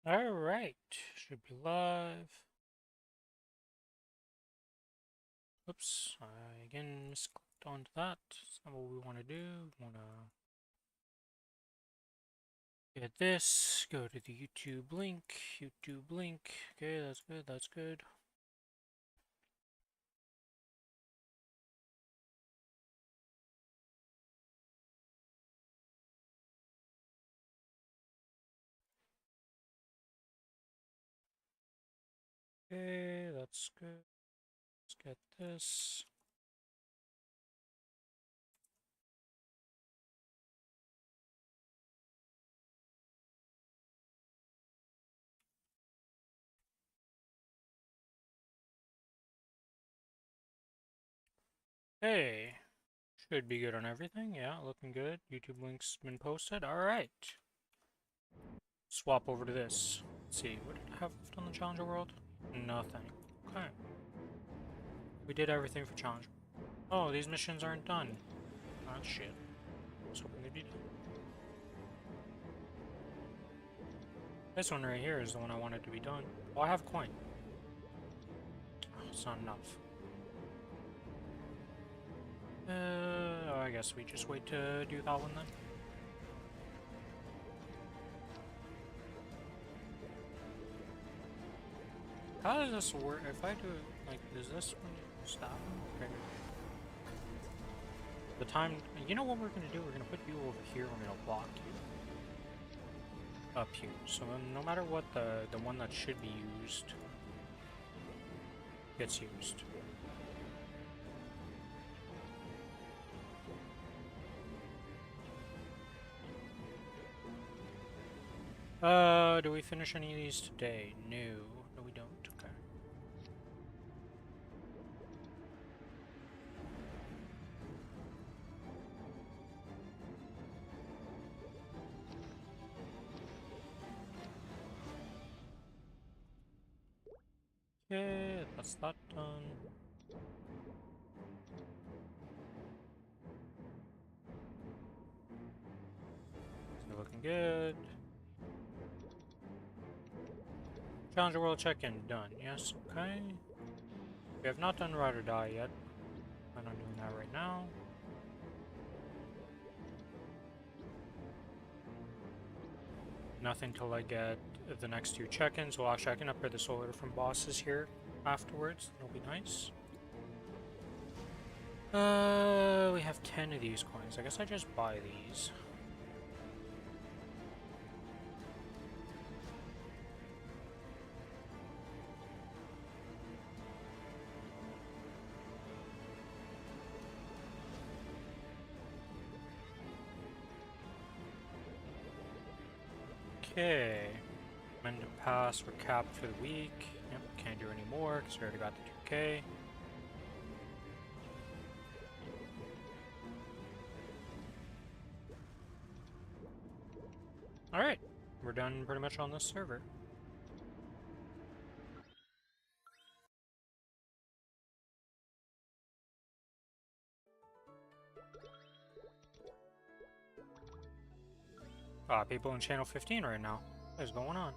Alright, should be live. Oops, I again misclicked onto that. That's not what we want to do. We want to get this, go to the YouTube link. Okay, that's good, that's good. Okay, that's good. Let's get this. Hey, should be good on everything. Yeah, looking good. YouTube link's been posted. Alright. Swap over to this. Let's see, what did I have left on the Challenger World? Nothing. Okay. We did everything for Challenger. Oh, these missions aren't done. Ah, shit. I was hoping they'd be done. This one right here is the one I wanted to be done. Oh, I have a coin. Oh, it's not enough. I guess we just wait to do that one then. How does this work? If I do it, like, does this one stop? Okay. The time, you know what we're gonna do? We're gonna put you over here, we're gonna block you up here. So then no matter what, the one that should be used gets used. Do we finish any of these today? No. No, we don't. Okay. Okay, that's that done. Still looking good. Challenger World check-in done. Yes, okay. We have not done Ride or Die yet. I'm not doing that right now. Nothing till I get the next two check-ins. Well, actually, I can upgrade the solar from bosses here afterwards. That'll be nice. We have 10 of these coins. I guess I just buy these. Okay. Mend to pass. We're capped for the week. Yep, can't do any more because we already got the 2K. Alright, we're done pretty much on this server. People in channel 15 right now. What is going on?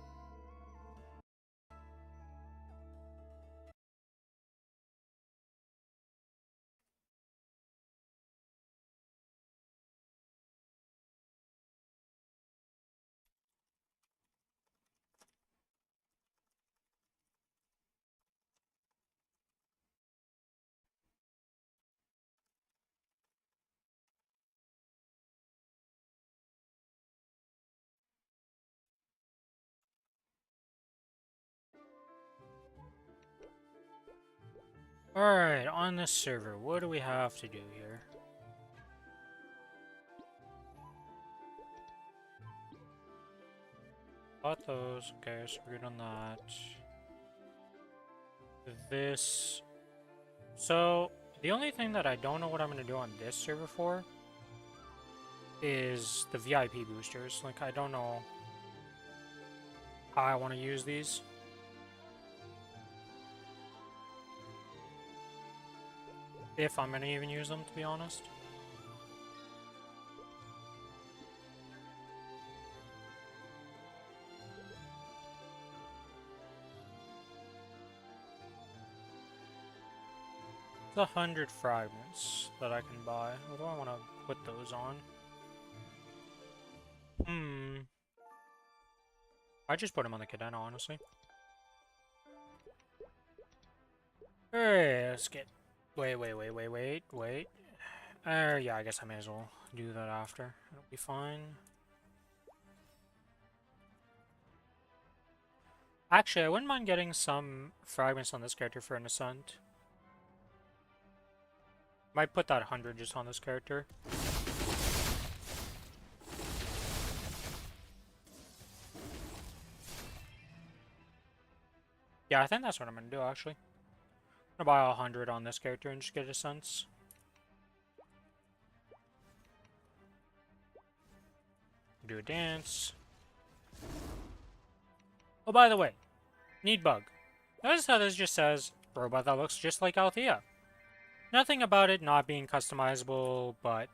Alright, on this server, what do we have to do here? Bought those. Okay, so we're good on that. This. So, the only thing that I don't know what I'm going to do on this server for is the VIP boosters. Like, I don't know how I want to use these. If I'm going to even use them, to be honest. The 100 fragments that I can buy. What do I want to put those on? I just put them on the Cadena, honestly. Hey, let's get... Wait. Yeah, I guess I may as well do that after. It'll be fine. Actually, I wouldn't mind getting some fragments on this character for an Ascent. Might put that 100 just on this character. Yeah, I think that's what I'm gonna do, actually. I'm gonna buy 100 on this character and just get Ascents. Do a dance. Oh, by the way, need bug. Notice how this just says, robot that looks just like Althea. Nothing about it not being customizable, but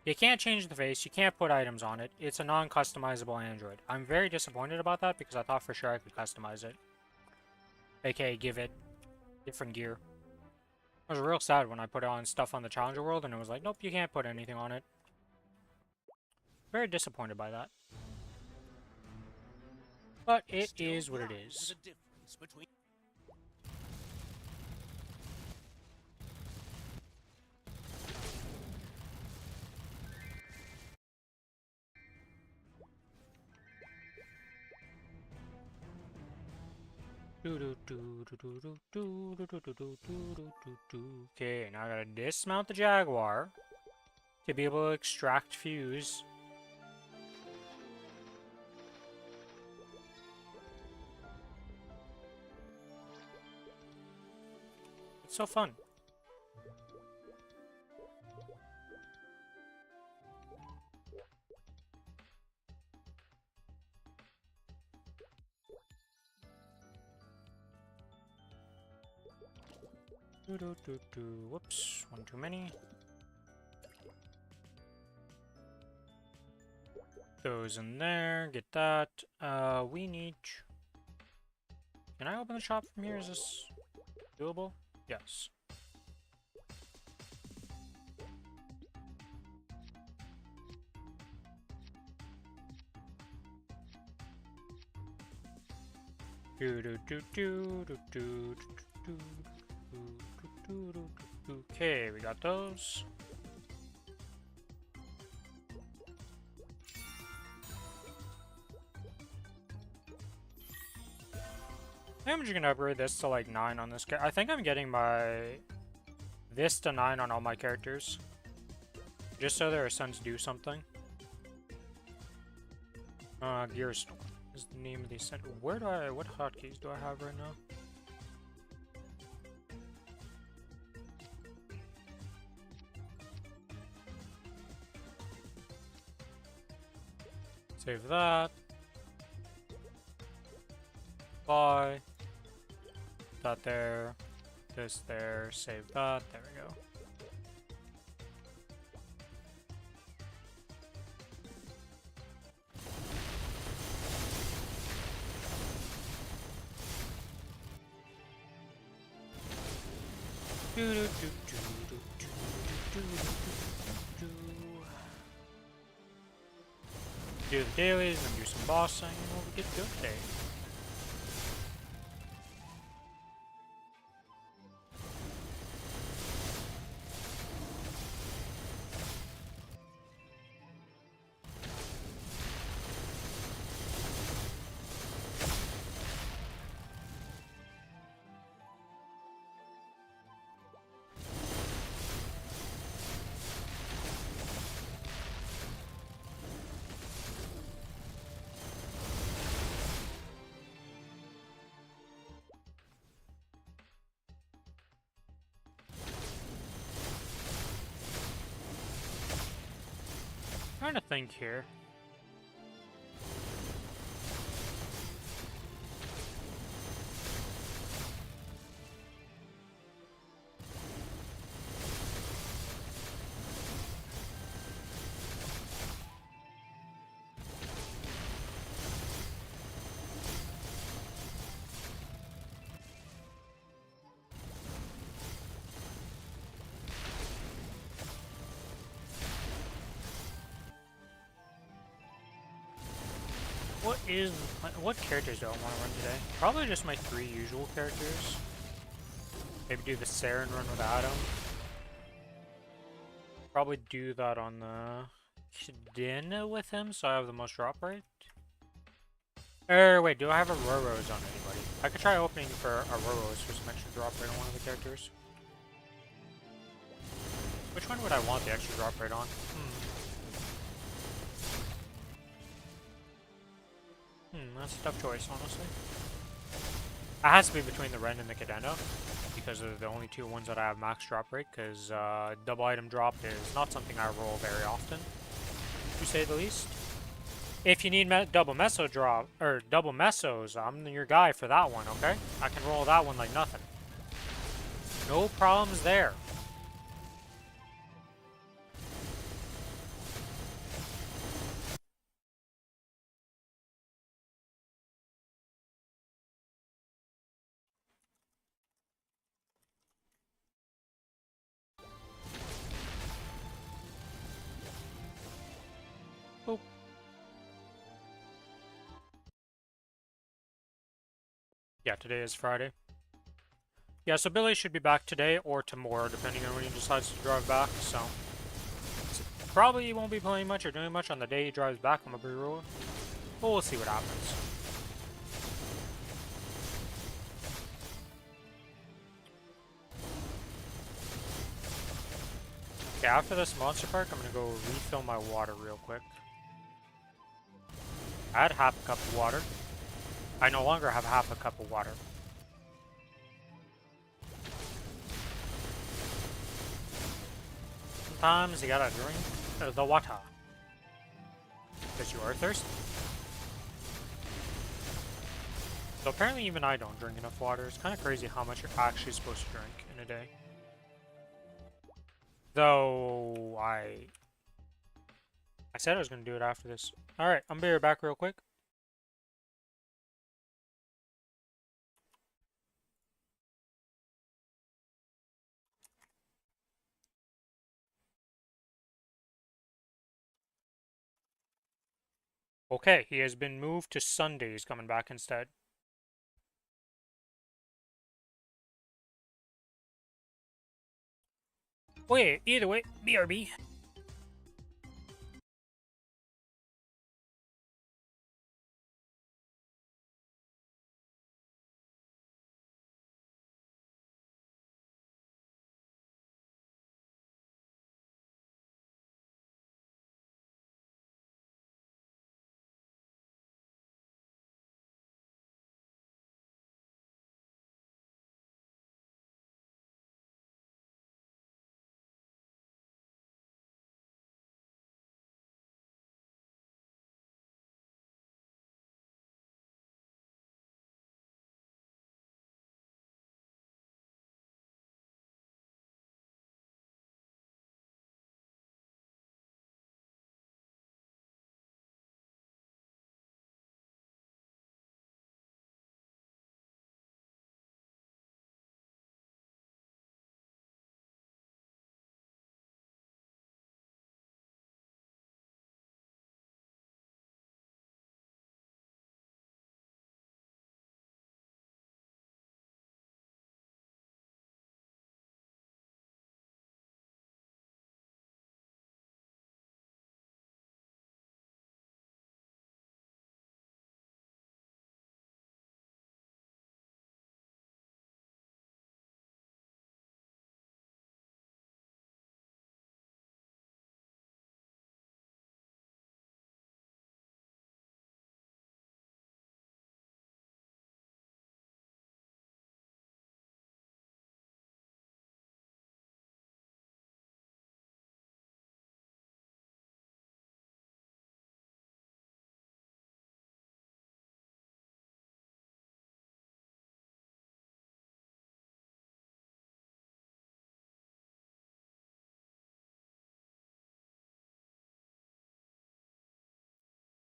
you can't change the face, you can't put items on it. It's a non-customizable android. I'm very disappointed about that because I thought for sure I could customize it. AKA give it different gear. I was real sad when I put on stuff on the Challenger World and it was like, nope, you can't put anything on it. Very disappointed by that. But it is what it is. Okay, now I gotta dismount the Jaguar to be able to extract fuse. It's so fun. Whoops, one too many. Those in there, get that. We need... Can I open the shop from here? Is this doable? Yes. Okay, we got those. I'm just gonna upgrade this to like 9 on this character. I think I'm getting this to 9 on all my characters. Just so their Ascents do something. Gearstorm is the name of the Ascent. What hotkeys do I have right now? Save that. Buy. That there. This there. Save that. There we go. Do the dailies and do some bossing and we'll get good day. Trying to think here. What characters do I want to run today? Probably just my 3 usual characters. Maybe do the Saren run with Adam. Probably do that on the Cadena with him, so I have the most drop rate. Wait, do I have a Rorose on anybody? I could try opening for a Rorose for some extra drop rate on one of the characters. Which one would I want the extra drop rate on? That's a tough choice, honestly. It has to be between the Ren and the Cadena, because they're the only 2 ones that I have max drop rate, because double item drop is not something I roll very often, to say the least. If you need double meso drop, or double mesos, I'm your guy for that one, okay? I can roll that one like nothing. No problems there. Boop. Yeah, today is Friday. Yeah, so Billy should be back today or tomorrow, depending on when he decides to drive back, so... Probably he won't be playing much or doing much on the day he drives back, I'm gonna be real. But we'll see what happens. Okay, after this monster park, I'm gonna go refill my water real quick. I had half a cup of water. I no longer have half a cup of water. Sometimes you gotta drink the water. Because you are thirsty. So apparently even I don't drink enough water. It's kind of crazy how much you're actually supposed to drink in a day. Though I said I was going to do it after this. Alright, I'm going to be right back real quick. Okay, he has been moved to Sundays coming back instead. Wait, either way, BRB.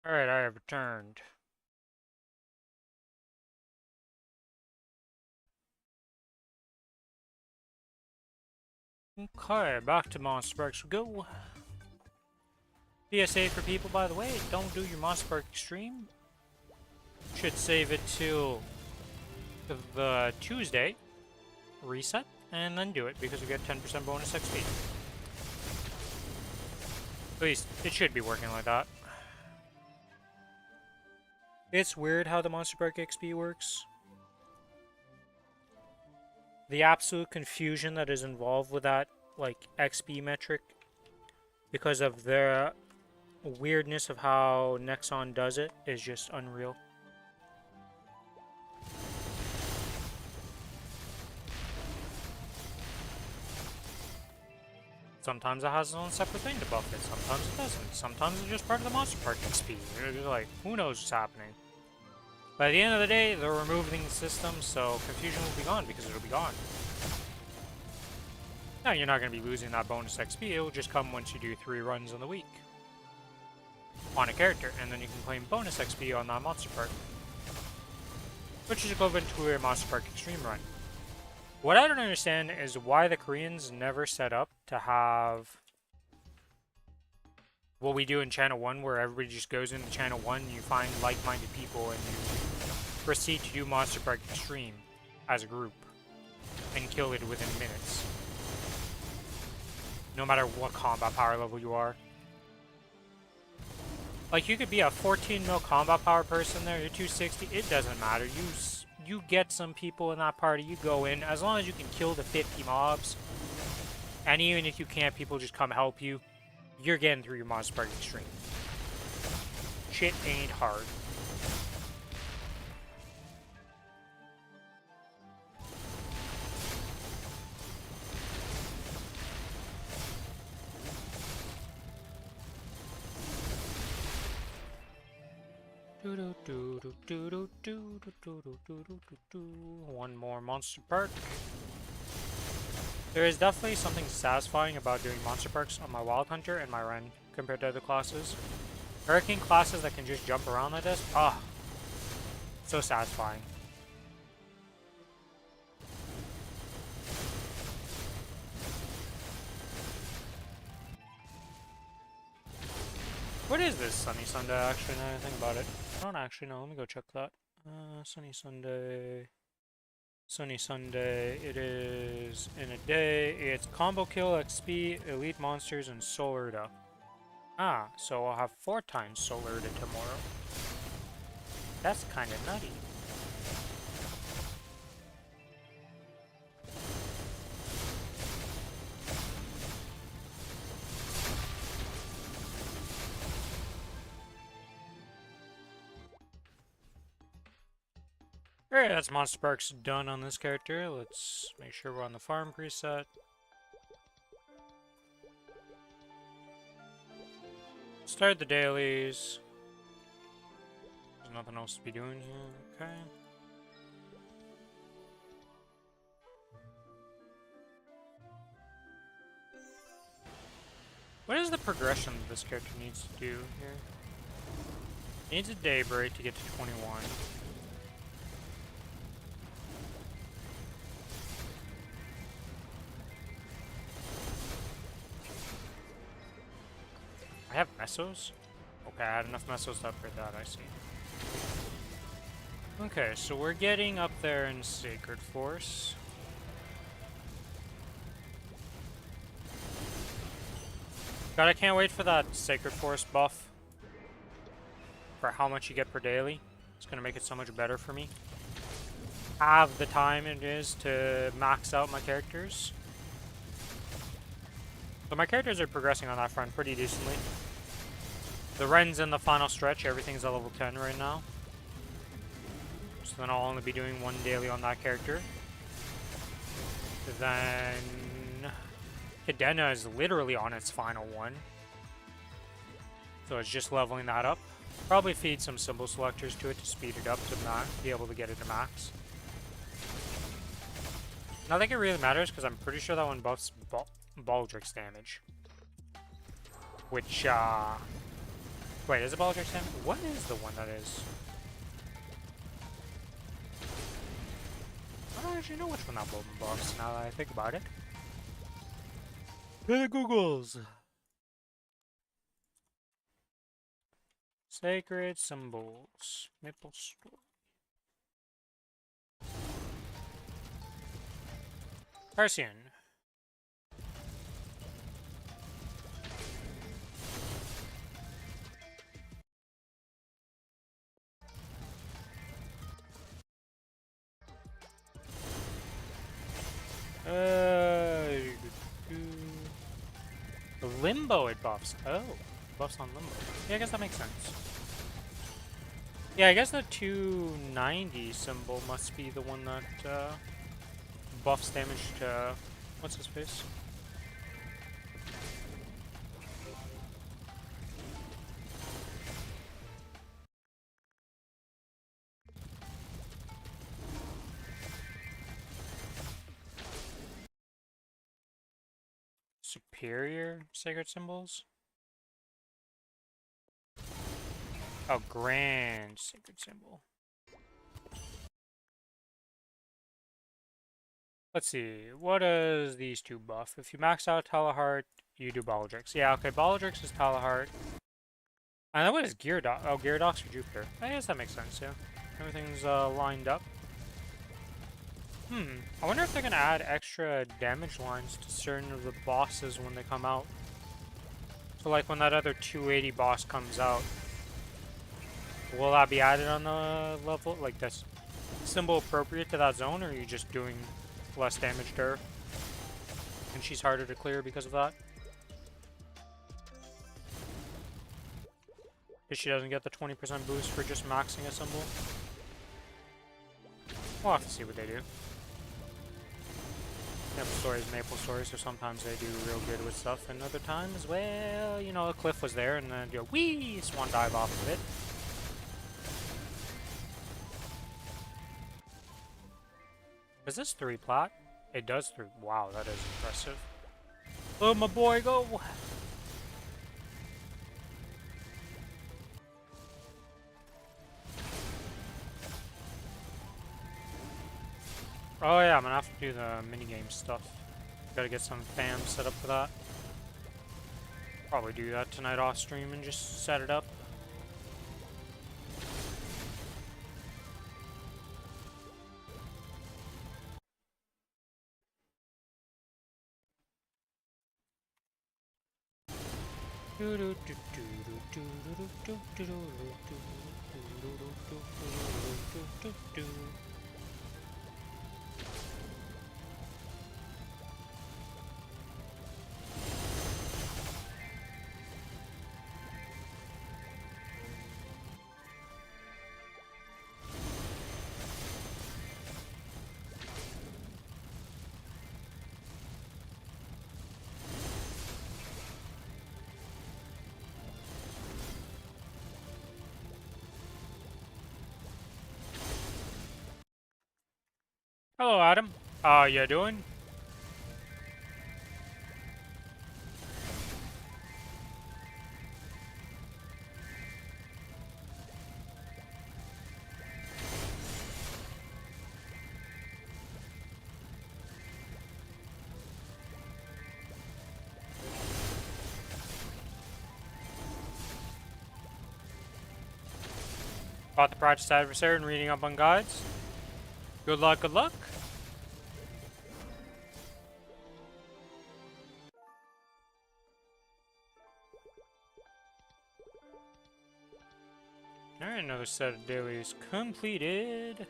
Alright, I have returned. Okay, back to Monster Parks we go. PSA for people, by the way, don't do your Monster Park Extreme Should save it till the Tuesday, reset, and then do it because we get 10% bonus XP. At least, it should be working like that. It's weird how the Monster Park XP works. The absolute confusion that is involved with that, like, XP metric, because of the weirdness of how Nexon does it, is just unreal. Sometimes it has its own separate thing to buff it, sometimes it doesn't. Sometimes it's just part of the Monster Park XP. It's like, who knows what's happening. But at the end of the day, they're removing the system, so confusion will be gone because it'll be gone. Now, you're not going to be losing that bonus XP, it'll just come once you do 3 runs in the week. On a character, and then you can claim bonus XP on that Monster Park. Which is equivalent to a Monster Park Extreme run. What I don't understand is why the Koreans never set up to have what we do in Channel 1, where everybody just goes into Channel 1, you find like-minded people, and you proceed to do Monster Park Extreme as a group, and kill it within minutes. No matter what combat power level you are. Like, you could be a 14 mil combat power person there, you're 260, it doesn't matter. You get some people in that party, you go in, as long as you can kill the 50 mobs, and even if you can't, people just come help you, you're getting through your Monster Park Extreme. Shit ain't hard. One more Monster Park. There is definitely something satisfying about doing Monster Parks on my Wild Hunter and my Ren compared to other classes. Hurricane classes that can just jump around like this, so satisfying. What is this Sunny Sunday, actually, now that I think about it? I don't actually know, let me go check that. Sunny Sunday... Sunny Sunday, it is in a day, it's Combo Kill, XP, Elite Monsters, and Solarda. So I'll have 4 times Solarda tomorrow. That's kinda nutty. Alright, that's Monster Parks done on this character. Let's make sure we're on the farm preset. Start the dailies. There's nothing else to be doing here, okay. What is the progression that this character needs to do here? He needs a daybreak to get to 21. I have mesos? Okay, I had enough mesos to upgrade that, I see. Okay, so we're getting up there in Sacred Force. God, I can't wait for that Sacred Force buff. For how much you get per daily. It's gonna make it so much better for me. Have the time it is to max out my characters. So my characters are progressing on that front pretty decently. The Ren's in the final stretch, everything's at level 10 right now. So then I'll only be doing 1 daily on that character. Then... Cadena is literally on its final 1. So it's just leveling that up. Probably feed some symbol selectors to it to speed it up to be able to get it to max. Not think it really matters because I'm pretty sure that one buffs Baldrick's damage. Which, wait, is it Baldrick's damage? What is the one that is? I don't actually know which one that one buffs now that I think about it. The Googles! Sacred Symbols. Maplestory. Persian. The limbo it buffs. Oh, buffs on limbo. Yeah, I guess that makes sense. Yeah, I guess the 290 symbol must be the one that buffs damage to what's his face? Superior sacred symbols? Oh, grand sacred symbol. Let's see, what does these two buff? If you max out Teleheart, you do Bellatrix. Yeah, okay, Bellatrix is Teleheart. And then what is Gyarados? Oh, Gyarados for Jupiter. I guess that makes sense, yeah. Everything's lined up. I wonder if they're gonna add extra damage lines to certain of the bosses when they come out. So like when that other 280 boss comes out, will that be added on the level? Like this symbol appropriate to that zone, or are you just doing less damage to her? And she's harder to clear because of that? If she doesn't get the 20% boost for just maxing a symbol? We'll have to see what they do. Maplestory is Maplestory, so sometimes they do real good with stuff, and other times, well, you know, the cliff was there, and then you go, whee! Swan dive off of it. Is this 3 plat? It does 3. Wow, that is impressive. Oh, my boy, go! Oh yeah, I'm gonna have to do the minigame stuff. Gotta get some fam set up for that. Probably do that tonight off stream and just set it up. Hello, Adam. How you doing? About the practice adversary and reading up on guides. Good luck, good luck. Alright, another set of dailies completed.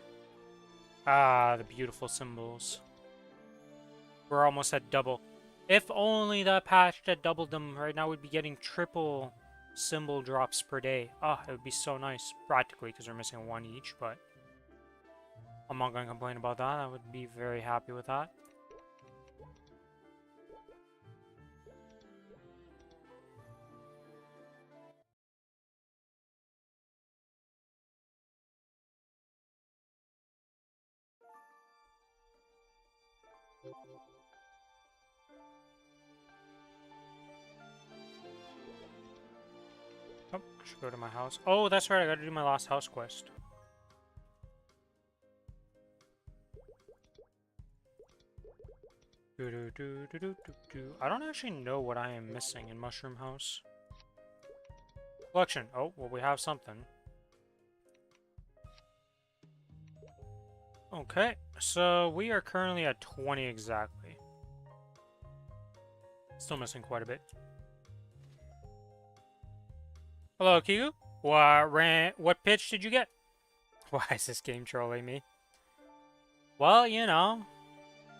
Ah, the beautiful symbols. We're almost at double. If only that patch that doubled them, right now we'd be getting triple symbol drops per day. Ah, it would be so nice. Practically, because we're missing one each, but I'm not going to complain about that. I would be very happy with that. Oh, I should go to my house. Oh, that's right, I gotta do my last house quest. I don't actually know what I am missing in Mushroom House. Collection. Oh, well, we have something. Okay, so we are currently at 20 exactly. Still missing quite a bit. Hello, Kiku. What pitch did you get? Why is this game trolling me? Well, you know,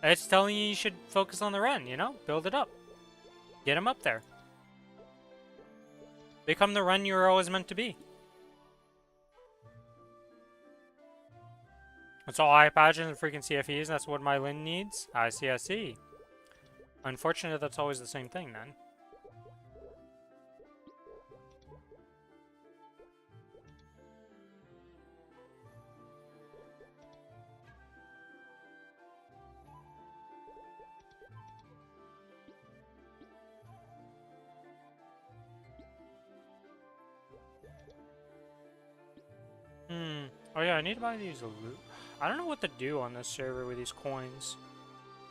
it's telling you should focus on the run, you know? Build it up. Get him up there. Become the run you were always meant to be. That's all eye patches and freaking CFEs, that's what my Lin needs? I see, I see. Unfortunately, that's always the same thing, then. Oh yeah, I need to buy these loot. I don't know what to do on this server with these coins.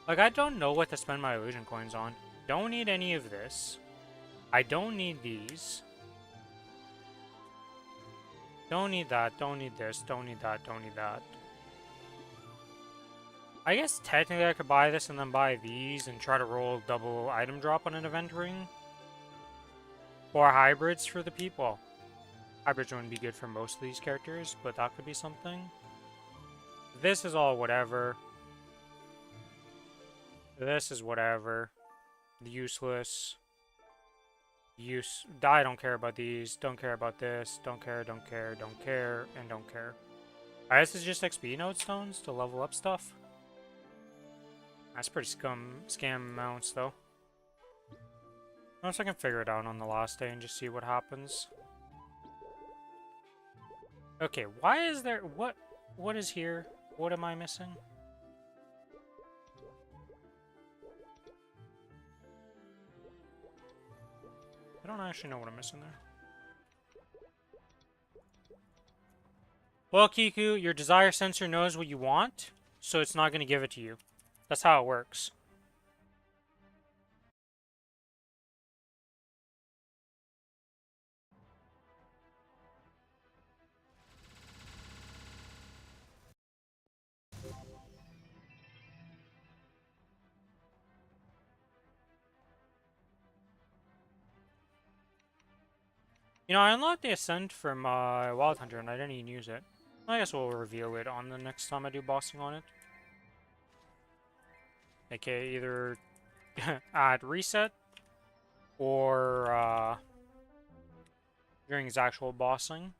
Like, I don't know what to spend my illusion coins on. Don't need any of this. I don't need these. Don't need that, don't need this, don't need that, don't need that. I guess technically I could buy this and then buy these and try to roll double item drop on an event ring. Or hybrids for the people. Hybrids wouldn't be good for most of these characters, but that could be something. This is all whatever. This is whatever. Useless. I don't care about these. Don't care about this. Don't care, don't care, don't care, and don't care. Alright, this is just XP node stones to level up stuff. That's pretty scam amounts, though. Unless I can figure it out on the last day and just see what happens. Okay, why is there... What is here? What am I missing? I don't actually know what I'm missing there. Well, Kiku, your desire sensor knows what you want, so it's not going to give it to you. That's how it works. You know, I unlocked the Ascent from Wild Hunter and I didn't even use it. I guess we'll reveal it on the next time I do bossing on it. Okay, either at reset or during his actual bossing.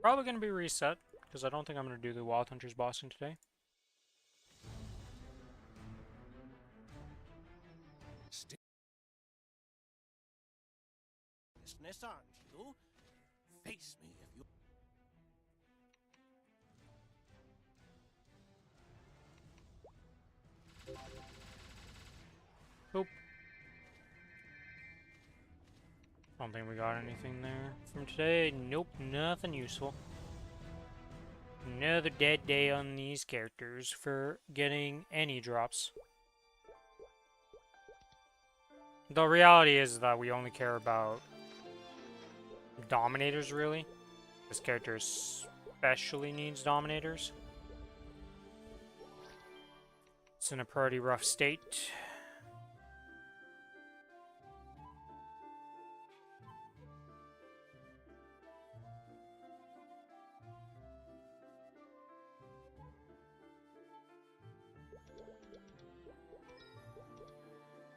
Probably going to be reset, because I don't think I'm going to do the Wild Hunter's bossing today. Aren't you? Face me if you... Oop. Don't think we got anything there from today. Nope, nothing useful. Another dead day on these characters for getting any drops. The reality is that we only care about Dominators, really. This character especially needs Dominators. It's in a pretty rough state.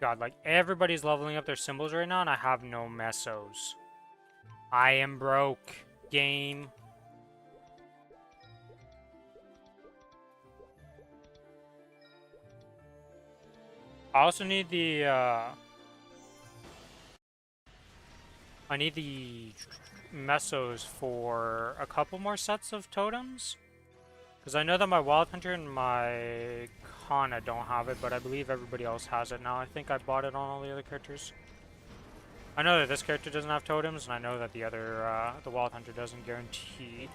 God, like, everybody's leveling up their symbols right now, and I have no mesos. I am broke. Game. I also need the, I need the mesos for a couple more sets of totems. Because I know that my Wild Hunter and my Kana don't have it, but I believe everybody else has it now. I think I bought it on all the other characters. I know that this character doesn't have totems, and I know that the other, the Wild Hunter doesn't guarantee.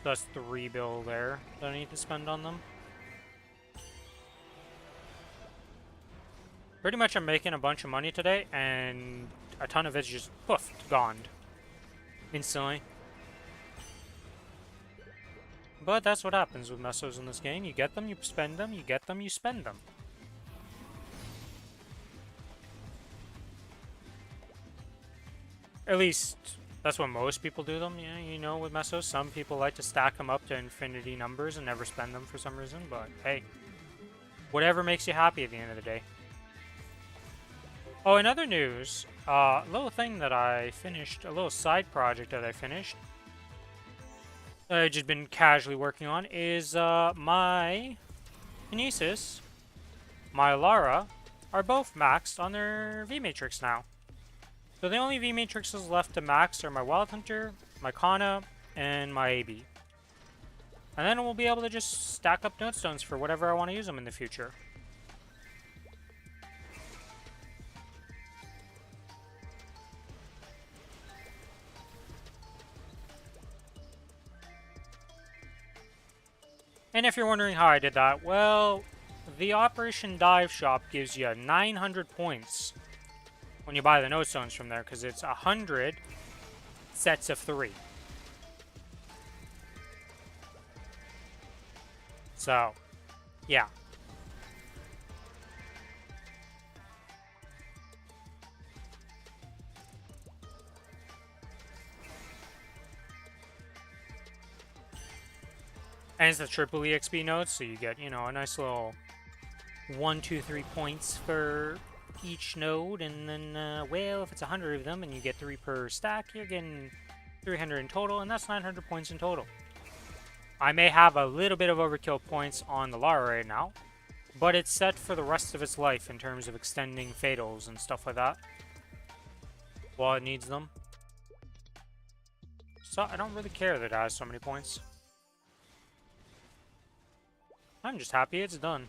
So that's 3 bill there that I need to spend on them. Pretty much I'm making a bunch of money today, and a ton of it's just poof, gone. Instantly. But that's what happens with mesos in this game. You get them, you spend them, you get them, you spend them. At least, that's what most people do them, yeah, you know, with mesos. Some people like to stack them up to infinity numbers and never spend them for some reason, but hey. Whatever makes you happy at the end of the day. Oh, in other news, a little thing that I finished, a little side project that I finished, that I've just been casually working on, is my Kinesis, my Lara, are both maxed on their V-Matrix now. So the only V-Matrixes left to max are my Wild Hunter, my Kana, and my AB. And then we'll be able to just stack up notestones for whatever I want to use them in the future. And if you're wondering how I did that, well, the Operation Dive Shop gives you 900 points when you buy the notestones from there, because it's 100 sets of 3. So, yeah. And it's the triple EXP notes, so you get, you know, a nice little 1, 2, 3 points for each node, and then, well, if it's 100 of them and you get 3 per stack, you're getting 300 in total, and that's 900 points in total. I may have a little bit of overkill points on the Lara right now, but it's set for the rest of its life in terms of extending fatals and stuff like that while it needs them. So I don't really care that it has so many points. I'm just happy it's done.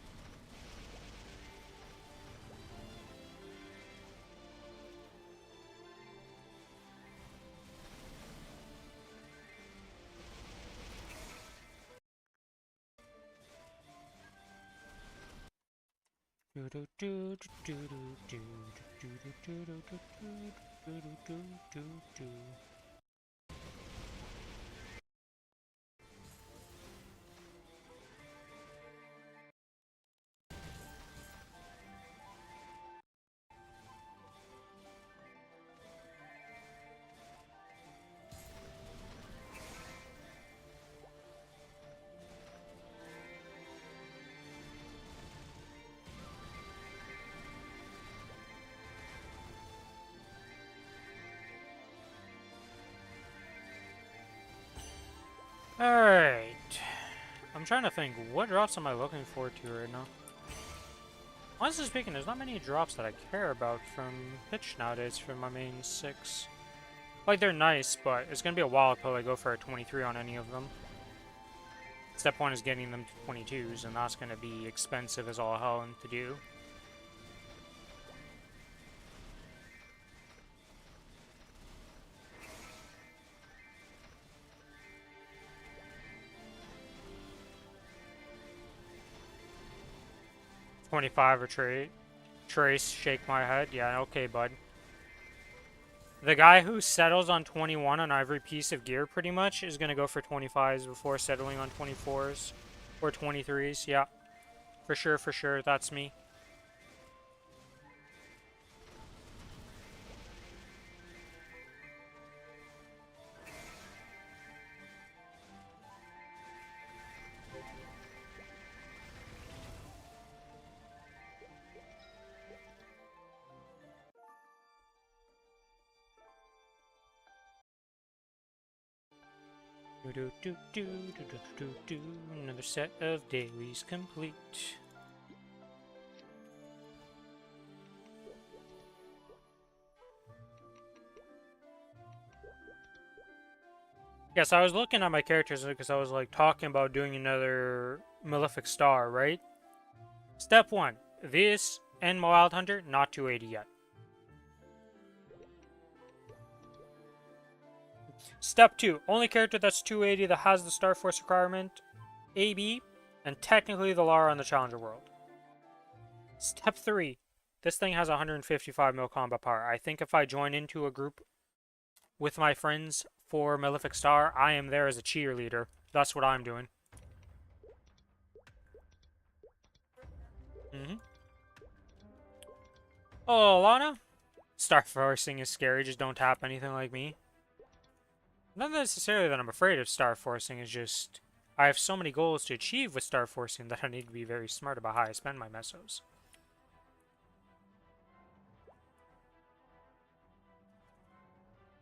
Alright. I'm trying to think, what drops am I looking forward to right now? Honestly speaking, there's not many drops that I care about from pitch nowadays for my main 6. Like, they're nice, but it's gonna be a while until I go for a 23 on any of them. Step 1 is getting them to 22s, and that's gonna be expensive as all hell to do. $25 or Trace, shake my head. Yeah, okay, bud. The guy who settles on 21 on every piece of gear, pretty much, is going to go for 25s before settling on 24s or 23s. Yeah, for sure. That's me. Another set of dailies complete. Yes, I was looking at my characters because I was like talking about doing another Malefic Star, right? Step 1. This and my Wild Hunter, not 280 yet. Step 2. Only character that's 280 that has the Star Force requirement, AB, and technically the Lara on the Challenger World. Step 3. This thing has 155 mil combat power. I think if I join into a group with my friends for Malefic Star, I am there as a cheerleader. That's what I'm doing. Oh, Lana? Star Forcing is scary, just don't tap anything like me. Not necessarily that I'm afraid of Star Forcing, it's just I have so many goals to achieve with Star Forcing that I need to be very smart about how I spend my mesos.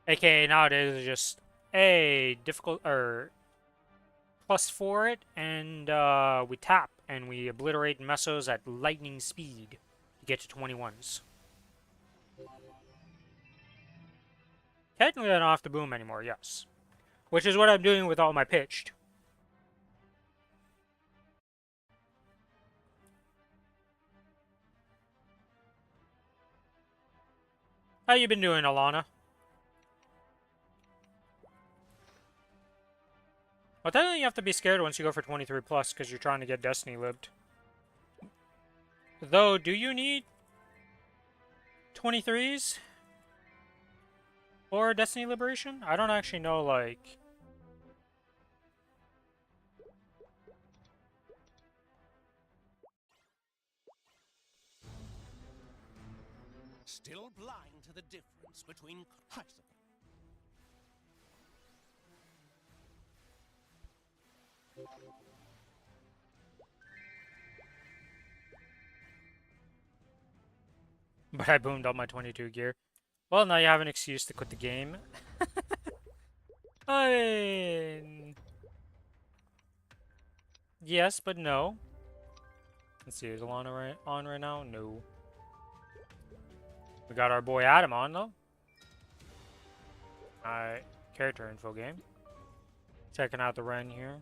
AKA nowadays is just a difficult or +4 it, and we tap and we obliterate mesos at lightning speed to get to 21s. Technically I don't have to boom anymore, yes. Which is what I'm doing with all my pitched. How you been doing, Alana? Well, technically you have to be scared once you go for 23 plus because you're trying to get Destiny libbed. Though, do you need 23s for Destiny Liberation? I don't actually know, like... Still blind to the difference between... But I boomed up my 22 gear. Well, now you have an excuse to quit the game. Yes, but no. Let's see, is Alana on right now? No. We got our boy Adam on, though. Alright, character info game. Checking out the Ren here.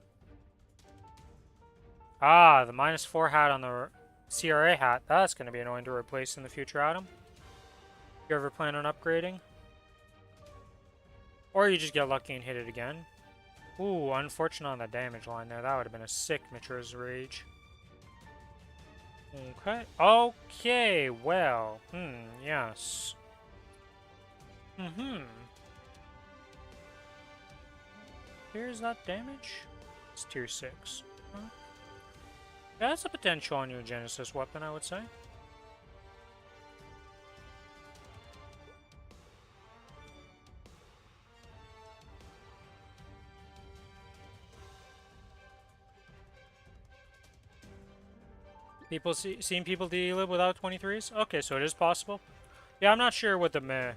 Ah, the -4 hat on the CRA hat. That's going to be annoying to replace in the future, Adam. You ever plan on upgrading? Or you just get lucky and hit it again. Ooh, unfortunate on the damage line there. That would have been a sick Matur's Rage. Okay. Okay, well. Yes. Here's that damage. It's tier 6. Huh? Yeah, that's a potential on your Genesis weapon, I would say. Seen people delib without 23s? Okay, so it is possible. Yeah, I'm not sure what the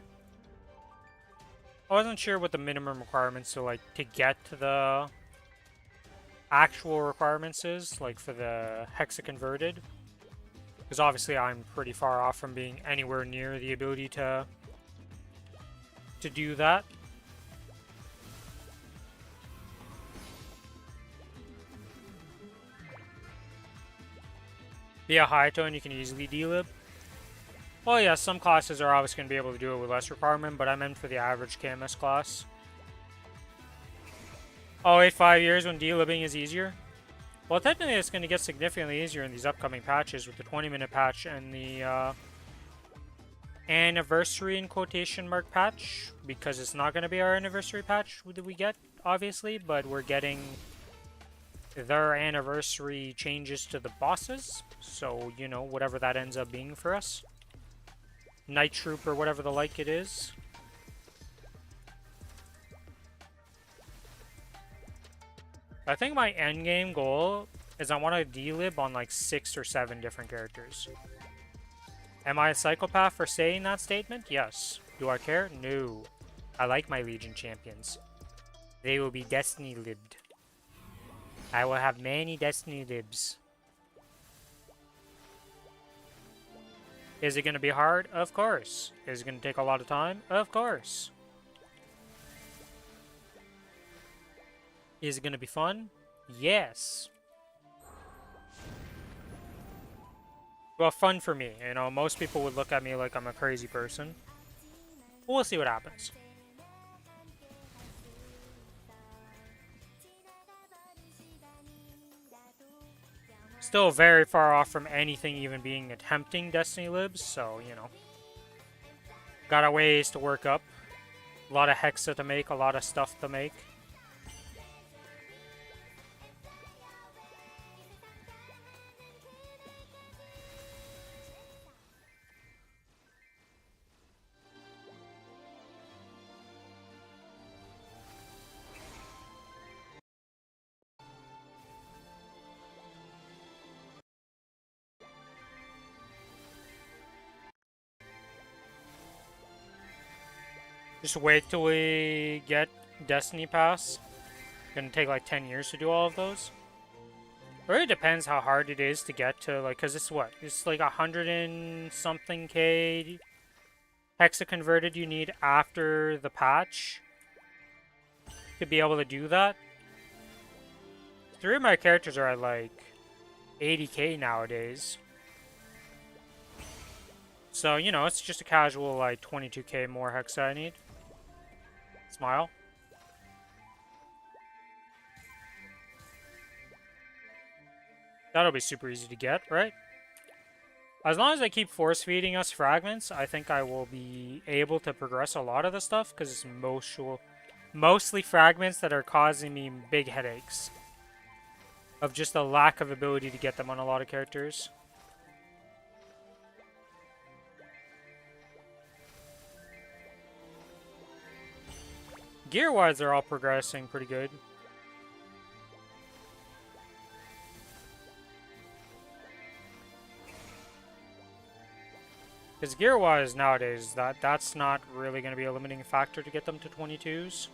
I wasn't sure what the minimum requirements to get to the actual requirements is, like for the Hexa converted. Because obviously I'm pretty far off from being anywhere near the ability to do that. Via high tone, you can easily delib. Well, yeah, some classes are obviously going to be able to do it with less requirement, but I meant for the average KMS class. Oh, wait, 5 years when delibbing is easier? Well, technically it's going to get significantly easier in these upcoming patches with the 20-minute patch and the anniversary in quotation mark patch, because it's not going to be our anniversary patch that we get, obviously, but we're getting their anniversary changes to the bosses, so, you know, whatever that ends up being for us. Night Troop or whatever the like it is. I think my endgame goal is I want to delib on like 6 or 7 different characters. Am I a psychopath for saying that statement? Yes. Do I care? No. I like my Legion champions. They will be Destiny libbed. I will have many Destiny libs. Is it going to be hard? Of course. Is it going to take a lot of time? Of course. Is it going to be fun? Yes. Well, fun for me. You know, most people would look at me like I'm a crazy person. We'll see what happens. Still very far off from anything even being attempting Destiny libs, so, you know. Got a ways to work up. A lot of Hexa to make, a lot of stuff to make. Just wait till we get Destiny Pass. Gonna take like 10 years to do all of those. It really depends how hard it is to get to, like, cause it's what? It's like 100 and something K hexa converted you need after the patch to be able to do that. 3 of my characters are at like 80K nowadays. So, you know, it's just a casual like 22K more hexa I need. Smile. That'll be super easy to get, right? As long as they keep force feeding us fragments, I think I will be able to progress a lot of the stuff, because it's mostly fragments that are causing me big headaches. Of just a lack of ability to get them on a lot of characters. Gear-wise, they're all progressing pretty good. Because gear-wise nowadays, that's not really going to be a limiting factor to get them to 22s.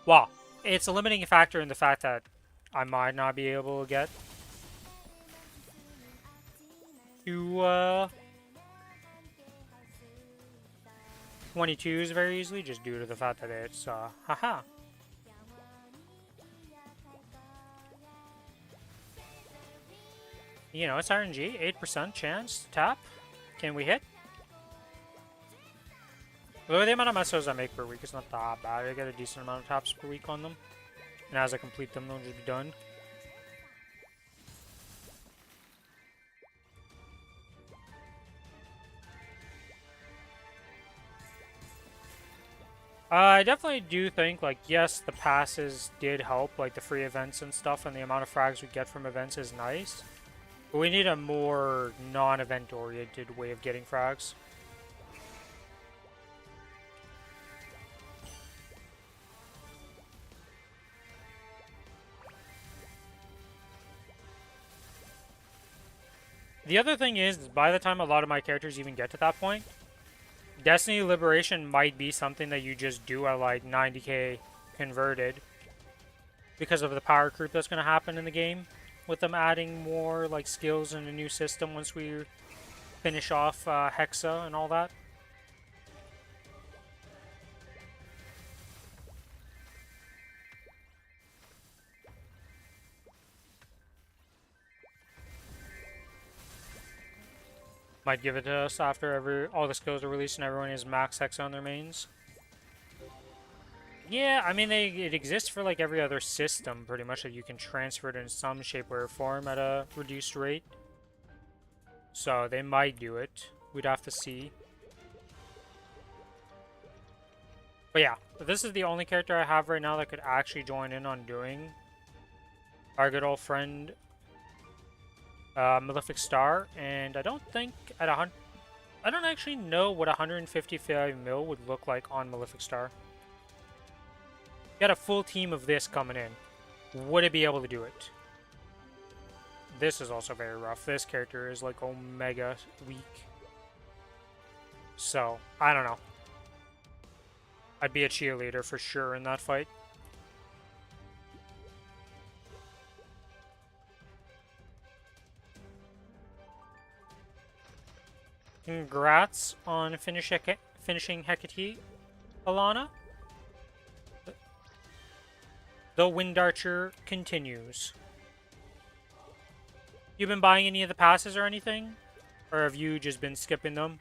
Well, it's a limiting factor in the fact that I might not be able to get to 22s very easily, just due to the fact that it's haha. You know, it's RNG, 8% chance to tap. Can we hit? Though the amount of messos I make per week is not that bad. I get a decent amount of taps per week on them. And as I complete them, they'll just be done. I definitely do think, like, yes, the passes did help, like the free events and stuff, and the amount of frags we get from events is nice. But we need a more non-event oriented way of getting frags. The other thing is, by the time a lot of my characters even get to that point, Destiny Liberation might be something that you just do at like 90k converted because of the power creep that's going to happen in the game, with them adding more like skills in a new system once we finish off Hexa and all that. Might give it to us after all the skills are released and everyone is max Hexa on their mains. Yeah, I mean, it exists for like every other system, pretty much, that you can transfer it in some shape or form at a reduced rate. So they might do it. We'd have to see. But yeah, this is the only character I have right now that could actually join in on doing our good old friend Malefic Star, and I don't think at I don't actually know what 155 mil would look like on Malefic Star. Got a full team of this coming in. Would it be able to do it? This is also very rough. This character is like omega weak. So, I don't know. I'd be a cheerleader for sure in that fight. Congrats on finishing Hecate, Alana. The Wind Archer continues. You been buying any of the passes or anything? Or have you just been skipping them?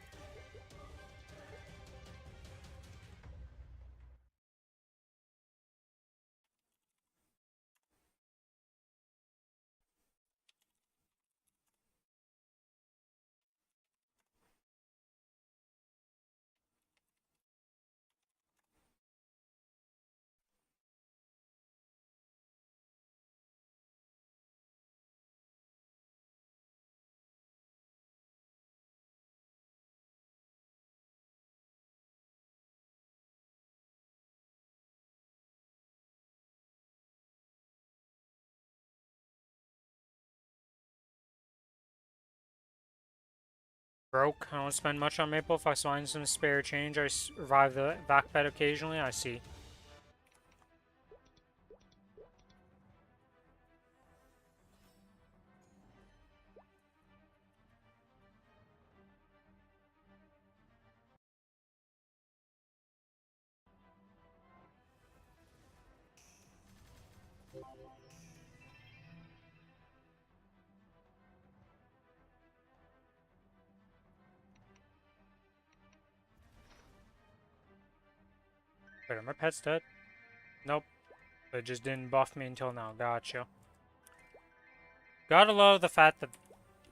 Broke. I don't spend much on Maple. If I find some spare change, I revive the back bed occasionally. I see. Wait, are my pets dead? Nope. It just didn't buff me until now. Gotcha. Gotta love the fact that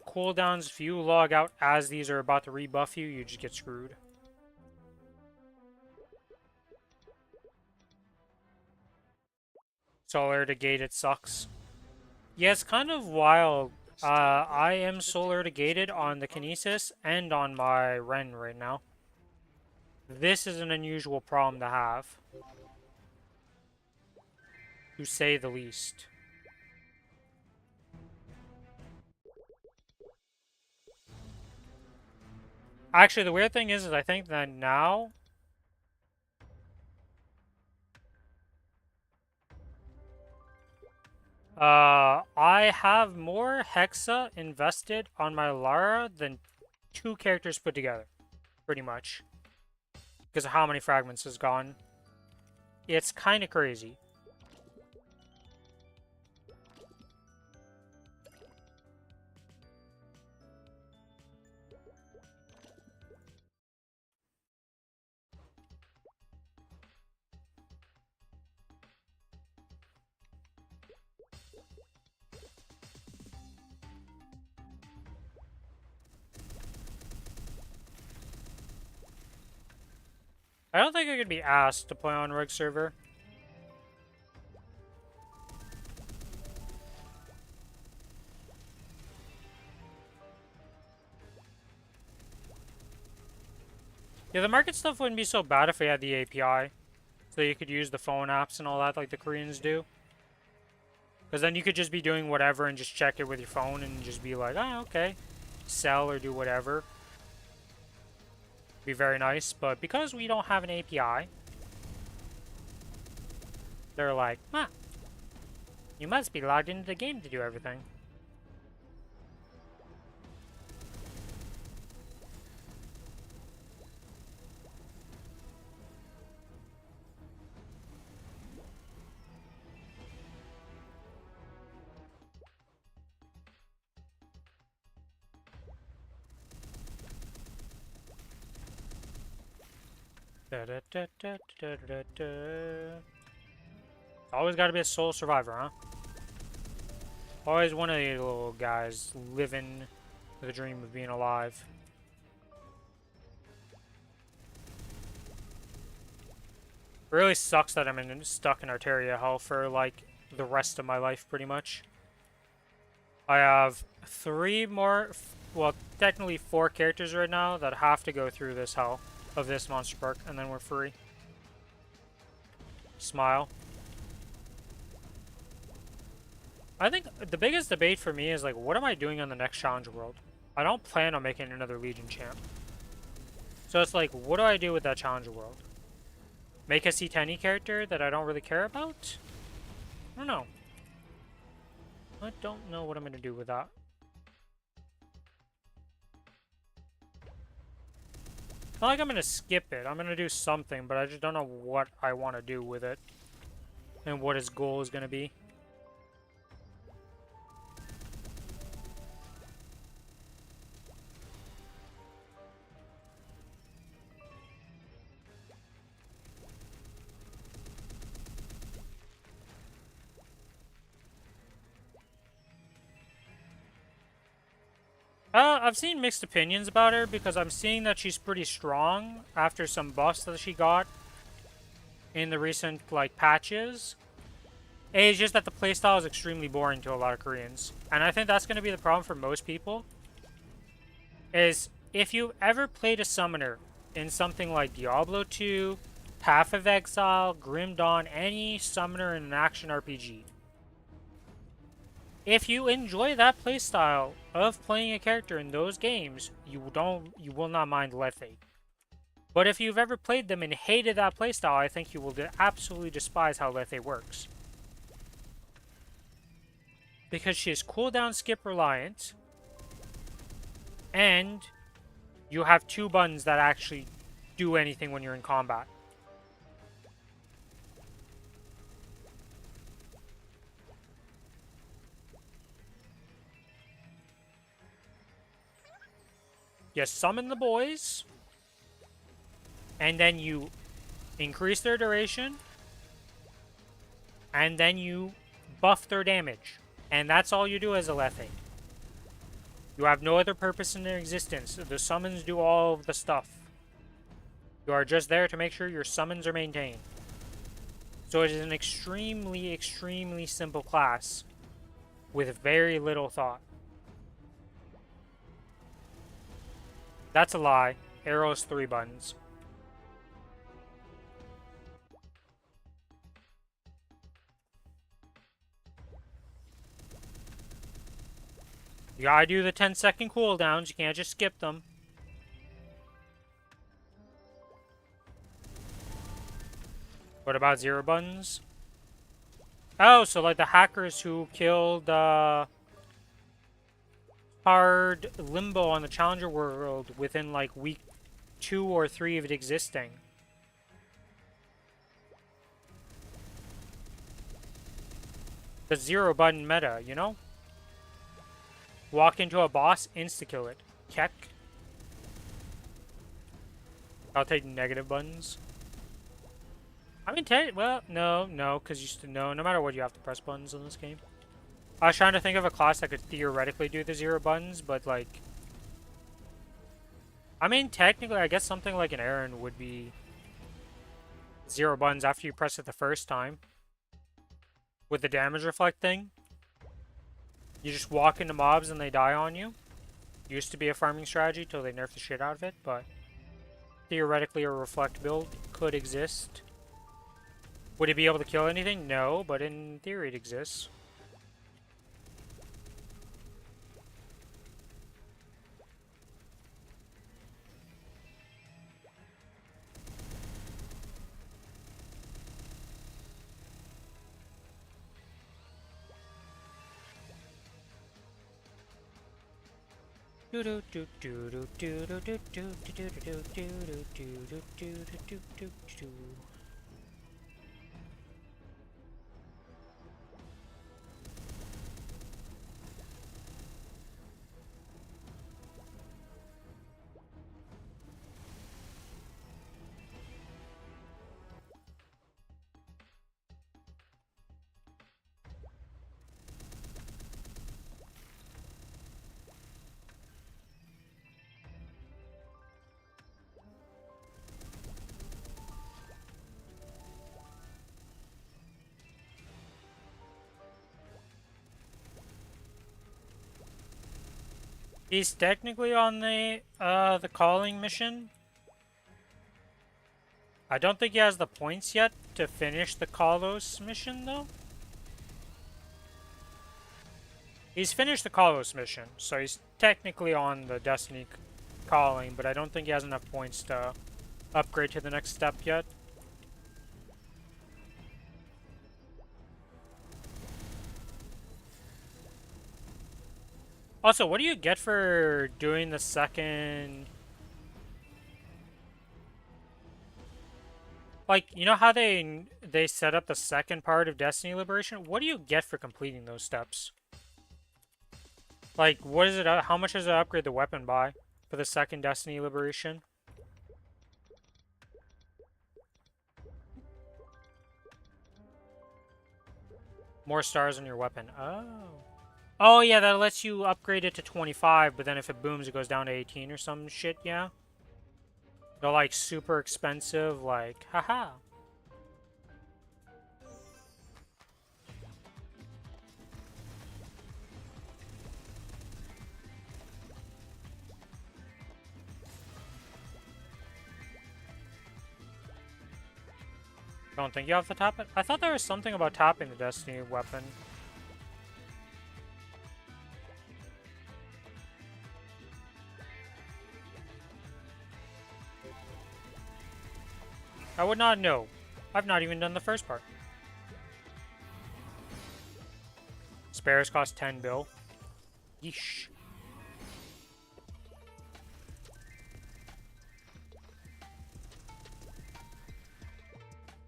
cooldowns, if you log out as these are about to rebuff you, you just get screwed. Solar to gate, it sucks. Yeah, it's kind of wild. I am solar to gated on the Kinesis and on my Ren right now. This is an unusual problem to have, to say the least. Actually, the weird thing is I think that now I have more Hexa invested on my Lara than 2 characters put together, pretty much, because of how many fragments has gone. It's kind of crazy. I don't think I could be asked to play on Rig server. Yeah, the market stuff wouldn't be so bad if we had the API. So you could use the phone apps and all that like the Koreans do. Because then you could just be doing whatever and just check it with your phone and just be like, oh, okay. Sell or do whatever. Be very nice. But because we don't have an API, they're like, huh, you must be logged into the game to do everything. Da, da, da, da, da, da, da. Always got to be a sole survivor, huh? Always one of these little guys living the dream of being alive. It really sucks that I'm stuck in Arteria Hell for like the rest of my life, pretty much. I have 3 more, well, technically 4 characters right now that have to go through this hell of this monster park, and then we're free. Smile. I think the biggest debate for me is like, what am I doing on the next challenge world? I don't plan on making another Legion champ. So it's like, what do I do with that challenge world? Make a C10E character that I don't really care about? I don't know. I don't know what I'm going to do with that. Not like I'm going to skip it. I'm going to do something, but I just don't know what I want to do with it. And what his goal is going to be. I've seen mixed opinions about her because I'm seeing that she's pretty strong after some buffs that she got in the recent, like, patches. It's just that the playstyle is extremely boring to a lot of Koreans. And I think that's going to be the problem for most people. Is if you ever played a summoner in something like Diablo 2, Path of Exile, Grim Dawn, any summoner in an action RPG, If you enjoy that playstyle of playing a character in those games, you will not mind Lethe. But if you've ever played them and hated that playstyle, I think you will absolutely despise how Lethe works. Because she is cooldown skip reliant, and you have 2 buttons that actually do anything when you're in combat. You summon the boys, and then you increase their duration, and then you buff their damage. And that's all you do as a Lethe. You have no other purpose in their existence. The summons do all of the stuff. You are just there to make sure your summons are maintained. So it is an extremely, extremely simple class with very little thought. That's a lie. Arrow's 3 buttons. You gotta do the 10-second cooldowns. You can't just skip them. What about 0 buttons? Oh, so like the hackers who killed hard Limbo on the Challenger world within like week 2 or 3 of it existing. The 0 button meta, you know? Walk into a boss, insta-kill it. Keck. I'll take negative buttons. I mean, well, no, because no matter what, you have to press buttons in this game. I was trying to think of a class that could theoretically do the 0 buttons, but like... I mean, technically, I guess something like an Aaron would be 0 buttons after you press it the first time. With the damage reflect thing. You just walk into mobs and they die on you. Used to be a farming strategy till they nerfed the shit out of it, but theoretically a reflect build could exist. Would it be able to kill anything? No, but in theory it exists. He's technically on the calling mission. I don't think he has the points yet to finish the Kalos mission, though. He's finished the Kalos mission, so he's technically on the Destiny calling, but I don't think he has enough points to upgrade to the next step yet. Also, what do you get for doing the second... Like, you know how they set up the second part of Destiny Liberation? What do you get for completing those steps? Like, what is it? How much does it upgrade the weapon by for the second Destiny Liberation? More stars on your weapon. Oh. Oh, yeah, that lets you upgrade it to 25, but then if it booms, it goes down to 18 or some shit, yeah? They're, like, super expensive, like, haha. Don't think you have to tap it? I thought there was something about tapping the Destiny weapon. I would not know. I've not even done the first part. Spares cost 10 bill. Yeesh.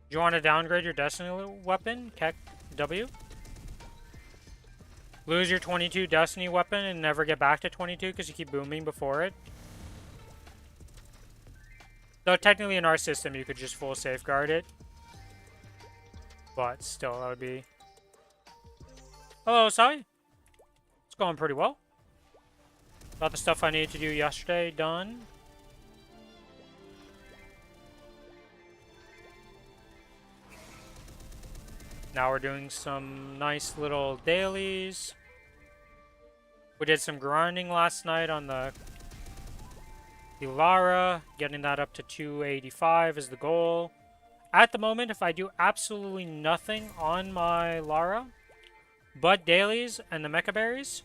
Do you want to downgrade your Destiny weapon? Keck W? Lose your 22 Destiny weapon and never get back to 22 because you keep booming before it? Though technically in our system you could just full safeguard it. But still, that would be... Hello, Sai. It's going pretty well. Got the stuff I needed to do yesterday done. Now we're doing some nice little dailies. We did some grinding last night on the Lara. Getting that up to 285 is the goal. At the moment, if I do absolutely nothing on my Lara, but dailies and the mecha berries,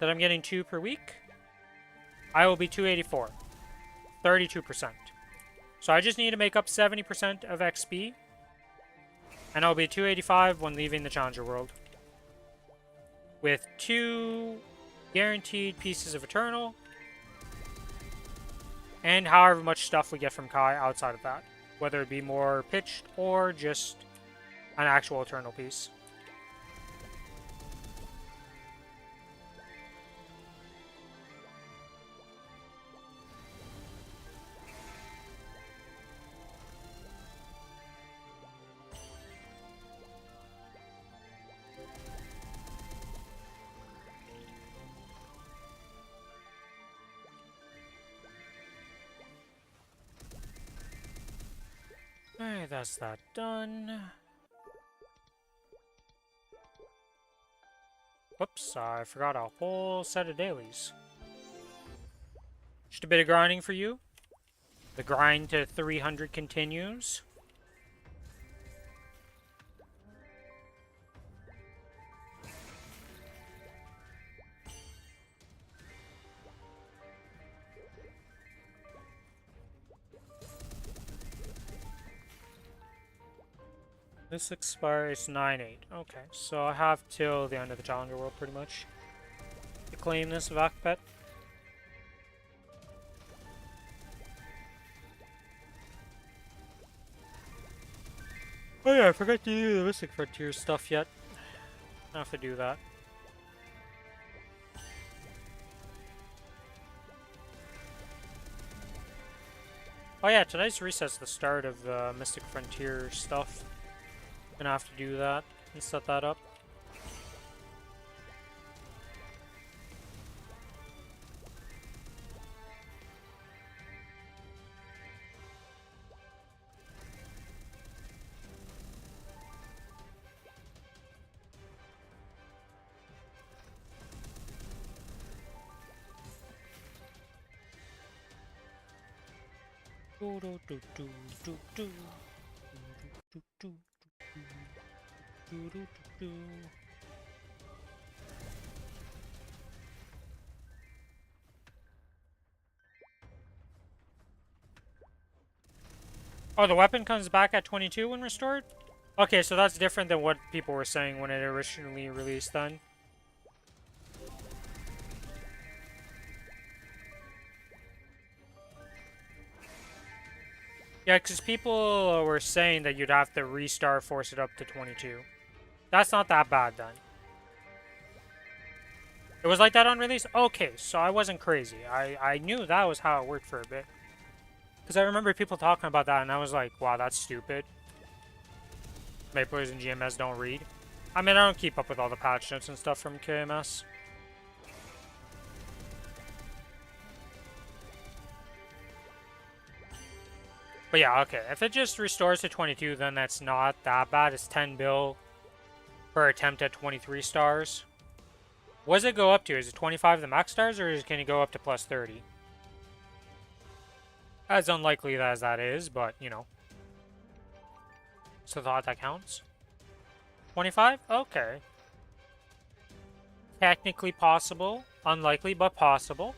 that I'm getting 2 per week, I will be 284. 32%. So I just need to make up 70% of XP, and I'll be 285 when leaving the Challenger World. With 2 guaranteed pieces of Eternal, and however much stuff we get from Kai outside of that. Whether it be more pitched or just an actual Eternal piece. Alright, that's that done. Whoops, I forgot a whole set of dailies. Just a bit of grinding for you. The grind to 300 continues. This expires 9/8. Okay, so I have till the end of the Challenger World pretty much to claim this vac pet. Oh yeah, I forgot to do the Mystic Frontier stuff yet. I have to do that. Oh yeah, tonight's reset's the start of the Mystic Frontier stuff. Gonna have to do that and set that up. Do do do do do do do do do do do. Oh, the weapon comes back at 22 when restored? Okay, so that's different than what people were saying when it originally released then. Yeah, because people were saying that you'd have to restart, force it up to 22. That's not that bad then. It was like that on release? Okay, so I wasn't crazy. I knew that was how it worked for a bit. Because I remember people talking about that and I was like, wow, that's stupid. Maplers and GMS don't read. I mean, I don't keep up with all the patch notes and stuff from KMS. But yeah, okay. If it just restores to 22, then that's not that bad. It's 10 bill per attempt at 23 stars. What does it go up to? Is it 25 the max stars, or can it go up to plus 30? As unlikely as that is, but, you know. So thought that counts. 25? Okay. Technically possible. Unlikely, but possible.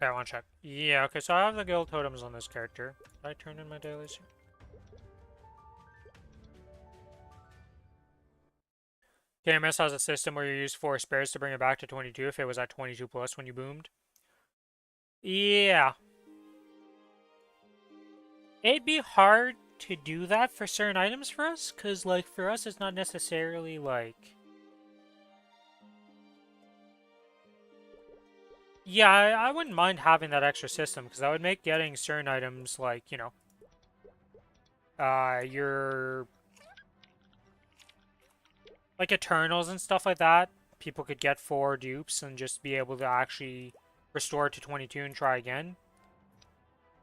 Okay, I want to check. Yeah, okay, so I have the guild totems on this character. Did I turn in my dailies? KMS has a system where you use 4 spares to bring it back to 22 if it was at 22 plus when you boomed. Yeah. It'd be hard to do that for certain items for us, because, like, for us, it's not necessarily, like... Yeah, I wouldn't mind having that extra system, because that would make getting certain items, like, you know, your... like, Eternals and stuff like that, people could get 4 dupes and just be able to actually restore it to 22 and try again.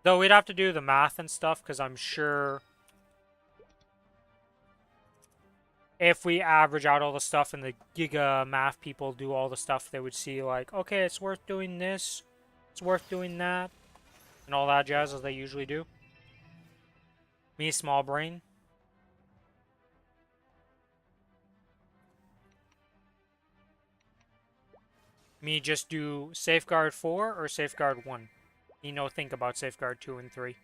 Though we'd have to do the math and stuff, because I'm sure... if we average out all the stuff and the Giga math people do all the stuff, they would see, like, okay, it's worth doing this, it's worth doing that, and all that jazz as they usually do. Me, small brain. Me just do Safeguard 4 or Safeguard 1. You know, think about Safeguard 2 and 3.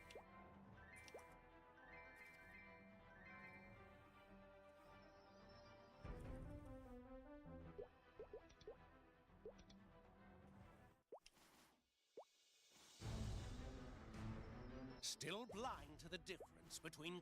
Still blind to the difference between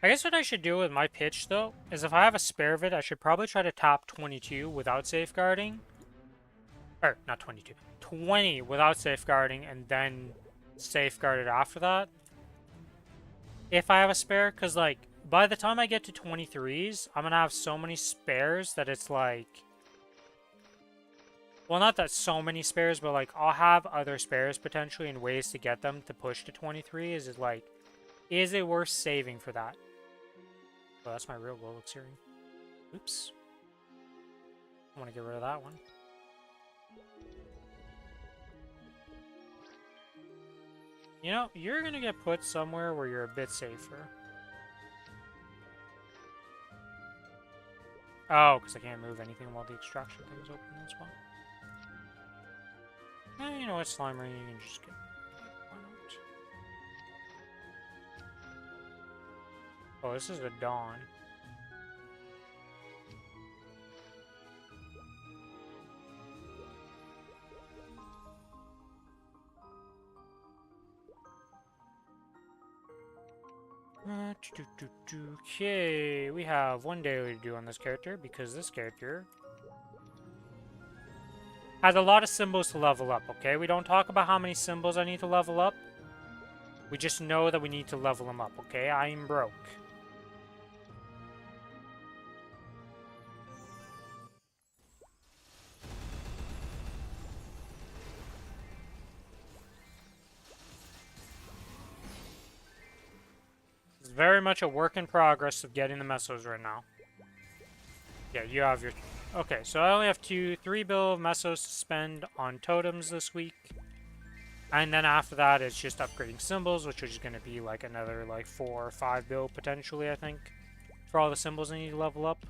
I guess what I should do with my pitch, though, is if I have a spare of it, I should probably try to tap 22 without safeguarding. Or, not 22. 20 without safeguarding, and then safeguard it after that. If I have a spare, because, like, by the time I get to 23s, I'm going to have so many spares that it's like... well, not that so many spares, but, like, I'll have other spares potentially and ways to get them to push to 23. Is it, like, is it worth saving for that? Oh, that's my real goal elixir. Oops. I want to get rid of that one. You know, you're going to get put somewhere where you're a bit safer. Oh, because I can't move anything while the extraction thing is open as well. You know what, Slimer, you can just get... why not? Oh, this is the dawn. Okay, we have one daily to do on this character, because this character has a lot of symbols to level up, okay? We don't talk about how many symbols I need to level up. We just know that we need to level them up, okay? I'm broke. It's very much a work in progress of getting the mesos right now. Yeah, you have your... okay, so I only have 3 bill of mesos to spend on totems this week. And then after that, it's just upgrading symbols, which is going to be like another like 4 or 5 bill potentially, I think, for all the symbols I need to level up.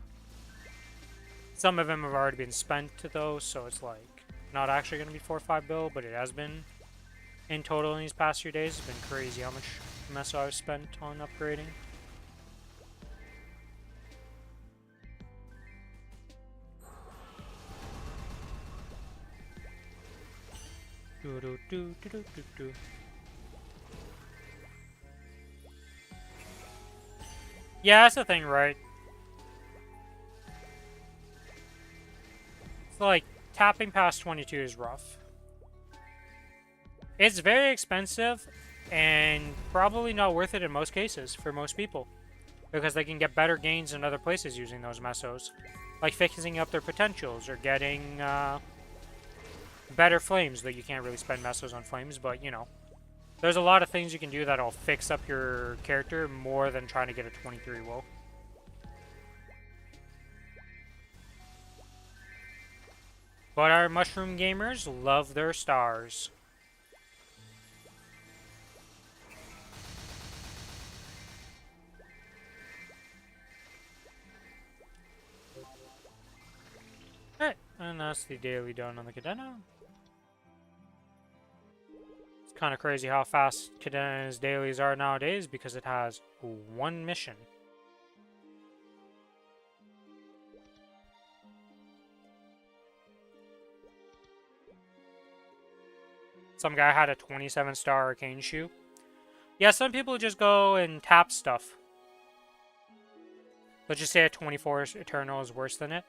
Some of them have already been spent though, so it's like not actually going to be 4 or 5 bill, but it has been in total in these past few days. It's been crazy how much meso I've spent on upgrading. Yeah, that's the thing, right? So, like, tapping past 22 is rough. It's very expensive, and probably not worth it in most cases, for most people. Because they can get better gains in other places using those mesos. Like fixing up their potentials, or getting, better flames, though you can't really spend mesos on flames, but, you know. There's a lot of things you can do that'll fix up your character more than trying to get a 23 will. But our mushroom gamers love their stars. And that's the daily done on the Cadena. It's kind of crazy how fast Cadena's dailies are nowadays because it has one mission. Some guy had a 27-star arcane shoe. Yeah, some people just go and tap stuff. Let's just say a 24 Eternal is worse than it.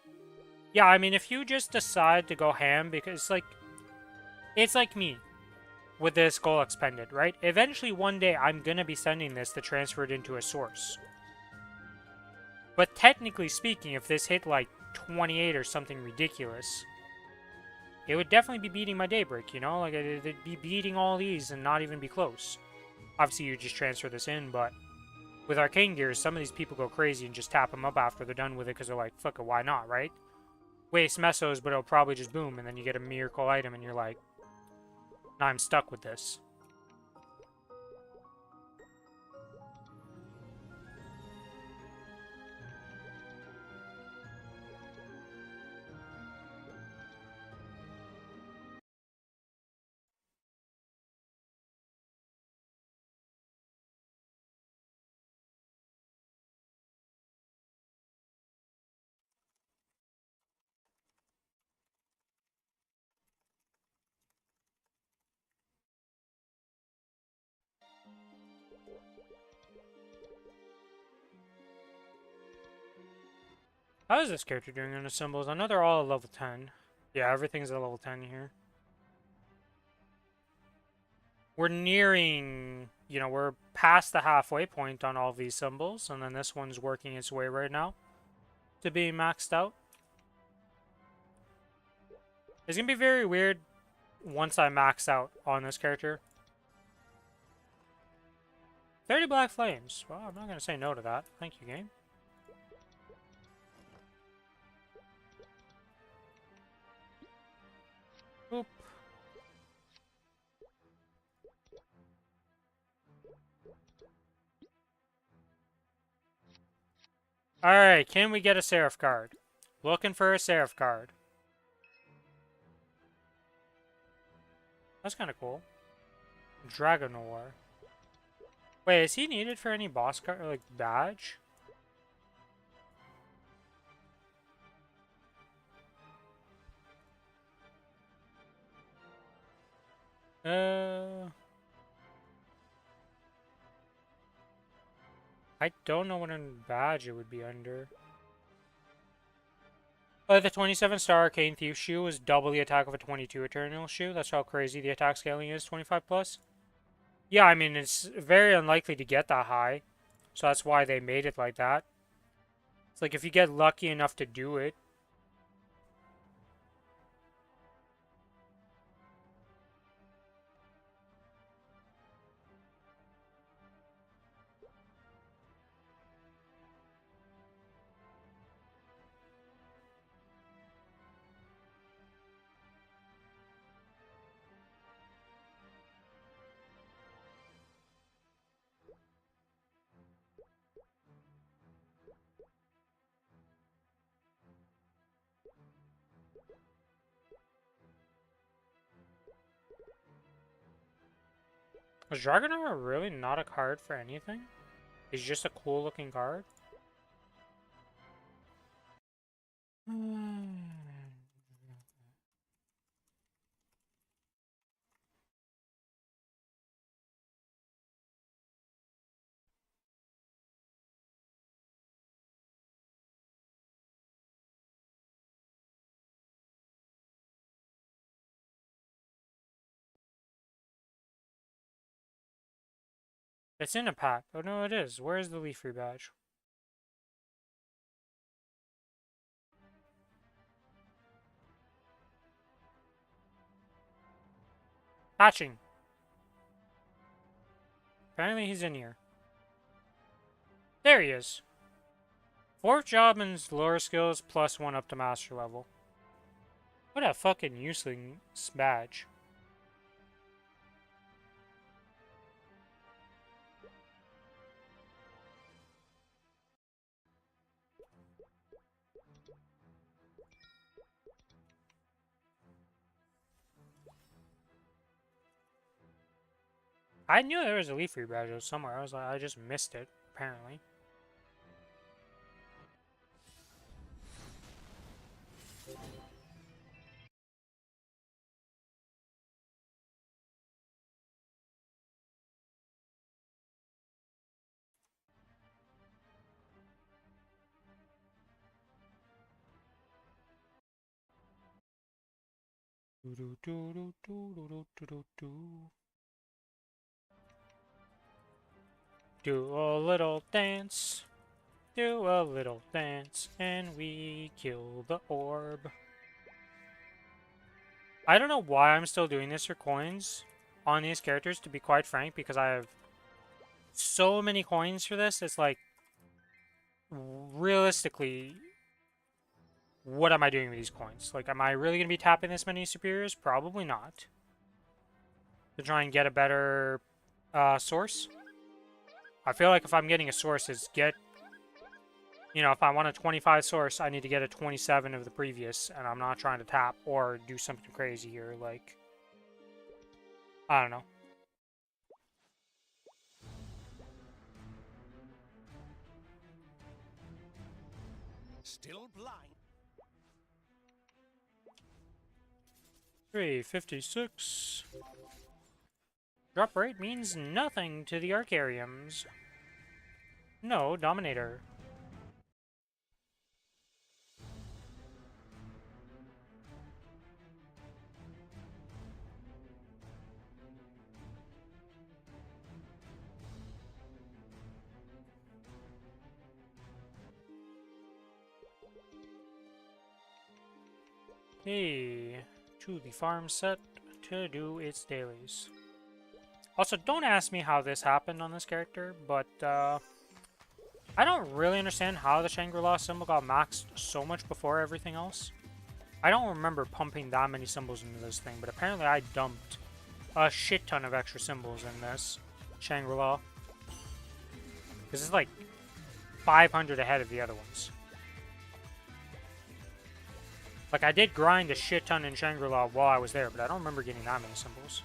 Yeah, I mean, if you just decide to go ham, because, like, it's like me with this goal expended, right? Eventually, one day, I'm gonna be sending this to transfer it into a source. But technically speaking, if this hit, like, 28 or something ridiculous, it would definitely be beating my Daybreak, you know? Like, it'd be beating all these and not even be close. Obviously, you just transfer this in, but with Arcane Gears, some of these people go crazy and just tap them up after they're done with it because they're like, fuck it, why not, right? Waste mesos, but it'll probably just boom, and then you get a miracle item, and you're like, now I'm stuck with this. How is this character doing on the symbols? I know they're all at level 10. Yeah, everything's at level 10 here. We're nearing, you know, we're past the halfway point on all these symbols, and then this one's working its way right now to being maxed out. It's gonna be very weird once I max out on this character. 30 Black Flames. Well, I'm not gonna say no to that. Thank you, game. Boop. Alright, can we get a Seraph card? Looking for a Seraph card. That's kind of cool. Dragonor. Wait, is he needed for any boss card, like, badge? I don't know what badge it would be under. The 27-star Arcane Thief shoe is double the attack of a 22 Eternal shoe. That's how crazy the attack scaling is, 25 plus. Yeah, I mean, it's very unlikely to get that high. So that's why they made it like that. It's like if you get lucky enough to do it. Is Dragonor really not a card for anything? He's just a cool looking card? It's in a pack. Oh no, it is. Where is the Leafree badge? Patching. Apparently he's in here. There he is. 4th job and lower skills plus 1 up to master level. What a fucking useless badge. I knew there was a leaf rebadge somewhere. I was like, I just missed it, apparently. Do a little dance. Do a little dance, and we kill the orb. I don't know why I'm still doing this for coins on these characters, to be quite frank, because I have so many coins for this. It's like, realistically, what am I doing with these coins? Like, am I really going to be tapping this many superiors? Probably not. To try and get a better source. I feel like if I'm getting a source, it's get... You know, if I want a 25 source, I need to get a 27 of the previous, and I'm not trying to tap or do something crazy here, like... I don't know. Still blind. 356. Drop rate means nothing to the Arcariums. No, Dominator. Hey, to the farm set to do its dailies. Also, don't ask me how this happened on this character, but I don't really understand how the Shangri-La symbol got maxed so much before everything else. I don't remember pumping that many symbols into this thing, but apparently I dumped a shit ton of extra symbols in this Shangri-La. Because it's like 500 ahead of the other ones. Like, I did grind a shit ton in Shangri-La while I was there, but I don't remember getting that many symbols.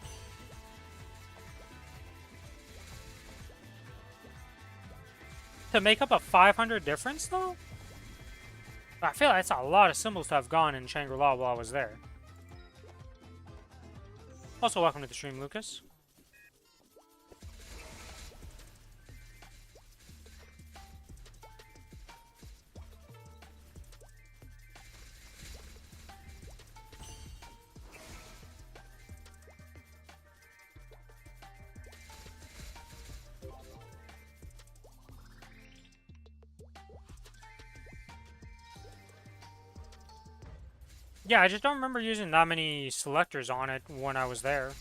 To make up a 500 difference, though? I feel like that's a lot of symbols to have gone in Shangri-La while I was there. Also, welcome to the stream, Lucas. Yeah, I just don't remember using that many selectors on it when I was there.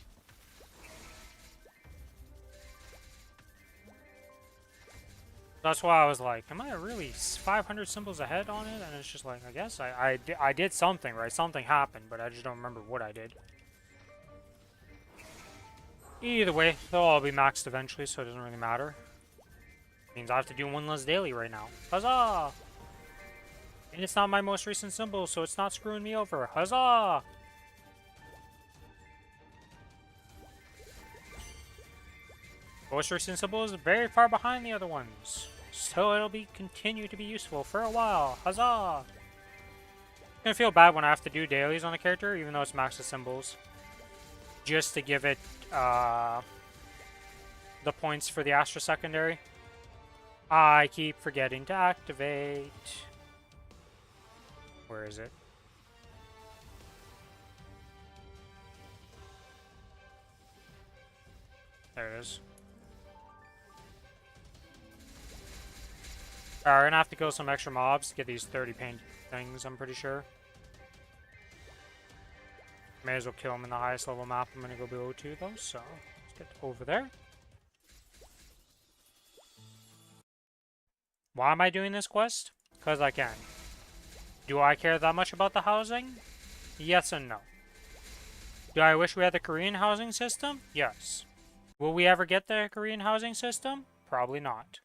That's why I was like, am I really 500 symbols ahead on it? And it's just like, I guess I did something, right? Something happened, but I just don't remember what I did. Either way, they'll all be maxed eventually, so it doesn't really matter. Means I have to do one less daily right now. Huzzah! And it's not my most recent symbol, so it's not screwing me over. Huzzah! Most recent symbol is very far behind the other ones, so it'll continue to be useful for a while. Huzzah! It's gonna feel bad when I have to do dailies on a character, even though it's maxed with symbols, just to give it the points for the Astra secondary. I keep forgetting to activate. Where is it? There it is. Alright, we're gonna have to kill some extra mobs to get these 30 paint things, I'm pretty sure. May as well kill them in the highest level map I'm gonna go below to, though, so let's get over there. Why am I doing this quest? Because I can. Do I care that much about the housing? Yes and no. Do I wish we had the Korean housing system? Yes. Will we ever get the Korean housing system? Probably not.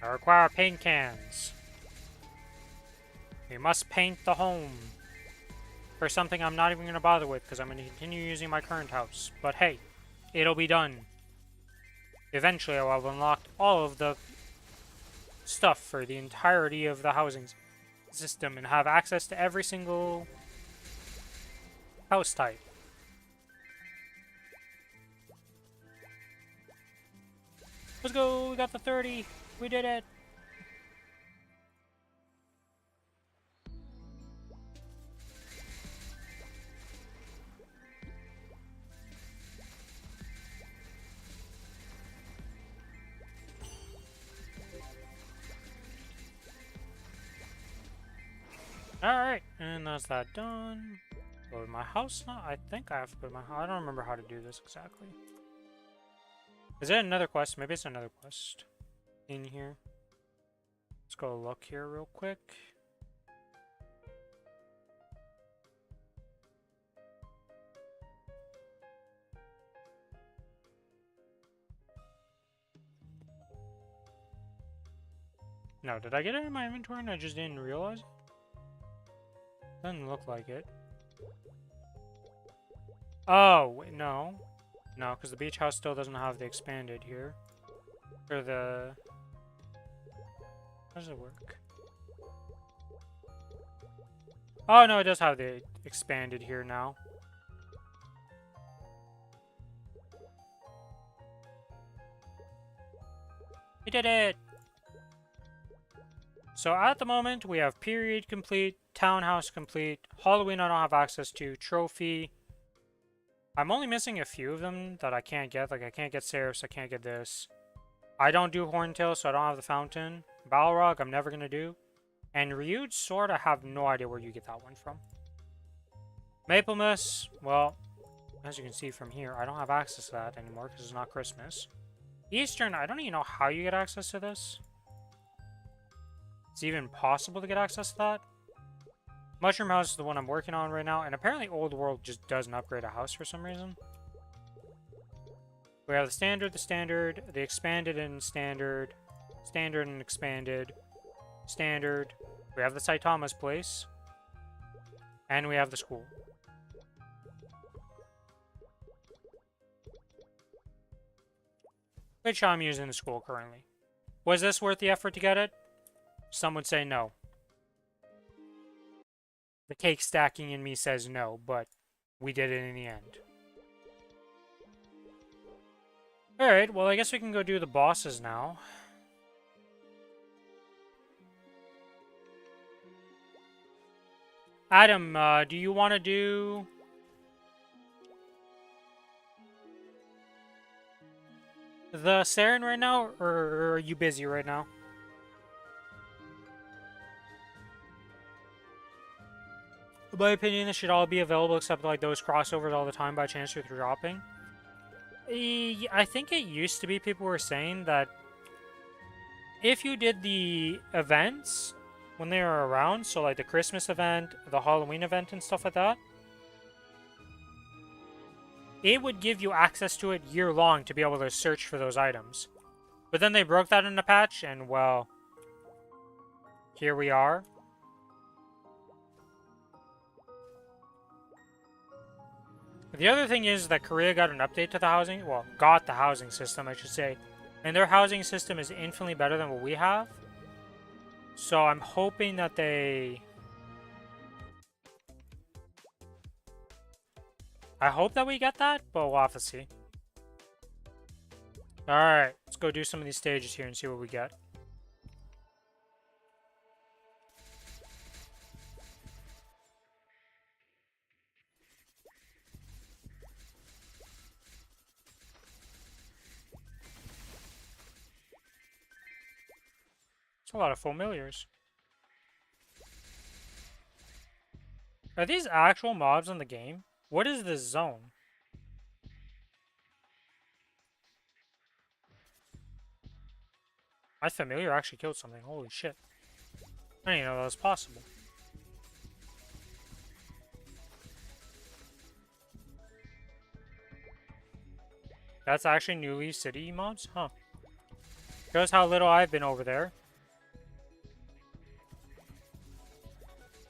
I require paint cans. We must paint the home. For something I'm not even going to bother with, because I'm going to continue using my current house. But hey, it'll be done. Eventually, I will have unlocked all of the stuff for the entirety of the housing system and have access to every single house type. Let's go! We got the 30! We did it! Alright, and that's that done. Go to my house now? I think I have to go to my house. I don't remember how to do this exactly. Is it another quest? Maybe it's another quest in here. Let's go look here real quick. No, did I get it in my inventory and I just didn't realize it? Doesn't look like it. Oh, wait, no. No, because the beach house still doesn't have the expanded here. Or the... How does it work? Oh, no, it does have the expanded here now. We did it! So at the moment, we have period complete, townhouse complete, Halloween I don't have access to, trophy. I'm only missing a few of them that I can't get. Like, I can't get Seraphs, I can't get this. I don't do Horntail, so I don't have the fountain. Balrog, I'm never going to do. And Ryu's Sword, I have no idea where you get that one from. Maplestory, well, as you can see from here, I don't have access to that anymore because it's not Christmas. Eastern, I don't even know how you get access to this. It's even possible to get access to that. Mushroom House is the one I'm working on right now, and apparently Old World just doesn't upgrade a house for some reason. We have the standard, the expanded and standard, standard and expanded, standard. We have the Saitama's place, and we have the school. Which I'm using the school currently. Was this worth the effort to get it? Some would say no. The cake stacking in me says no, but we did it in the end. Alright, well I guess we can go do the bosses now. Adam, do you want to do... the Saren right now, or are you busy right now? In my opinion, this should all be available except like those crossovers all the time by chance you're dropping. I think it used to be people were saying that if you did the events when they were around, so like the Christmas event, the Halloween event and stuff like that, it would give you access to it year long to be able to search for those items. But then they broke that in a patch and well, here we are. The other thing is that Korea got an update to the housing, well, got the housing system, I should say. And their housing system is infinitely better than what we have. So I'm hoping that they... I hope that we get that, but we'll have to see. Alright, let's go do some of these stages here and see what we get. It's a lot of familiars. Are these actual mobs in the game? What is this zone? My familiar actually killed something. Holy shit. I didn't even know that was possible. That's actually New Leaf City mobs? Huh. Shows how little I've been over there.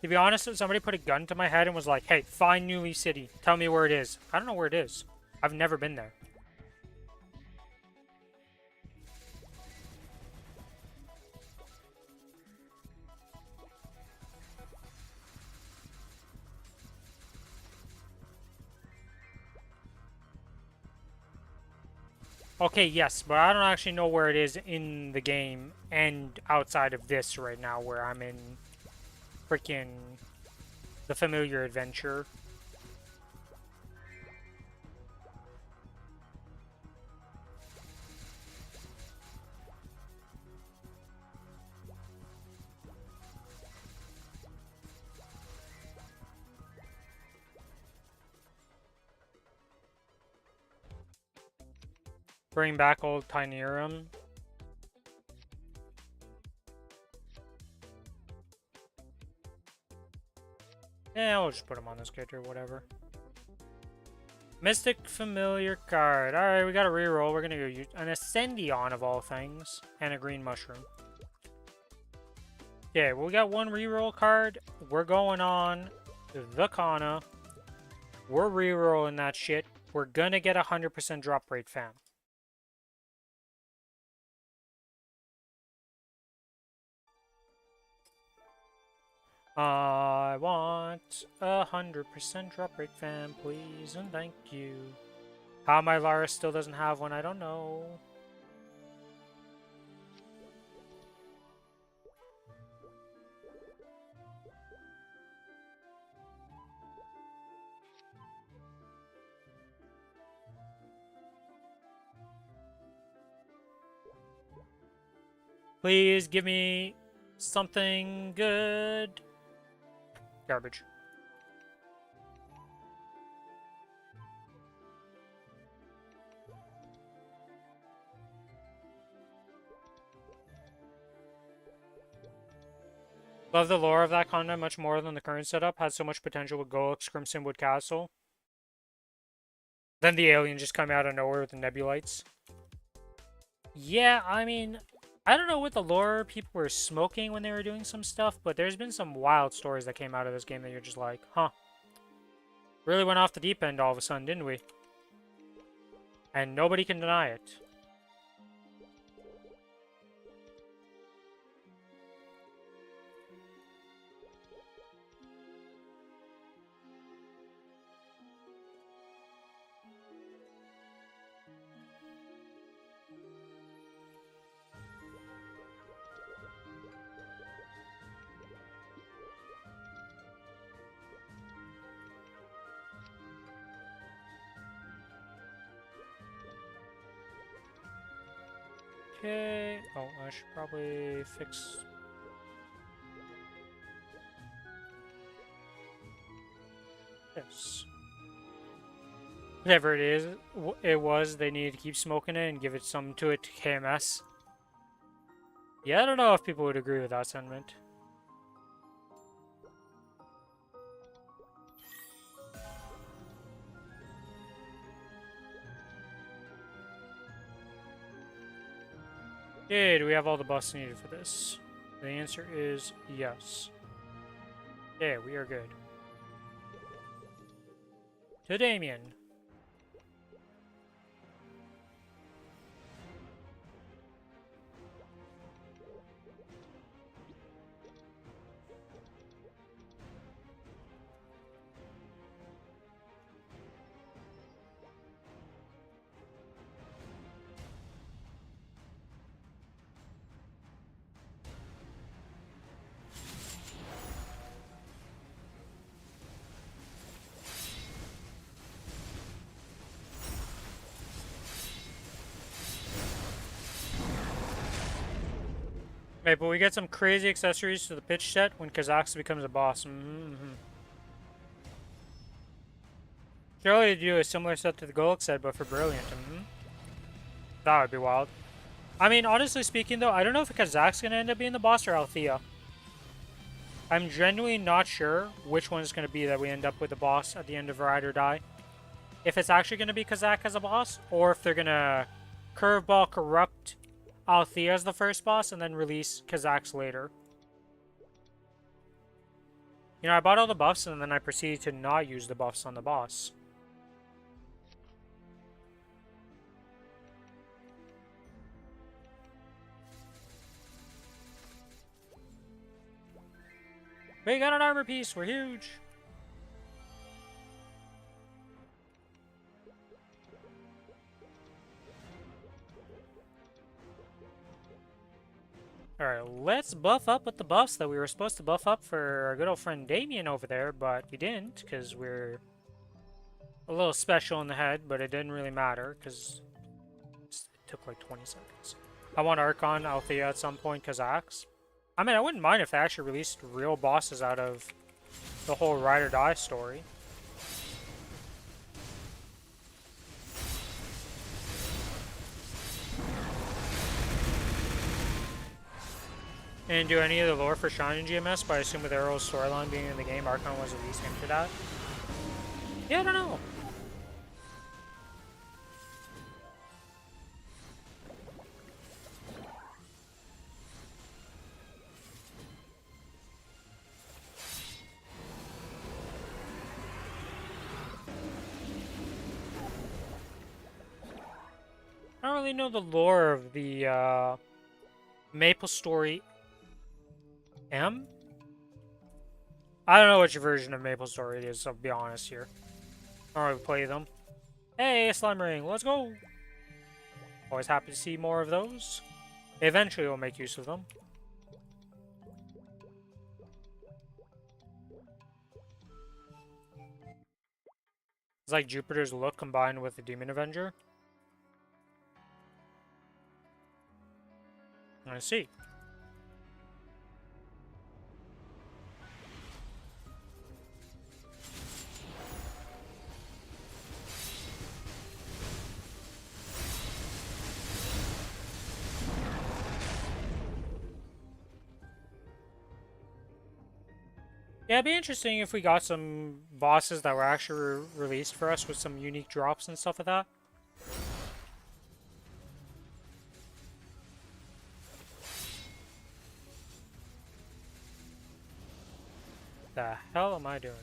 To be honest, if somebody put a gun to my head and was like, hey, find New Leaf City. Tell me where it is. I don't know where it is. I've never been there. Okay, yes, but I don't actually know where it is in the game and outside of this right now where I'm in freaking the familiar adventure. Bring back old Tinerium. Yeah, I'll just put him on this character, whatever. Mystic Familiar card. Alright, we got a reroll. We're gonna go use an Ascendion of all things. And a green mushroom. Okay, well, we got one reroll card. We're going on the Kana. We're rerolling that shit. We're gonna get 100% drop rate, fam. I want 100% drop rate, fam, please, and thank you. How my Lara still doesn't have one, I don't know. Please give me something good. Garbage. Love the lore of that content much more than the current setup. Has so much potential with Golux, Crimsonwood Castle. Then the alien just come out of nowhere with the Nebulites. Yeah, I mean, I don't know what the lore people were smoking when they were doing some stuff, but there's been some wild stories that came out of this game that you're just like, huh. Really went off the deep end all of a sudden, didn't we? And nobody can deny it. Okay. Oh, I should probably fix... this. Whatever it was, they needed to keep smoking it and give it some to it to KMS. Yeah, I don't know if people would agree with that sentiment. Okay, do we have all the buffs needed for this? The answer is yes. Yeah, we are good. To Damien. Right, but we get some crazy accessories to the pitch set when Kazakhs becomes a boss. Surely they do a similar set to the Golux set, but for Brilliant. That would be wild. I mean, honestly speaking, though, I don't know if Kazakh's going to end up being the boss or Althea. I'm genuinely not sure which one is going to be that we end up with the boss at the end of Ride or Die. If it's actually going to be Kazakh as a boss, or if they're going to curveball corrupt Althea as the first boss and then release Kazakh's later. You know, I bought all the buffs and then I proceeded to not use the buffs on the boss. We got an armor piece, we're huge! Alright, let's buff up with the buffs that we were supposed to buff up for our good old friend Damien over there, but we didn't, because we're a little special in the head, but it didn't really matter, because it took like 20 seconds. I want Archon, Althea at some point, Kazakhs. I mean, I wouldn't mind if they actually released real bosses out of the whole Ride or Die story. And do any of the lore for Shining GMS, but I assume with Arrow's storyline being in the game, Archon was at least hinted at? Yeah, I don't know. I don't really know the lore of the Maplestory M? I don't know which version of Maplestory it is, I'll be honest here. I don't really play them. Hey, Slime Ring, let's go! Always happy to see more of those. Eventually we'll make use of them. It's like Jupiter's look combined with the Demon Avenger. I see. Yeah, it'd be interesting if we got some bosses that were actually released for us with some unique drops and stuff like that. The hell am I doing?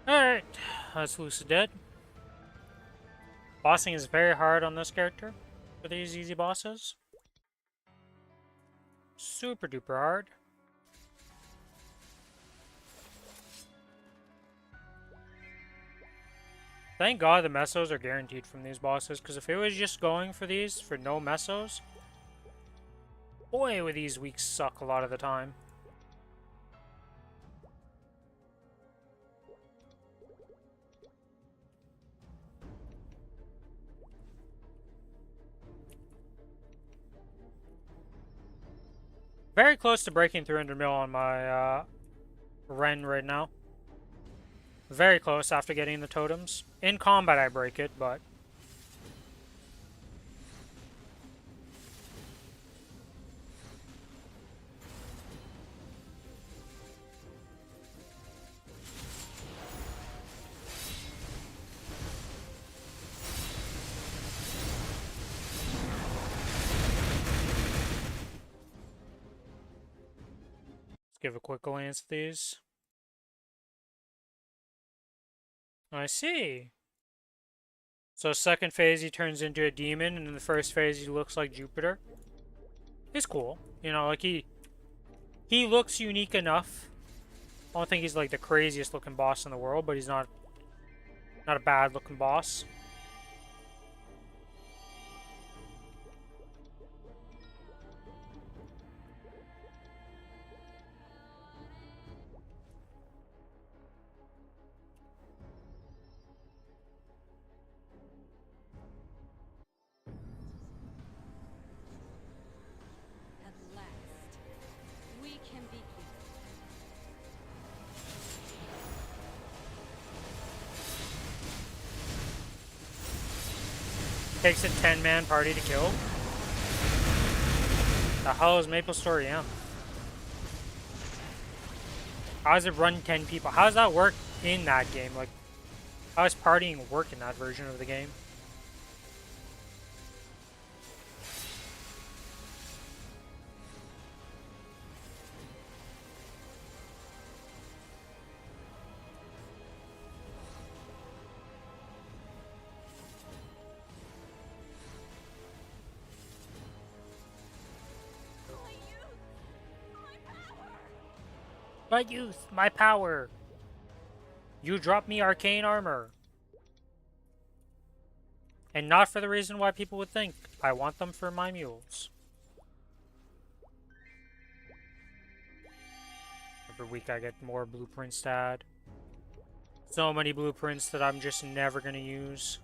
Alright, that's Lucid Dead. Bossing is very hard on this character for these easy bosses. Super duper hard. Thank God the mesos are guaranteed from these bosses, because if it was just going for these for no mesos, boy would these weeks suck a lot of the time. Very close to breaking 300 mil on my Ren right now. Very close after getting the totems. In combat I break it, but... let's give a quick glance at these. I see. So second phase he turns into a demon, and in the first phase he looks like Jupiter. It's cool. You know, like he looks unique enough. I don't think he's like the craziest looking boss in the world, but he's not a bad looking boss. Takes a 10-man party to kill. The hell is Maplestory M? How does it run 10 people? How does that work in that game? Like, how does partying work in that version of the game? My youth, my power. You drop me arcane armor. And not for the reason why people would think. I want them for my mules. Every week I get more blueprints to add. So many blueprints that I'm just never going to use.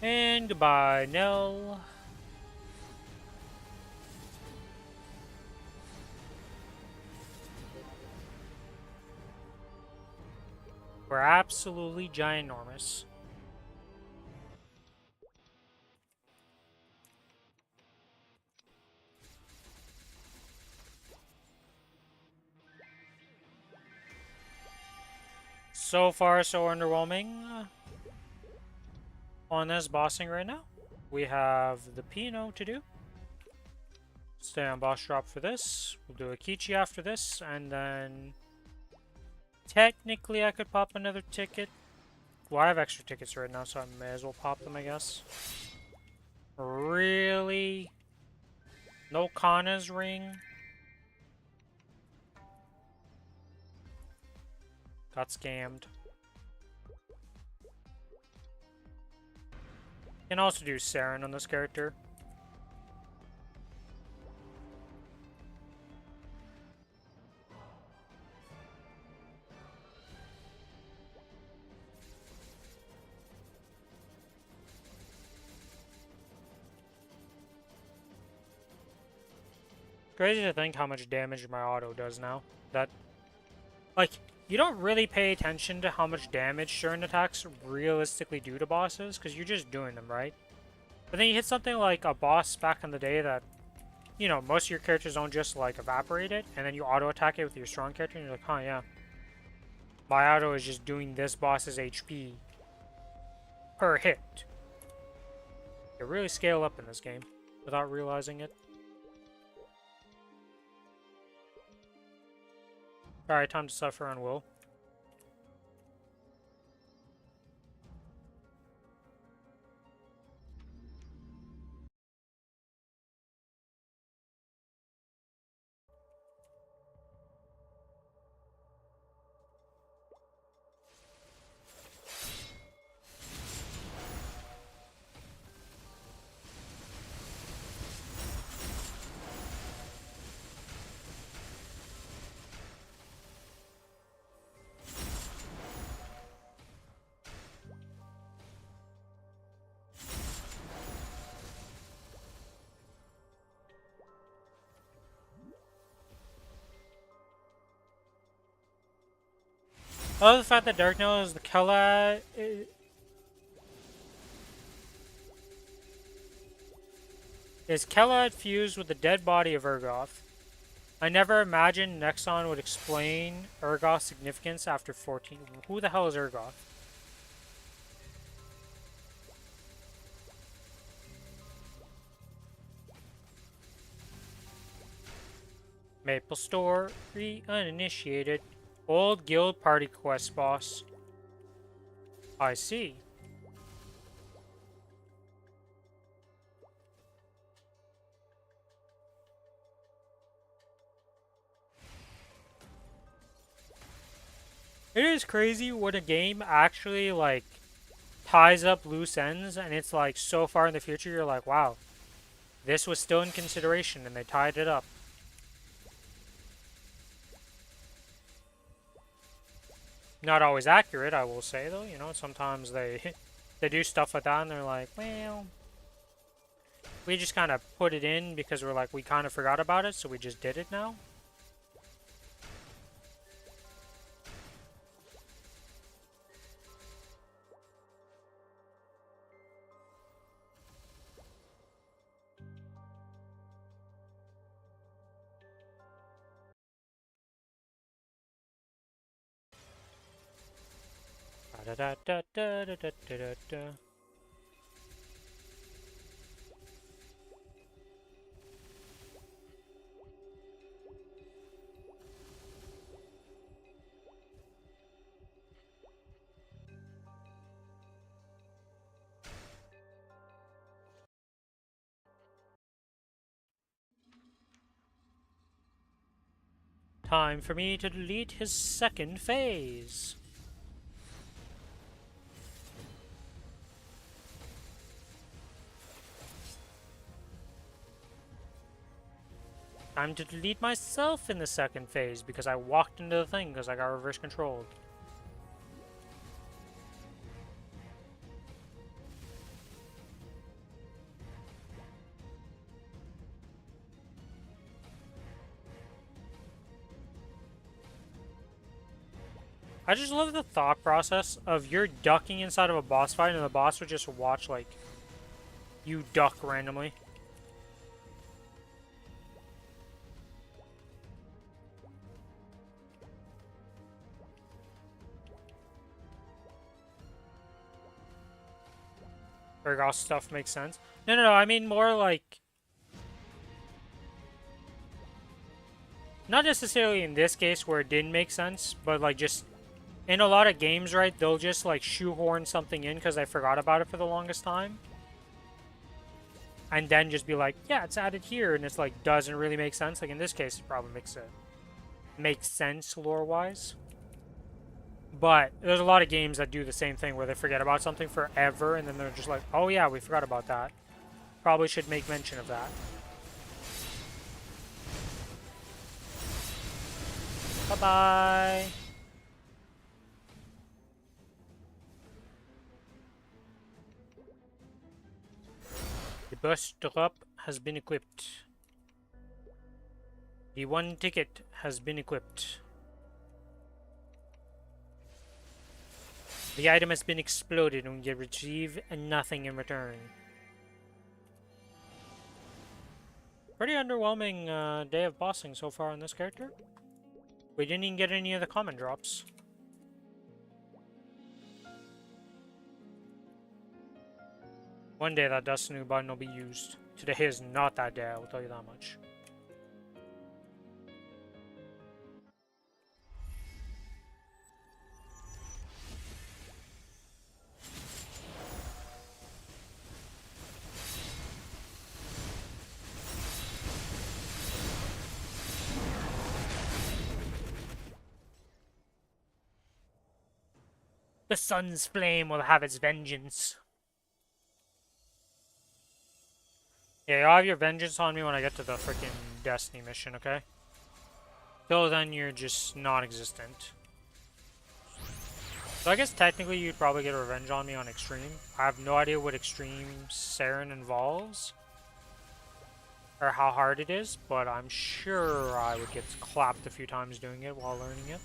And goodbye, Nell. We're absolutely ginormous. So far, so underwhelming on this bossing right now. We have the Pinot to do. Stay on boss drop for this. We'll do a Kichi after this, and then technically I could pop another ticket. Well, I have extra tickets right now, so I may as well pop them, I guess. Really? No Kana's ring? Got scammed. Can also do Saren on this character. Crazy to think how much damage my auto does now. That, like, you don't really pay attention to how much damage certain attacks realistically do to bosses, because you're just doing them, right? But then you hit something like a boss back in the day that, you know, most of your characters don't just, like, evaporate it, and then you auto-attack it with your strong character, and you're like, huh, yeah. My auto is just doing this boss's HP per hit. You really scale up in this game without realizing it. Alright, time to suffer on Will. I love the fact that Dark knows the Kella is Kella fused with the dead body of Urgoth. I never imagined Nexon would explain Urgoth's significance after 14. Who the hell is Urgoth? Maplestory uninitiated. Old guild party quest boss. I see. It is crazy when a game actually, like, ties up loose ends, and it's, like, so far in the future, you're like, wow, this was still in consideration, and they tied it up. Not always accurate, I will say, though. You know, sometimes they they do stuff like that, and they're like, well, we just kind of put it in because we're like, we kind of forgot about it, so we just did it now. Da da da da da da da da da. Time for me to delete his second phase. Time to delete myself in the second phase because I walked into the thing because I got reverse controlled. I just love the thought process of you're ducking inside of a boss fight and the boss would just watch, like, you duck randomly. Bergos stuff makes sense. No, I mean more like... Not necessarily in this case where it didn't make sense, but like just... In a lot of games, right, they'll just like shoehorn something in because I forgot about it for the longest time. And then just be like, yeah, it's added here, and it's like, doesn't really make sense. Like in this case, it probably makes sense lore-wise. But there's a lot of games that do the same thing where they forget about something forever, and then they're just like, oh yeah, we forgot about that. Probably should make mention of that. Bye-bye. The bus drop has been equipped. The one ticket has been equipped. The item has been exploded and you receive nothing in return. Pretty underwhelming day of bossing so far on this character. We didn't even get any of the common drops. One day that Destiny button will be used. Today is not that day, I will tell you that much. The sun's flame will have its vengeance. Yeah, you'll have your vengeance on me when I get to the freaking Destiny mission, okay? Till then, you're just non-existent. So I guess technically you'd probably get revenge on me on Extreme. I have no idea what Extreme Saren involves. Or how hard it is, but I'm sure I would get clapped a few times doing it while learning it.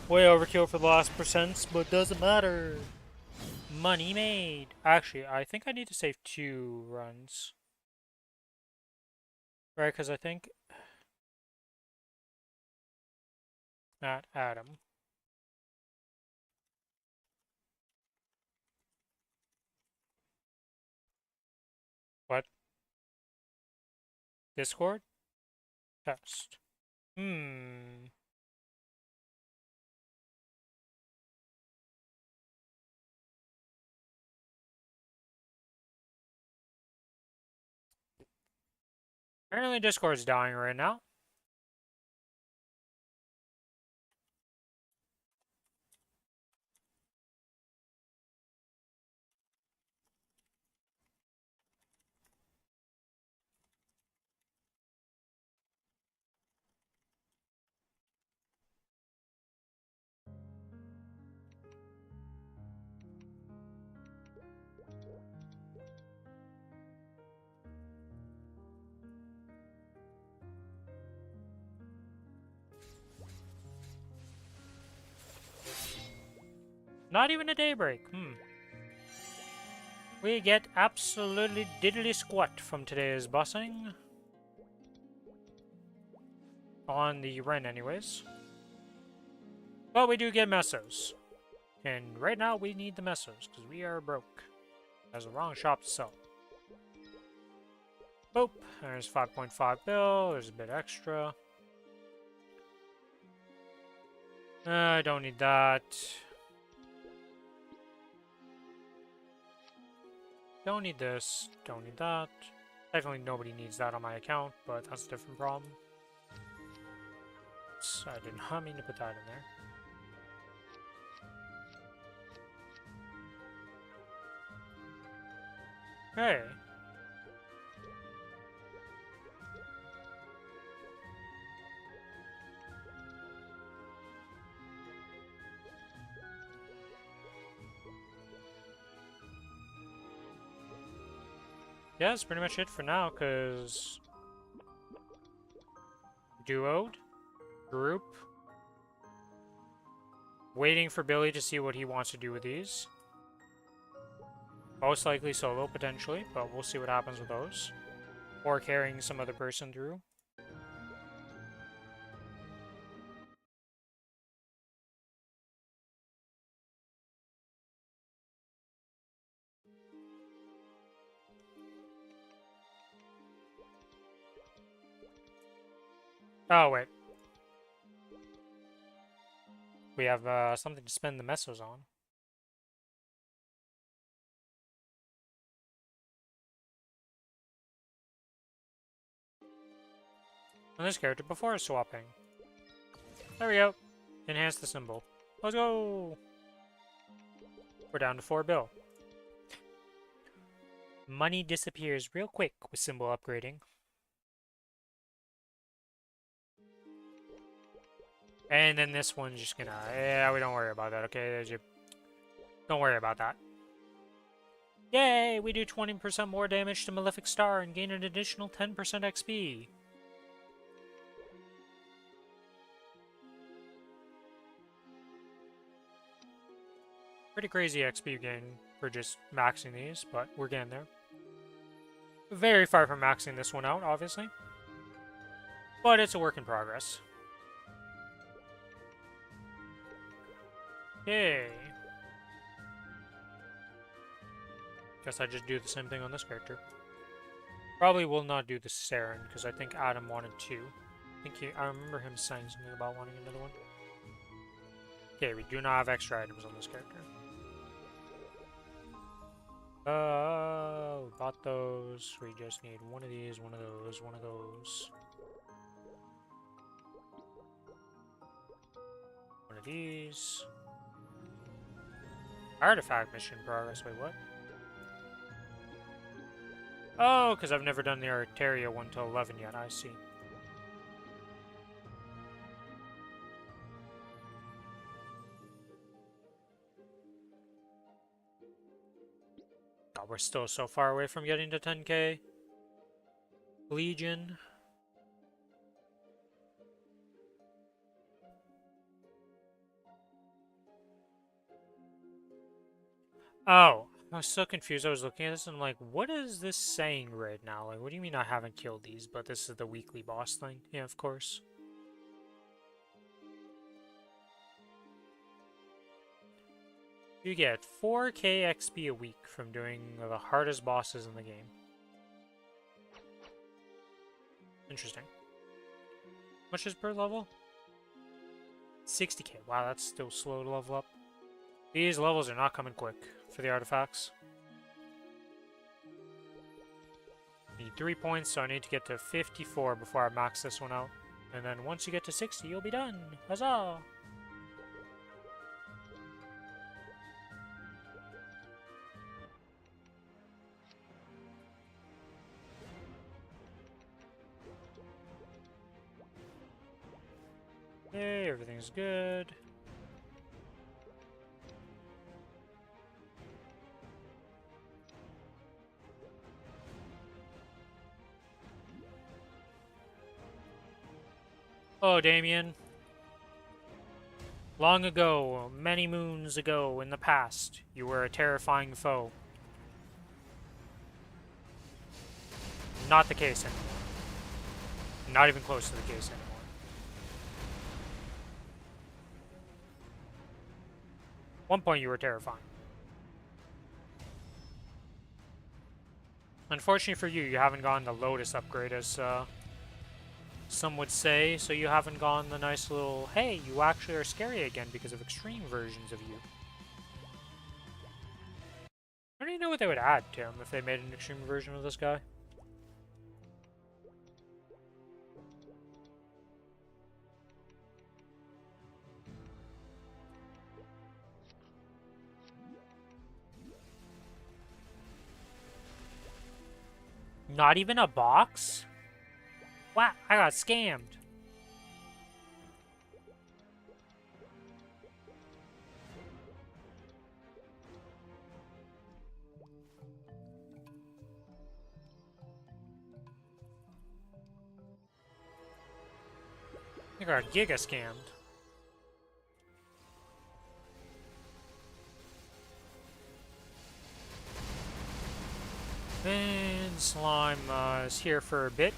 Way overkill for the last percents, but doesn't matter. Money made. Actually, I think I need to save 2 runs. Right, because I think... Not Adam. What? Discord? Test. Apparently Discord's dying right now. Not even a daybreak. We get absolutely diddly squat from today's bossing. On the Ren anyways. But we do get mesos. And right now we need the mesos, because we are broke. There's the wrong shop to sell. Boop. There's 5.5 bill. There's a bit extra. I don't need that. Don't need this. Don't need that. Technically nobody needs that on my account, but that's a different problem. So I did not mean to put that in there. Hey. Yeah, that's pretty much it for now, because... Duoed? Group? Waiting for Billy to see what he wants to do with these. Most likely solo, potentially, but we'll see what happens with those. Or carrying some other person through. Oh, wait. We have something to spend the mesos on. On this character before swapping. There we go. Enhance the symbol. Let's go! We're down to 4 bill. Money disappears real quick with symbol upgrading. And then this one's just gonna... Yeah, we don't worry about that, okay? There's your... Don't worry about that. Yay! We do 20% more damage to Malefic Star and gain an additional 10% XP. Pretty crazy XP gain for just maxing these, but we're getting there. Very far from maxing this one out, obviously. But it's a work in progress. Yay! Guess I just do the same thing on this character. Probably will not do the Saren, because I think Adam wanted 2. I remember him saying something about wanting another one. Okay, we do not have extra items on this character. We bought those. We just need one of these, one of those, one of those. One of these. Artifact mission progress. Wait, what? Oh, because I've never done the Arteria 1 till 11 yet. I see. God, we're still so far away from getting to 10k. Legion. Oh, I was so confused. I was looking at this and I'm like, what is this saying right now? Like, what do you mean I haven't killed these, but this is the weekly boss thing? Yeah, of course. You get 4k XP a week from doing the hardest bosses in the game. Interesting. How much is per level? 60k. Wow, that's still slow to level up. These levels are not coming quick for the artifacts. Need 3 points, so I need to get to 54 before I max this one out. And then once you get to 60, you'll be done. Huzzah! Hey, everything's good. Oh, Damien. Long ago, many moons ago in the past, you were a terrifying foe. Not the case anymore. Not even close to the case anymore. One point you were terrifying. Unfortunately for you, you haven't gotten the Lotus upgrade as some would say, so you haven't gone the nice little, hey, you actually are scary again because of extreme versions of you. I don't even know what they would add to him if they made an extreme version of this guy. Not even a box? Wow, I got scammed. I got giga scammed. And Slime is here for a bit.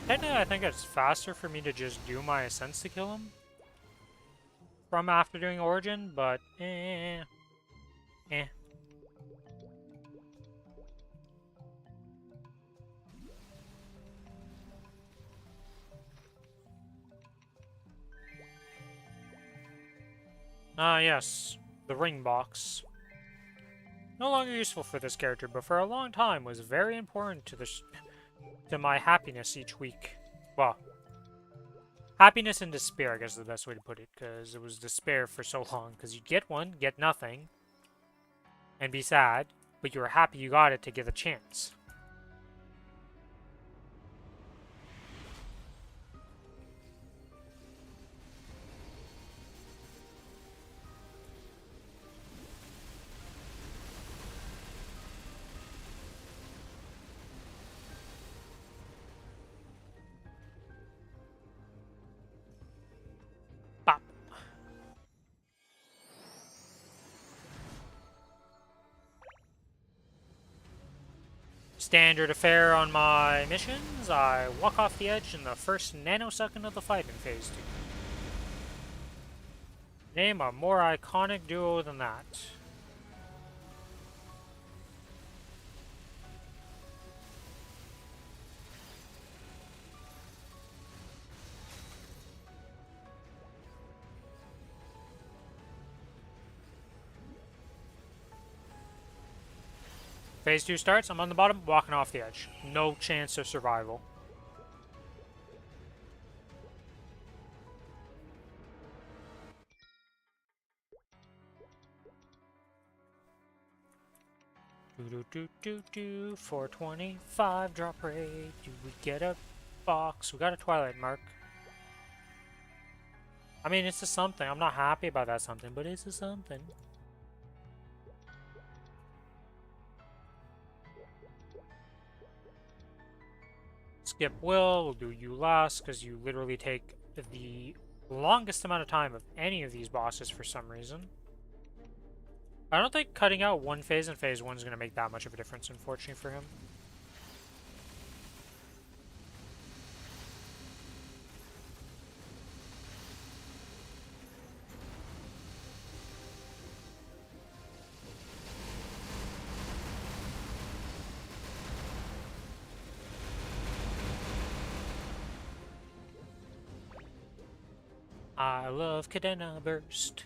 Technically, I think it's faster for me to just do my Ascents to kill him from after doing Origin, but eh. Ah, yes. The ring box. No longer useful for this character, but for a long time was very important to my happiness each week. Well, happiness and despair, I guess is the best way to put it, because it was despair for so long, because you'd get one, get nothing, and be sad, but you were happy you got it to give a chance. Bop. Standard affair on my missions, I walk off the edge in the first nanosecond of the fight in Phase 2. Name a more iconic duo than that. Phase 2 starts, I'm on the bottom, walking off the edge. No chance of survival. Do 425 drop rate. Do we get a box? We got a Twilight Mark. I mean, it's a something. I'm not happy about that something, but it's a something. Skip we'll do you last, because you literally take the longest amount of time of any of these bosses for some reason. I don't think cutting out one phase in phase 1 is going to make that much of a difference, unfortunately, for him. I love Cadena Burst.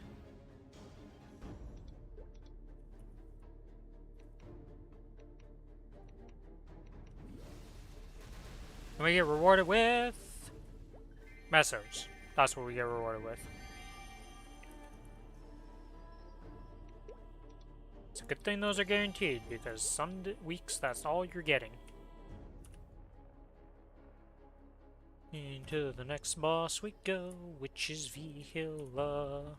And we get rewarded with Mesos. That's what we get rewarded with. It's a good thing those are guaranteed, because some weeks that's all you're getting. Into the next boss we go, which is Vihila.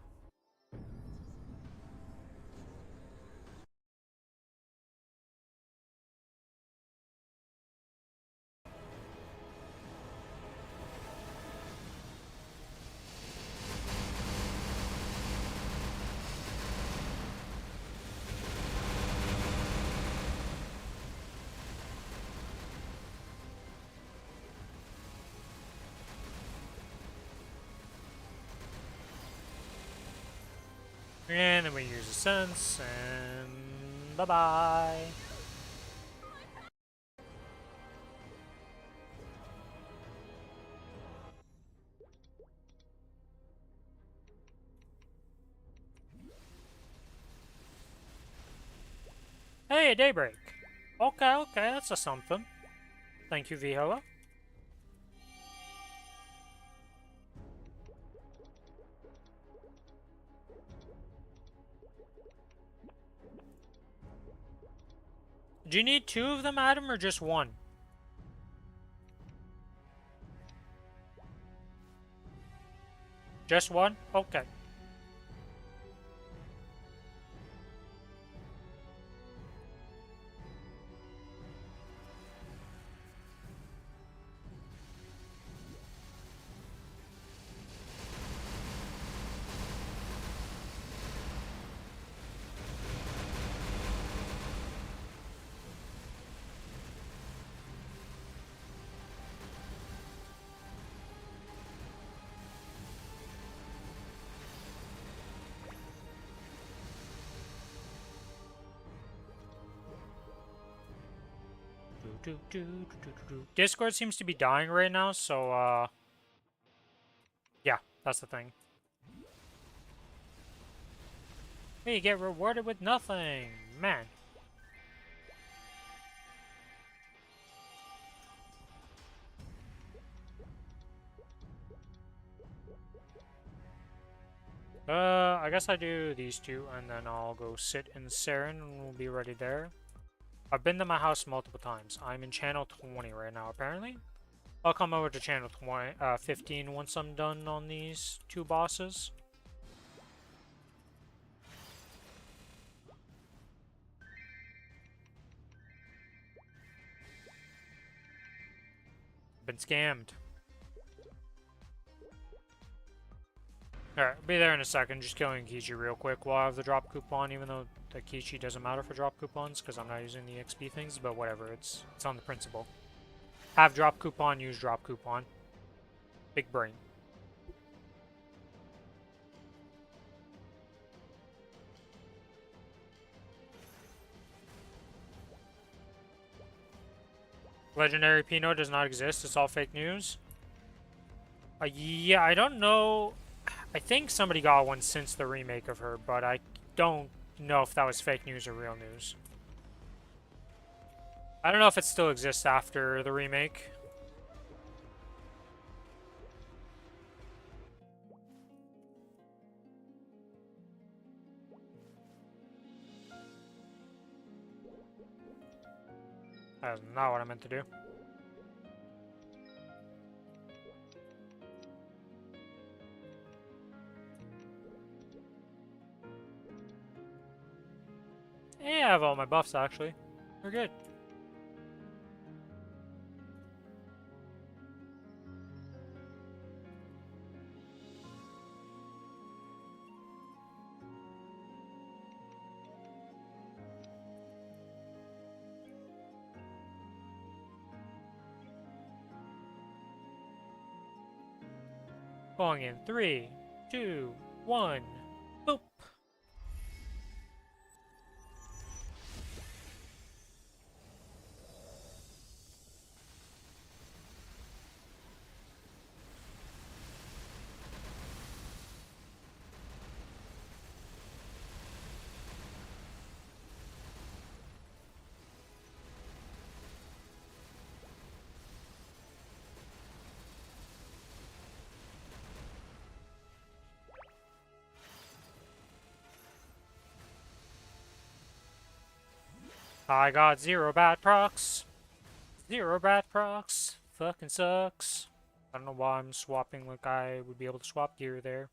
And then we use a sense, and bye-bye. Hey, Daybreak. Okay, that's a something. Thank you, Vihila. Do you need 2 of them, Adam, or just 1? Just 1? Okay. Discord seems to be dying right now, so, yeah, that's the thing. Hey, you get rewarded with nothing! Man. I guess I do these 2, and then I'll go sit in Saren, and we'll be ready there. I've been to my house multiple times. I'm in channel 20 right now, apparently. I'll come over to channel 15 once I'm done on these 2 bosses. Been scammed. Alright, I'll be there in a second. Just killing Kichi real quick while I have the drop coupon, even though the Kichi doesn't matter for drop coupons, because I'm not using the XP things, but whatever, it's on the principle. Have drop coupon, use drop coupon. Big brain. Legendary Pinot does not exist, it's all fake news. Yeah, I don't know. I think somebody got one since the remake of her, but I don't know if that was fake news or real news. I don't know if it still exists after the remake. That's not what I meant to do. Yeah, I have all my buffs actually. We're good. Going in 3, 2, 1. Boop. I got 0 bad procs. 0 bad procs. Fucking sucks. I don't know why I'm swapping like I would be able to swap gear there.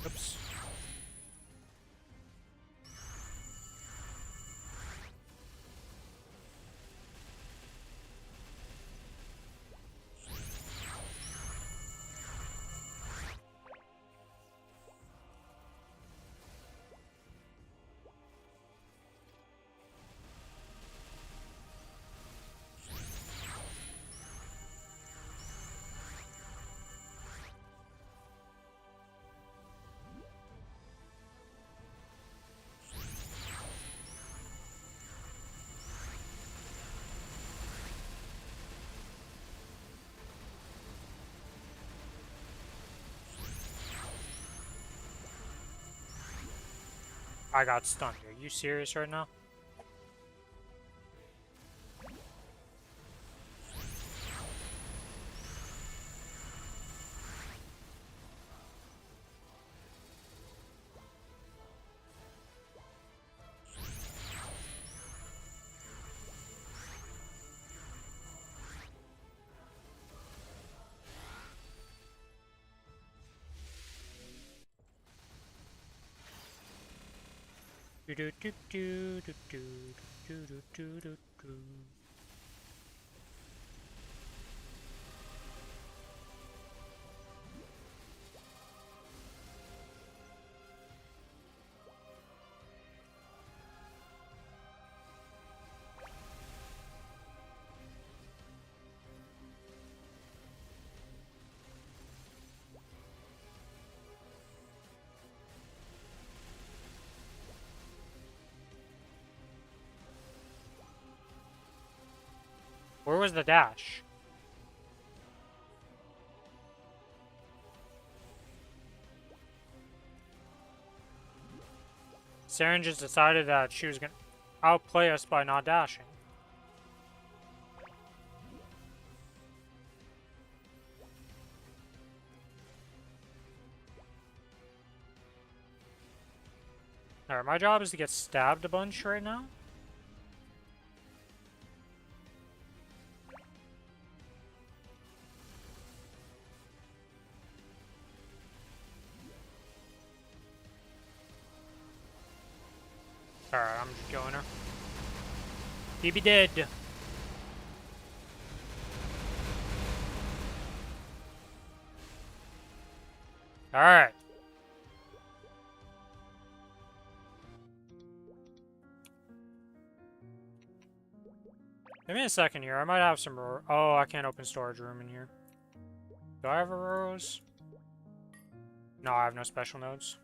Oops. I got stunned. Are you serious right now? Do do do do do do do do do do do. Where was the dash? Saren just decided that she was gonna outplay us by not dashing. Alright, my job is to get stabbed a bunch right now. Alright, I'm just killing her. He be dead. Alright. Give me a second here. I might have some... Oh, I can't open storage room in here. Do I have a rose? No, I have no special nodes.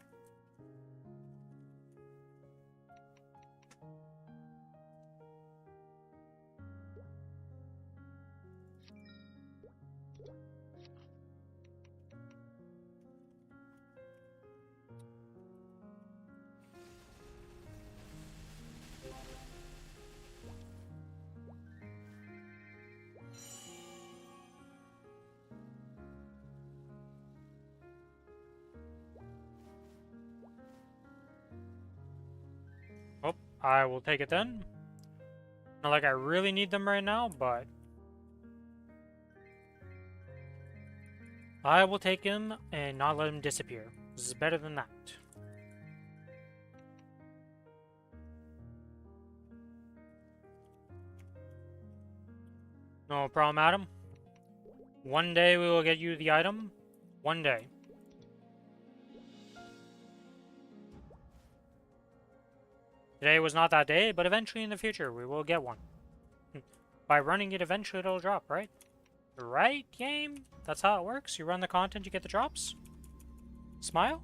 Oh, I will take it then. Not like I really need them right now, but... I will take him and not let him disappear. This is better than that. No problem, Adam. One day we will get you the item. One day. Today was not that day, but eventually in the future we will get one. By running it, eventually it'll drop, right? Right, game? That's how it works? You run the content, you get the drops? Smile?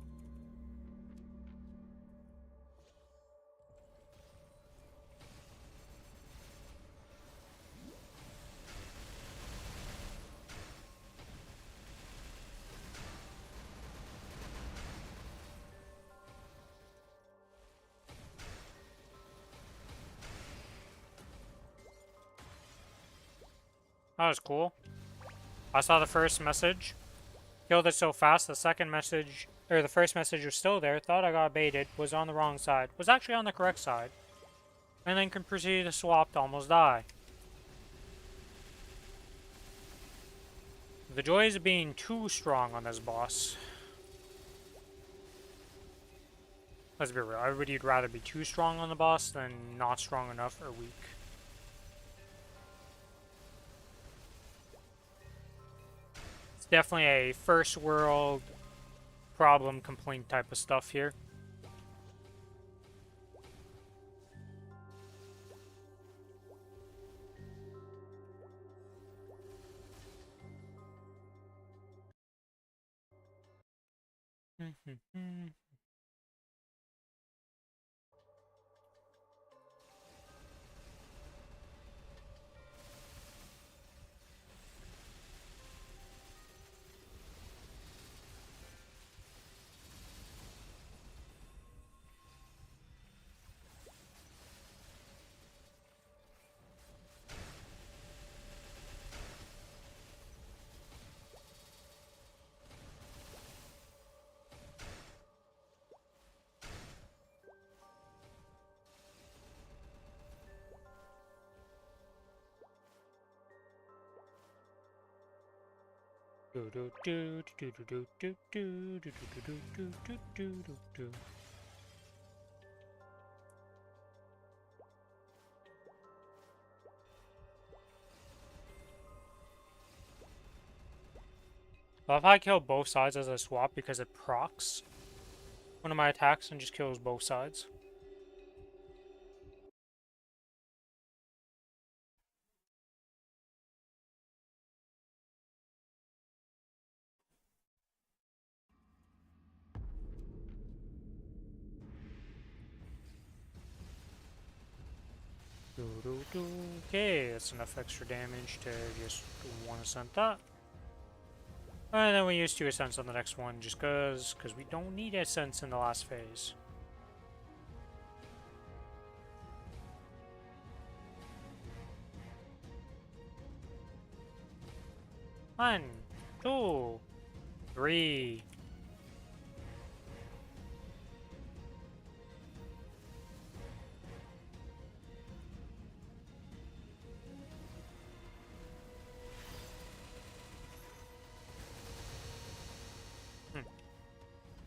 That was cool. I saw the first message. Killed it so fast, the second message, or the first message was still there, thought I got baited, was on the wrong side. Was actually on the correct side. And then can proceed to swap to almost die. The joys of being too strong on this boss. Let's be real, everybody would rather be too strong on the boss than not strong enough or weak. It's definitely a first world problem complaint type of stuff here. Well, if I kill both sides as I swap because it procs one of my attacks and just kills both sides. Okay, that's enough extra damage to just 1 ascent that. And then we use 2 ascents on the next one just because we don't need ascents in the last phase. One, 2, 3.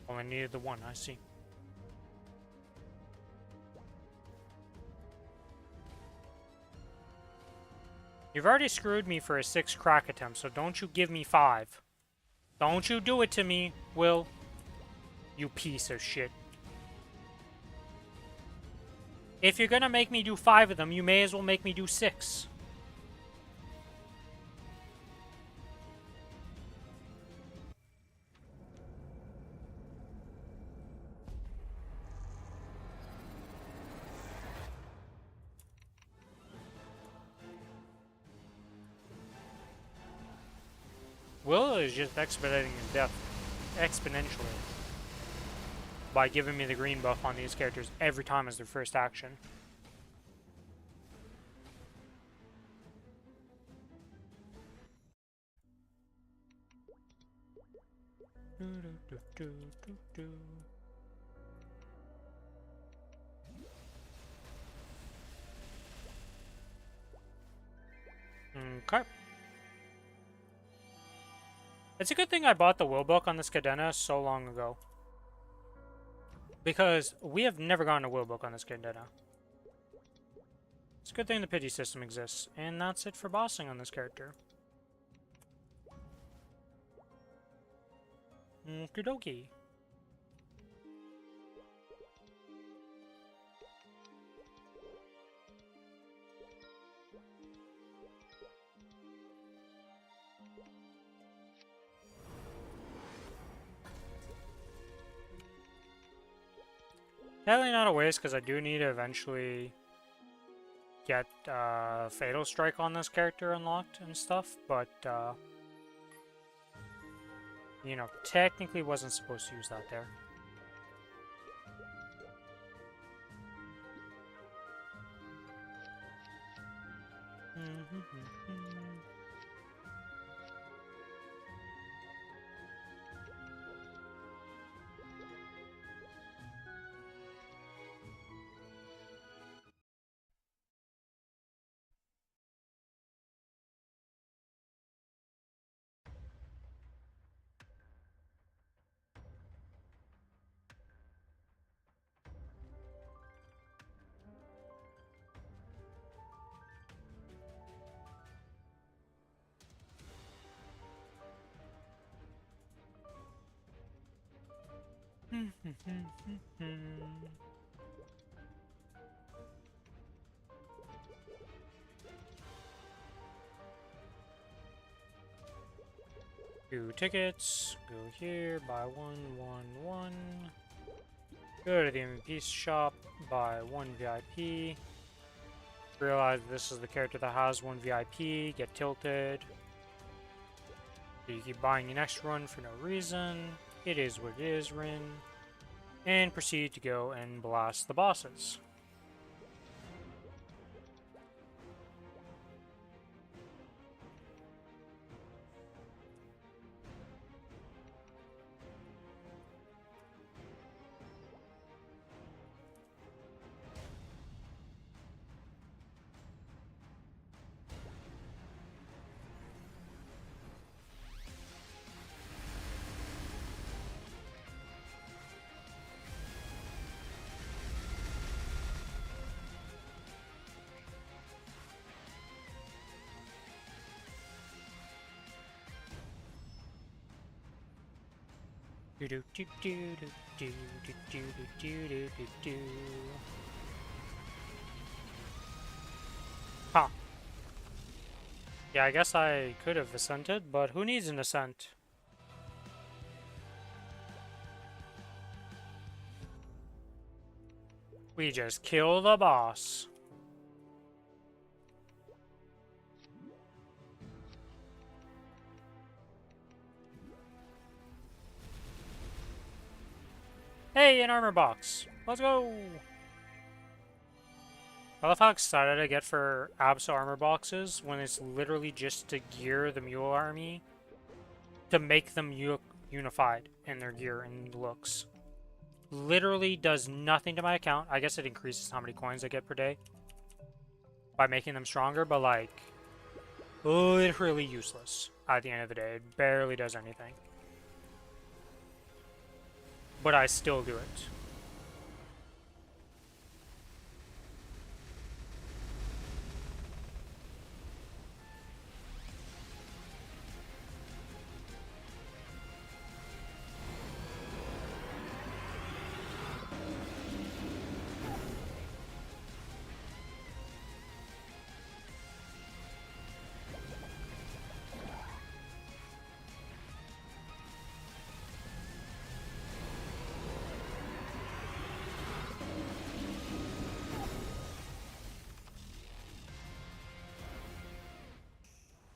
Only needed the 1, I see. You've already screwed me for a 6 crack attempt, so don't you give me 5. Don't you do it to me, Will. You piece of shit. If you're gonna make me do 5 of them, you may as well make me do 6. Will is just expediting his death exponentially by giving me the green buff on these characters every time as their first action. Okay. It's a good thing I bought the will book on this Cadena so long ago. Because we have never gotten a will book on this Cadena. It's a good thing the pity system exists. And that's it for bossing on this character. Okie dokie. Definitely not a waste, because I do need to eventually get Fatal Strike on this character unlocked and stuff, but, you know, technically wasn't supposed to use that there. Two tickets, go here, buy one. Go to the MVP shop, buy 1 VIP. Realize this is the character that has 1 VIP, get tilted. So you keep buying an extra one for no reason. It is what it is, Rin. And proceed to go and blast the bosses. Huh. Yeah, I guess I could have ascended, but who needs an ascent? We just kill the boss. Hey, an armor box. Let's go. I love how excited I get for Absa armor boxes when it's literally just to gear the mule army to make them unified in their gear and looks. Literally does nothing to my account. I guess it increases how many coins I get per day by making them stronger, but like literally useless at the end of the day. It barely does anything. But I still do it.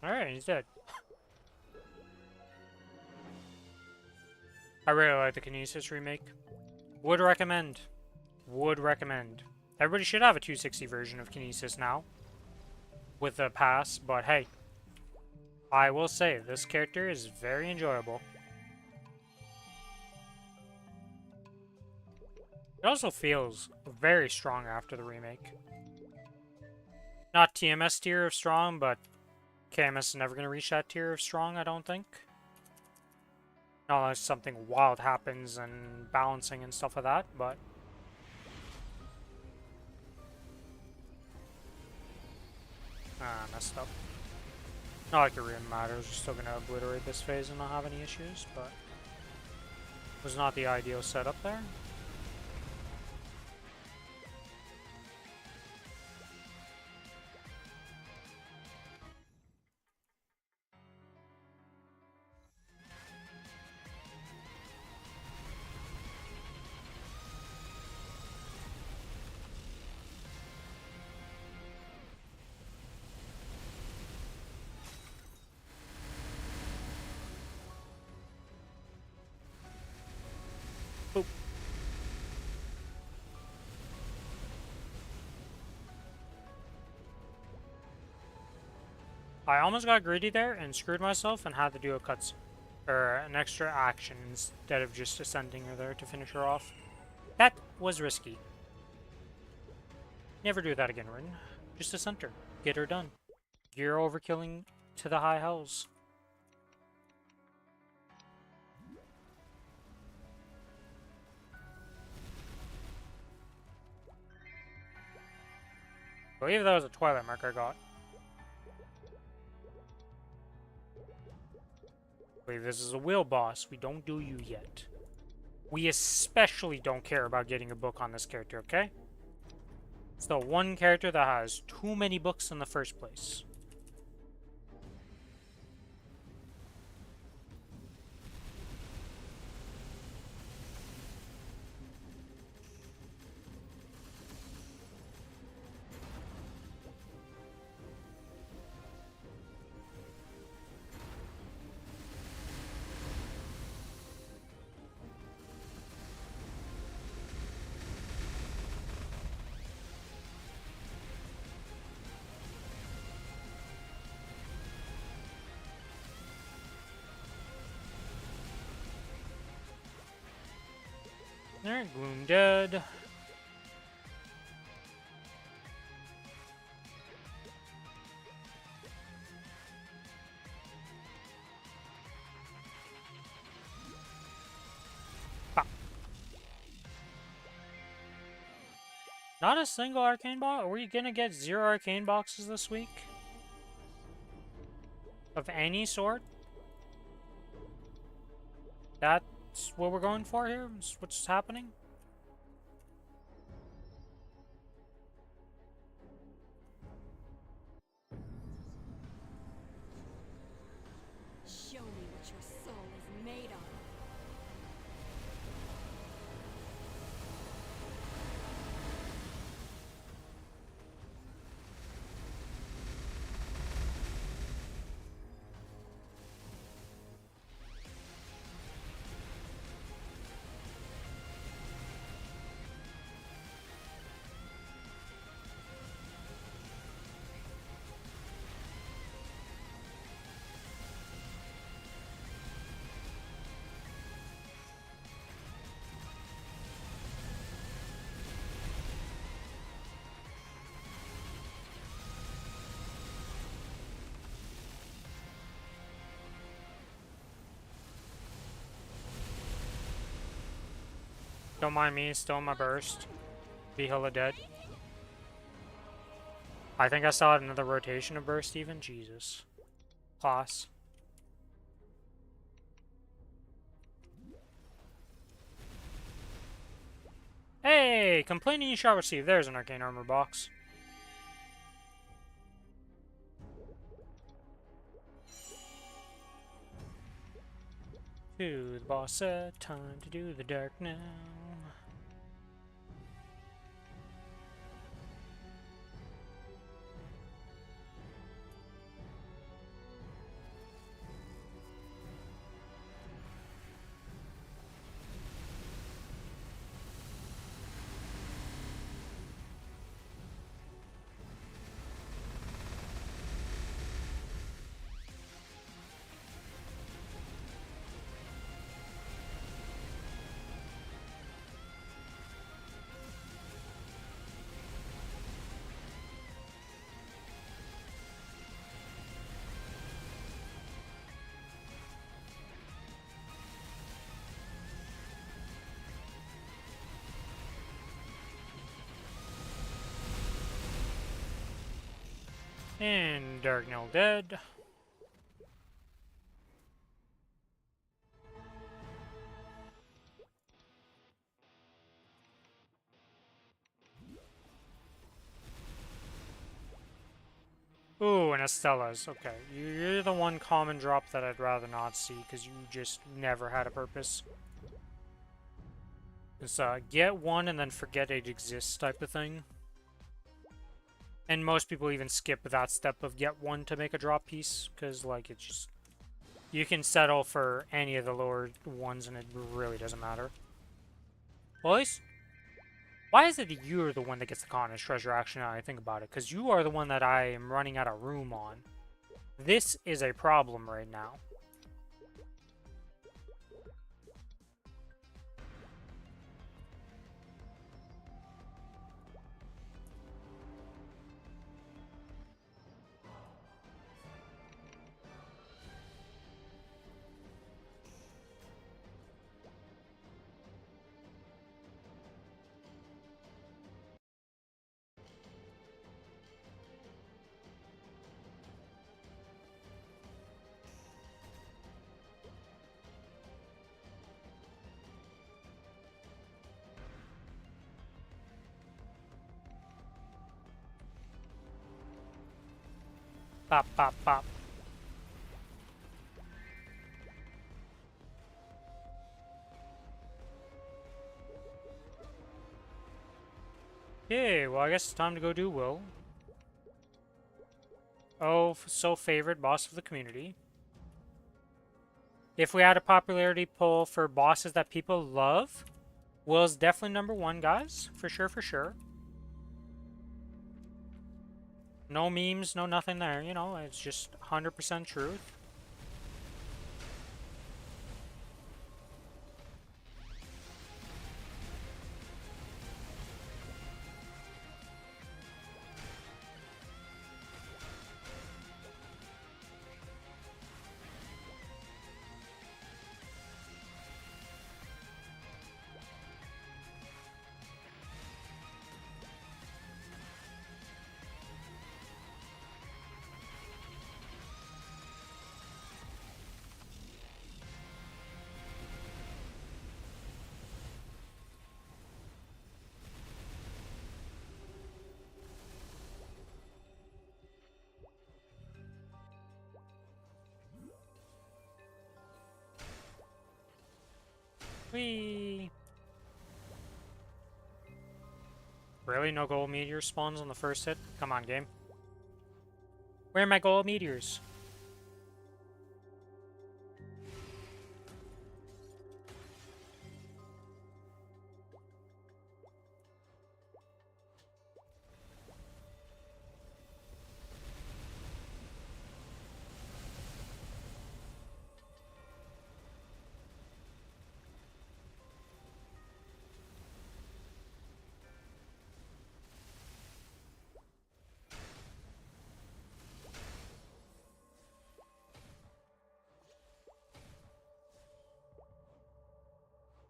Alright, he's dead. I really like the Kinesis remake. Would recommend. Would recommend. Everybody should have a 260 version of Kinesis now. With a pass, but hey. I will say, this character is very enjoyable. It also feels very strong after the remake. Not TMS tier of strong, but KMS is never going to reach that tier of strong, I don't think. Not unless something wild happens and balancing and stuff like that, but... messed up. Not like it really matters, we're still going to obliterate this phase and not have any issues, but... was not the ideal setup there. Boop. I almost got greedy there and screwed myself and had to do a cutscene. Or an extra action instead of just ascending her there to finish her off. That was risky. Never do that again, Rin. Just ascend her. Get her done. You're overkilling to the high hells. I believe that was a Twilight mark I got. I believe this is a wheel boss. We don't do you yet. We especially don't care about getting a book on this character, okay? It's the one character that has too many books in the first place. Alright, Gloom dead. Pop. Not a single arcane box? Are we gonna get 0 arcane boxes this week? Of any sort? That's what we're going for here? What's happening? Show me what your soul is made of. Don't mind me, still in my burst. Be hella dead. I think I still had another rotation of burst even. Jesus. Class. Hey! Complaining you shall receive. There's an arcane armor box. To the boss set, time to do the dark now. And Darknell dead. Ooh, and Estella's. Okay, you're the one common drop that I'd rather not see, because you just never had a purpose. It's get one and then forget it exists type of thing. And most people even skip that step of get one to make a drop piece, because, like, it's just... You can settle for any of the lower ones and it really doesn't matter. Well, at least... Why is it that you're the one that gets the Kronos treasure, actually, now I think about it? Because you are the one that I am running out of room on. This is a problem right now. Pop, pop, pop. Okay, well, I guess it's time to go do Will. Oh, so favorite boss of the community. If we had a popularity poll for bosses that people love, Will's definitely number one, guys. For sure, for sure. No memes, no nothing there, you know, it's just 100% truth. Whee! Really? No gold meteor spawns on the first hit? Come on, game. Where are my gold meteors?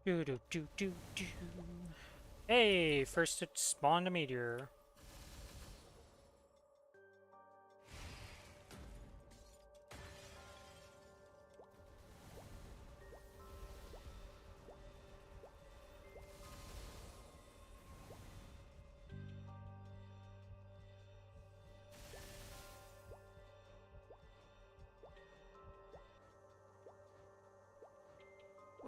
Do do do do do. Hey, first it spawned a meteor.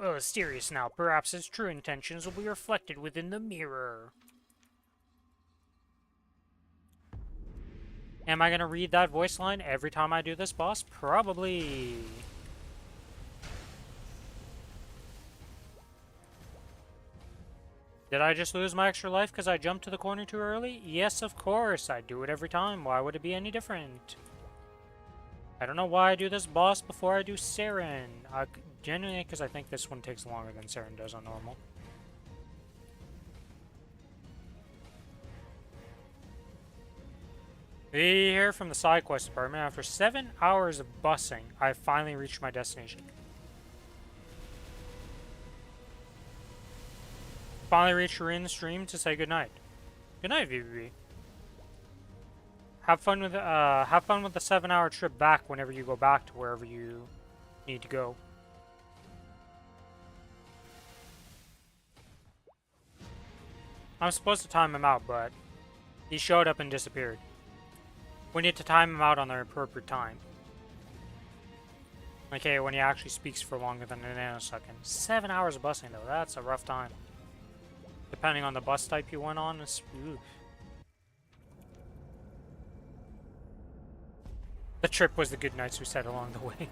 Well, mysterious now. Perhaps his true intentions will be reflected within the mirror. Am I gonna read that voice line every time I do this, boss? Probably. Did I just lose my extra life because I jumped to the corner too early? Yes, of course. I do it every time. Why would it be any different? I don't know why I do this boss before I do Saren. Genuinely, because I think this one takes longer than Saren does on normal. We hear from the side quest department. After 7 hours of busing, I finally reached my destination. Finally reached Rin's stream to say goodnight. Good night, VBB. Have fun with the 7-hour trip back whenever you go back to wherever you need to go. I'm supposed to time him out, but he showed up and disappeared. We need to time him out on the appropriate time. Okay, when he actually speaks for longer than a nanosecond. 7 hours of busing, though. That's a rough time. Depending on the bus type you went on, it's... Ooh. The trip was the good nights we said along the way.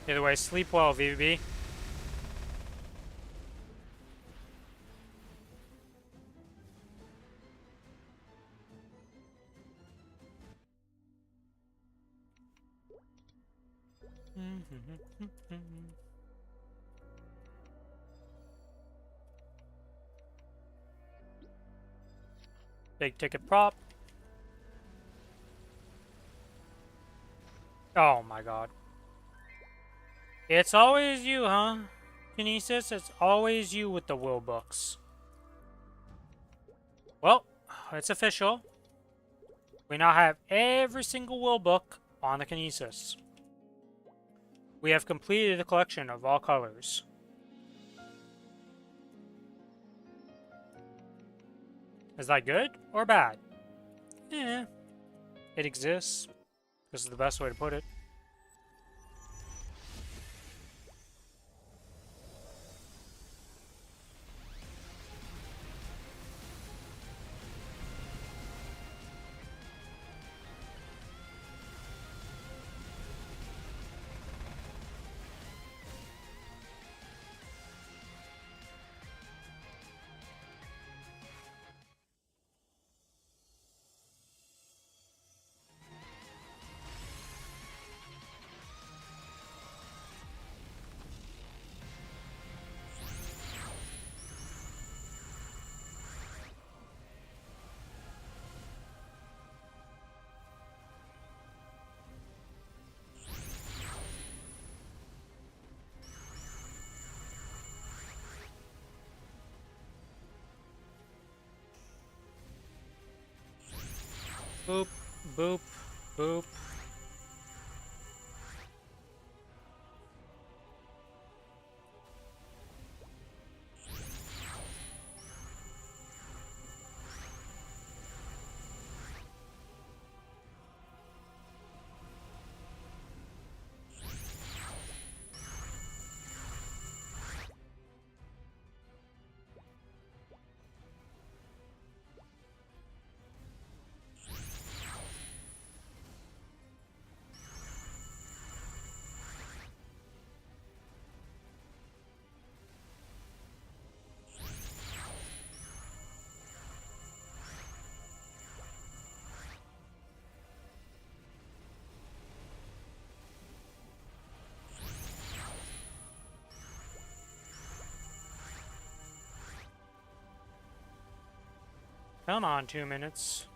Either way, sleep well, VB. Big ticket prop. Oh my god. It's always you, huh? Kinesis, it's always you with the will books. Well, it's official. We now have every single will book on the Kinesis. We have completed the collection of all colors. Is that good or bad? Eh. It exists. This is the best way to put it. Boop, boop, boop. Come on, 2 minutes.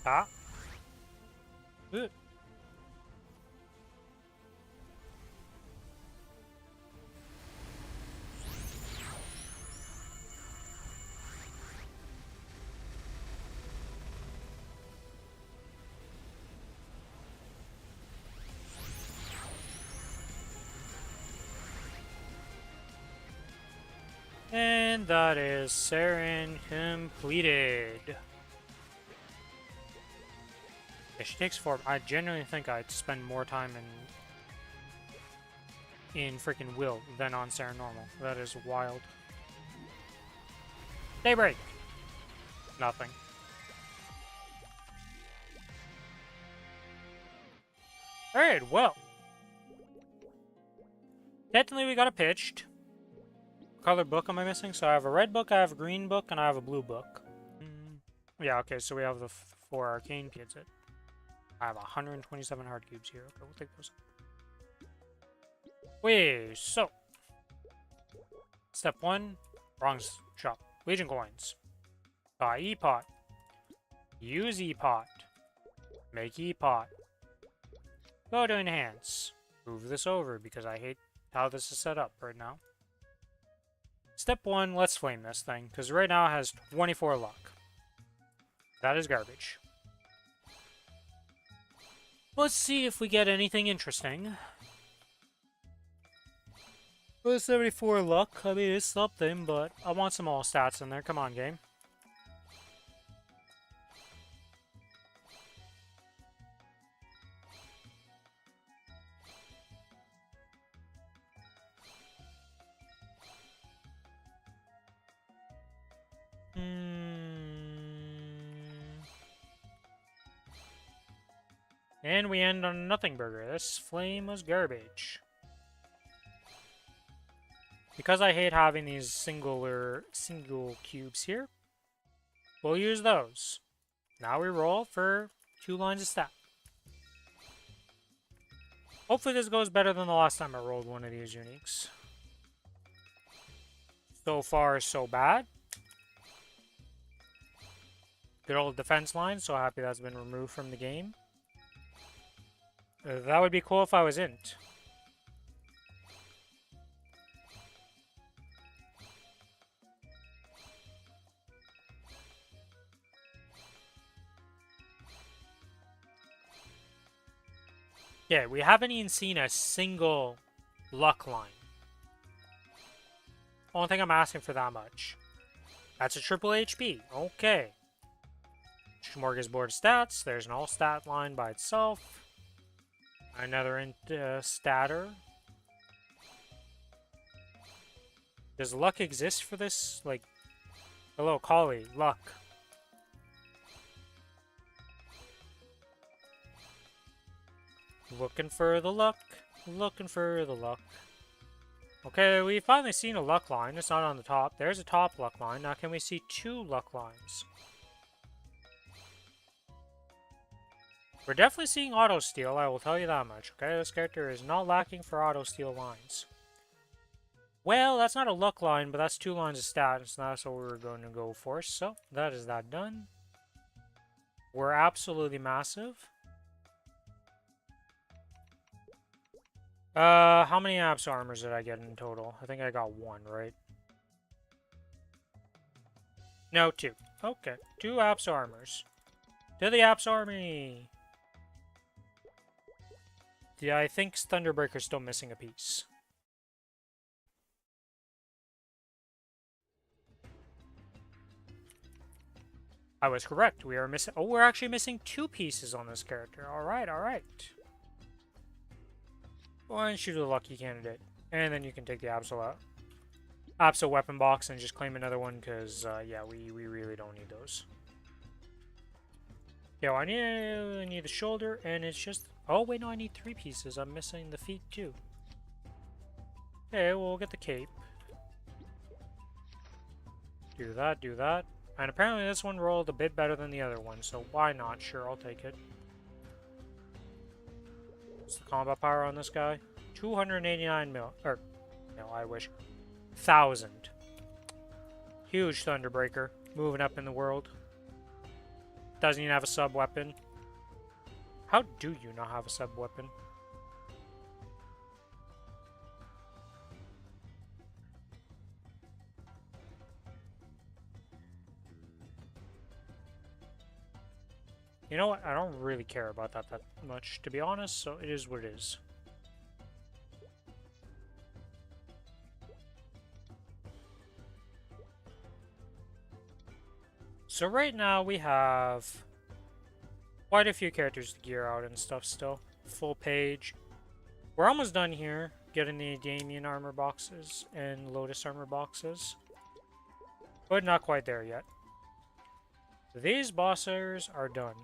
Ah. Ugh. And that is Saren completed. Yeah, she takes form. I genuinely think I'd spend more time in freaking Will than on Saren normal. That is wild. Daybreak. Nothing. Alright, well. Technically we got it pitched. What color book am I missing? So I have a red book, I have a green book, and I have a blue book. Yeah, okay, so we have the 4 arcane kids. I have 127 hard cubes here. Okay, we'll take those. Wait, so. Step 1, wrong shop. Legion coins. Buy E-pot. Use E-pot. Make E-pot. Go to enhance. Move this over because I hate how this is set up right now. Step 1, let's flame this thing, because right now it has 24 luck. That is garbage. Let's see if we get anything interesting. Well, 74 luck, I mean, it's something, but I want some all stats in there. Come on, game. And we end on a nothing burger. This flame was garbage. Because I hate having these single cubes here, we'll use those. Now we roll for 2 lines of stat. Hopefully this goes better than the last time I rolled one of these uniques. So far, so bad. Good old defense line, so happy that's been removed from the game. That would be cool if I was int. Yeah, we haven't even seen a single luck line. I don't think I'm asking for that much. That's a triple HP. Okay. Smorgasbord stats. There's an all stat line by itself. Another int statter. Does luck exist for this? Like, hello, Collie, luck. Looking for the luck. Looking for the luck. Okay, we've finally seen a luck line. It's not on the top. There's a top luck line. Now can we see 2 luck lines? We're definitely seeing auto steal, I will tell you that much. Okay, this character is not lacking for auto steal lines. Well, that's not a luck line, but that's 2 lines of stats, and that's what we were going to go for. So, that is that done. We're absolutely massive. How many Abs armors did I get in total? I think I got 1, right? No, 2. Okay, 2 Abs armors. To the Abs army! Yeah, I think Thunderbreaker's still missing a piece. I was correct. We are missing... Oh, we're actually missing 2 pieces on this character. Alright, alright. Go ahead and shoot a lucky candidate. And then you can take the Absol weapon box and just claim another one, because, yeah, we really don't need those. Yeah, I need the shoulder, and it's just... Oh, wait, no, I need 3 pieces. I'm missing the feet, too. Okay, we'll get the cape. Do that, do that. And apparently this one rolled a bit better than the other one, so why not? Sure, I'll take it. What's the combat power on this guy? 289 mil. Or, no, I wish. 1,000. Huge Thunderbreaker. Moving up in the world. Doesn't even have a sub-weapon. How do you not have a sub-weapon? You know what? I don't really care about that much, to be honest, so it is what it is. So right now we have quite a few characters to gear out and stuff still. Full page. We're almost done here, getting the Damien armor boxes and Lotus armor boxes. But not quite there yet. These bosses are done.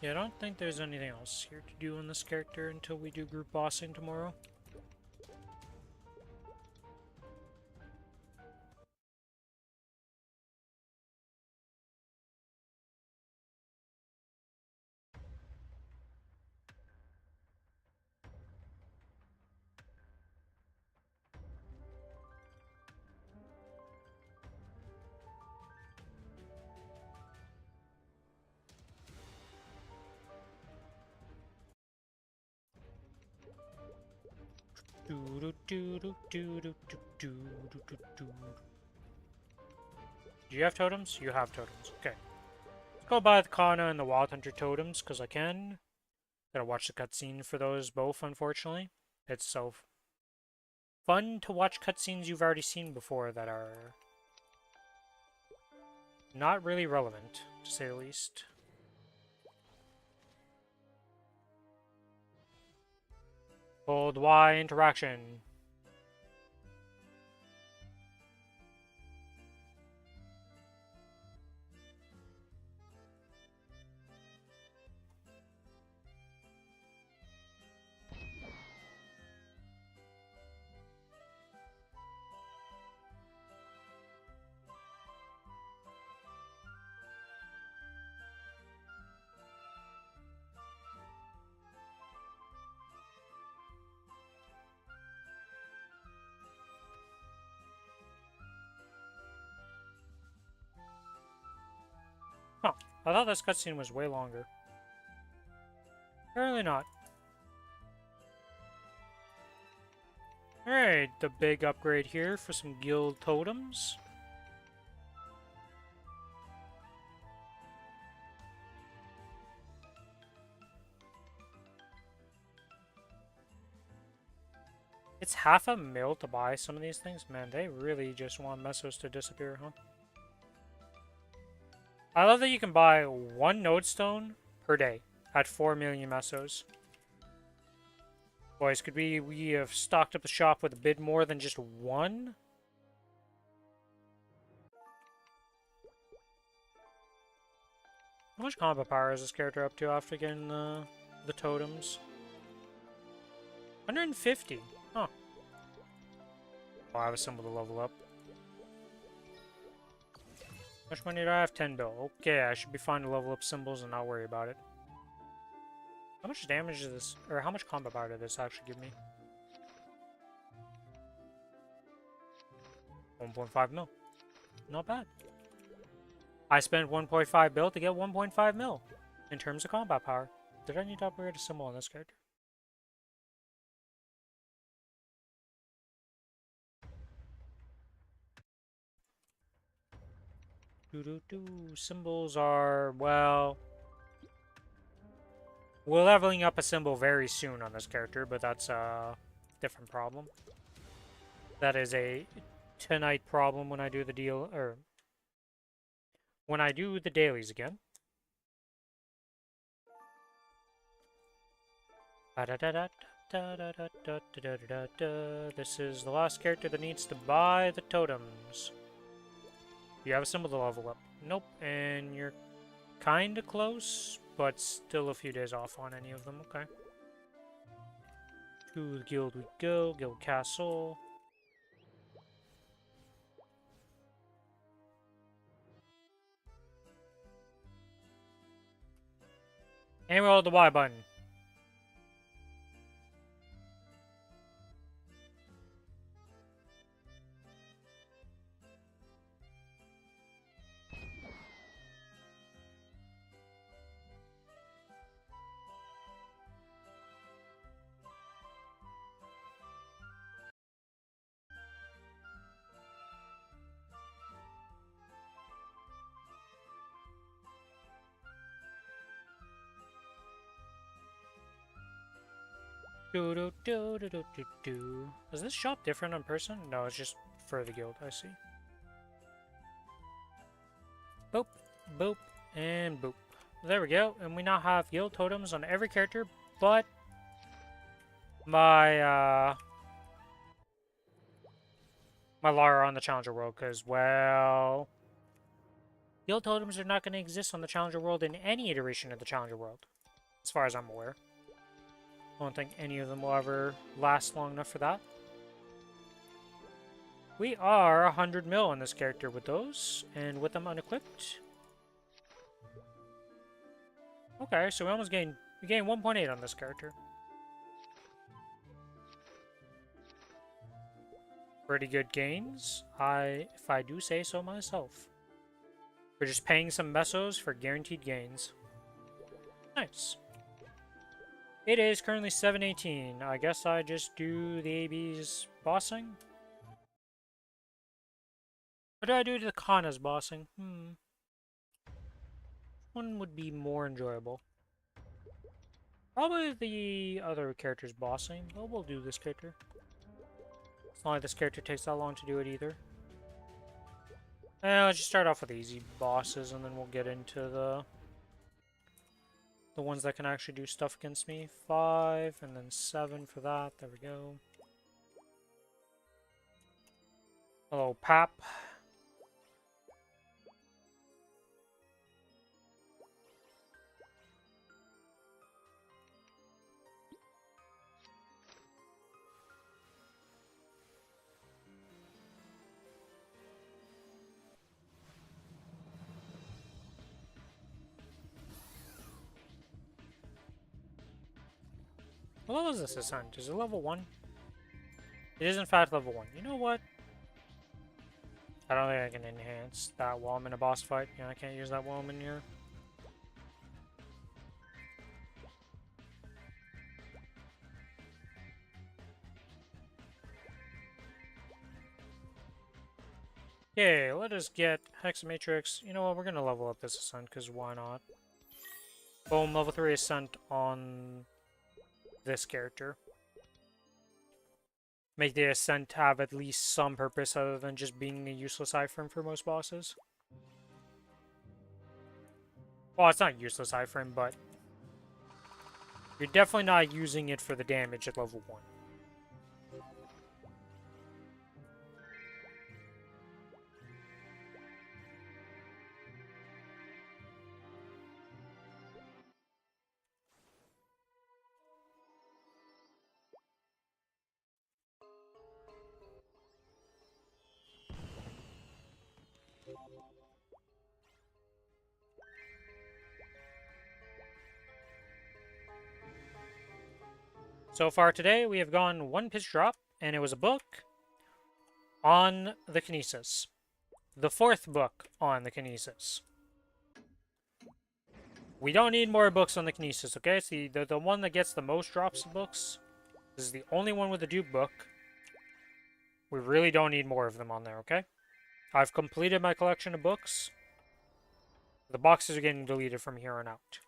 Yeah, I don't think there's anything else here to do on this character until we do group bossing tomorrow. Do you have totems? You have totems. Okay. Let's go buy the Kana and the Wild Hunter totems, because I can. Gotta watch the cutscene for those both, unfortunately. It's so fun to watch cutscenes you've already seen before that are not really relevant, to say the least. Hold Y interaction. Huh. I thought this cutscene was way longer. Apparently not. Alright, the big upgrade here for some guild totems. It's half a mil to buy some of these things? Man, they really just want Mesos to disappear, huh? I love that you can buy one nodestone per day at 4 million Mesos. Boys, could we have stocked up the shop with a bit more than just one? How much combat power is this character up to after getting the totems? 150. Huh. Oh, I have a symbol to level up. How much money do I have? 10 bill. Okay, I should be fine to level up symbols and not worry about it. How much damage is this, or how much combat power did this actually give me? 1.5 mil. Not bad. I spent 1.5 bill to get 1.5 mil in terms of combat power. Did I need to upgrade a symbol on this character? Symbols are, well... We're leveling up a symbol very soon on this character, but that's a different problem. That is a tonight problem when I do the deal, or... when I do the dailies again. This is the last character that needs to buy the totems. You have a symbol to level up. Nope, and you're kinda close, but still a few days off on any of them, okay. To the guild we go, guild castle. And we hold the Y button. Is this shop different in person? No, it's just for the guild, I see. Boop, boop, and boop. There we go, and we now have guild totems on every character, but my my Lara on the Challenger World, because, well... guild totems are not going to exist on the Challenger World in any iteration of the Challenger World, as far as I'm aware. I don't think any of them will ever last long enough for that. We are 100 mil on this character with those, and with them unequipped. Okay, so we gained 1.8 on this character. Pretty good gains, if I do say so myself. We're just paying some mesos for guaranteed gains. Nice. It is currently 7:18. I guess I just do the ABs bossing? What do I do to the Kana's bossing? One would be more enjoyable. Probably the other character's bossing, but we'll do this character. It's not like this character takes that long to do it either. Let's just start off with easy bosses, and then we'll get into the ones that can actually do stuff against me. 5, and then 7 for that. There we go. Hello, Pap. What level is this ascent? Is it level 1? It is in fact level 1. You know what? I don't think I can enhance that while I'm in a boss fight. Yeah, I can't use that while I'm in here. Okay, let us get Hexamatrix. You know what? We're gonna level up this ascent, because why not? Boom, level 3 ascent on this character. Make the ascent have at least some purpose other than just being a useless iframe for most bosses. Well, it's not useless iframe, but you're definitely not using it for the damage at level 1. So far today, we have gone 1 pitch drop, and it was a book on the Kinesis. The 4th book on the Kinesis. We don't need more books on the Kinesis, okay? It's the one that gets the most drops of books. This is the only one with the dupe book. We really don't need more of them on there, okay? I've completed my collection of books. The boxes are getting deleted from here on out.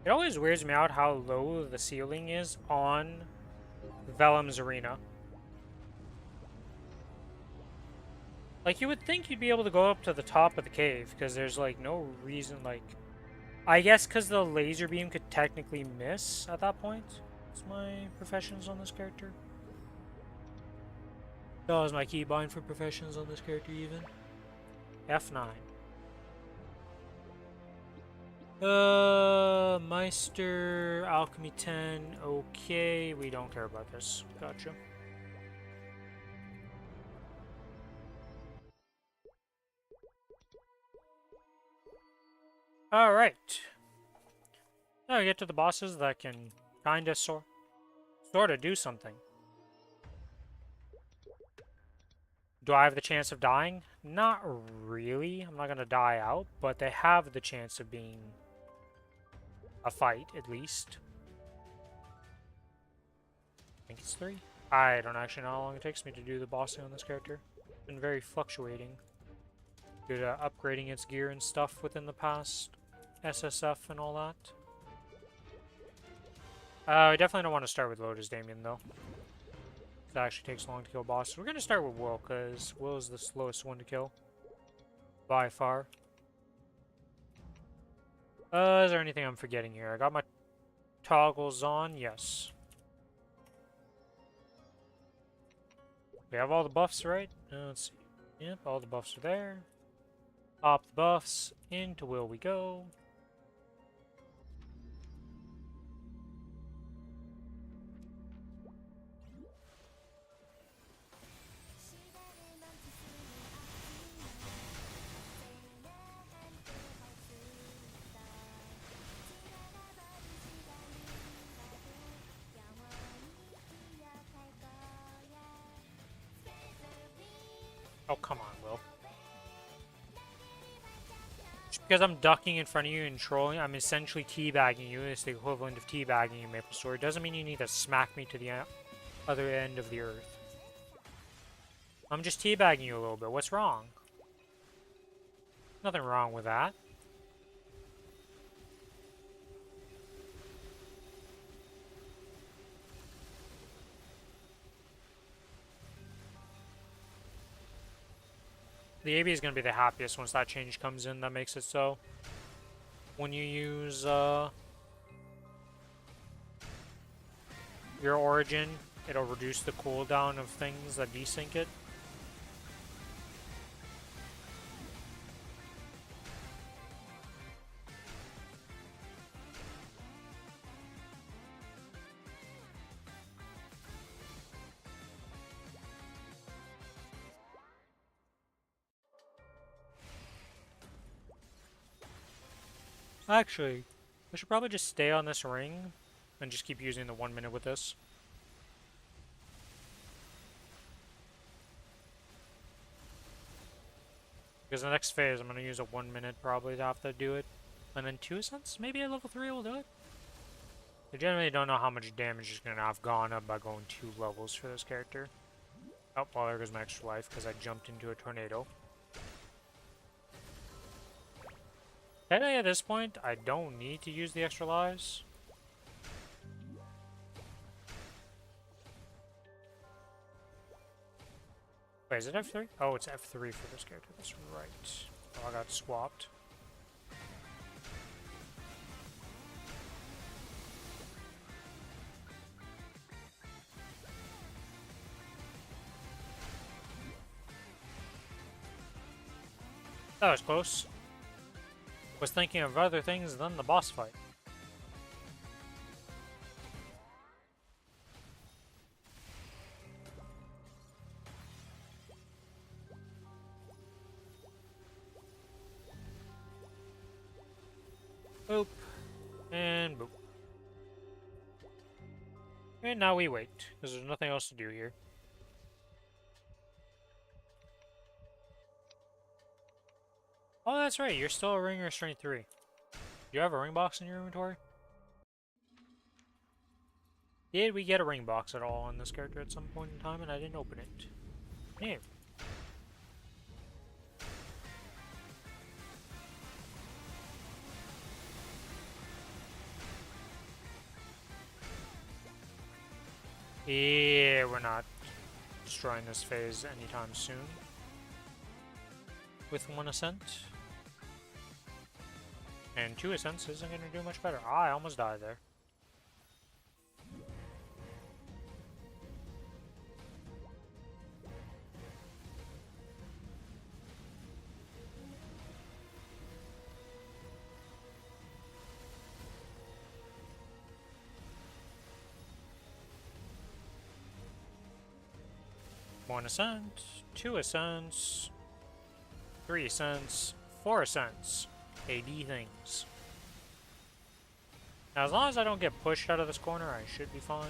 It always weirds me out how low the ceiling is on Vellum's arena. Like, you would think you'd be able to go up to the top of the cave, because there's, like, no reason, like... I guess because the laser beam could technically miss at that point. That's my professions on this character. That was my keybind for professions on this character, even. F9. Meister, Alchemy 10, okay, we don't care about this. Gotcha. Alright. Now we get to the bosses that can kinda sorta do something. Do I have the chance of dying? Not really. I'm not gonna die out, but they have the chance of being a fight, at least. I think it's 3. I don't actually know how long it takes me to do the bossing on this character. It's been very fluctuating. Due to upgrading its gear and stuff within the past SSF and all that. I definitely don't want to start with Lotus Damien, though. That actually takes long to kill bosses. We're going to start with Will, because Will is the slowest one to kill. By far. Is there anything I'm forgetting here? I got my toggles on. Yes. We have all the buffs, right? Let's see. Yep, all the buffs are there. Pop the buffs. Into Will we go. Oh, come on, Will. Because I'm ducking in front of you and trolling, I'm essentially teabagging you. It's the equivalent of teabagging in Maplestory. Doesn't mean you need to smack me to the other end of the earth. I'm just teabagging you a little bit. What's wrong? Nothing wrong with that. The AB is going to be the happiest once that change comes in that makes it so. When you use your origin, it'll reduce the cooldown of things that desync it. Actually, we should probably just stay on this ring and just keep using the 1 minute with this. Because the next phase, I'm going to use a 1 minute probably to have to do it. And then 2 cents, maybe at level 3 will do it. I generally don't know how much damage is going to have gone up by going 2 levels for this character. Oh, well, there goes my extra life because I jumped into a tornado. Technically, at this point, I don't need to use the extra lives. Wait, is it F3? Oh, it's F3 for this character. That's right. Oh, I got swapped. That was close. Was thinking of other things than the boss fight. Boop. And boop. And now we wait, because there's nothing else to do here. Oh, that's right, you're still a ringer strength 3. Do you have a ring box in your inventory? Did we get a ring box at all on this character at some point in time and I didn't open it? Yeah. Yeah, we're not destroying this phase anytime soon. With 1 ascent. And 2 ascents isn't going to do much better. I almost died there. One ascent, 2 ascents, 3 ascents, 4 ascents. AD things. Now, as long as I don't get pushed out of this corner, I should be fine.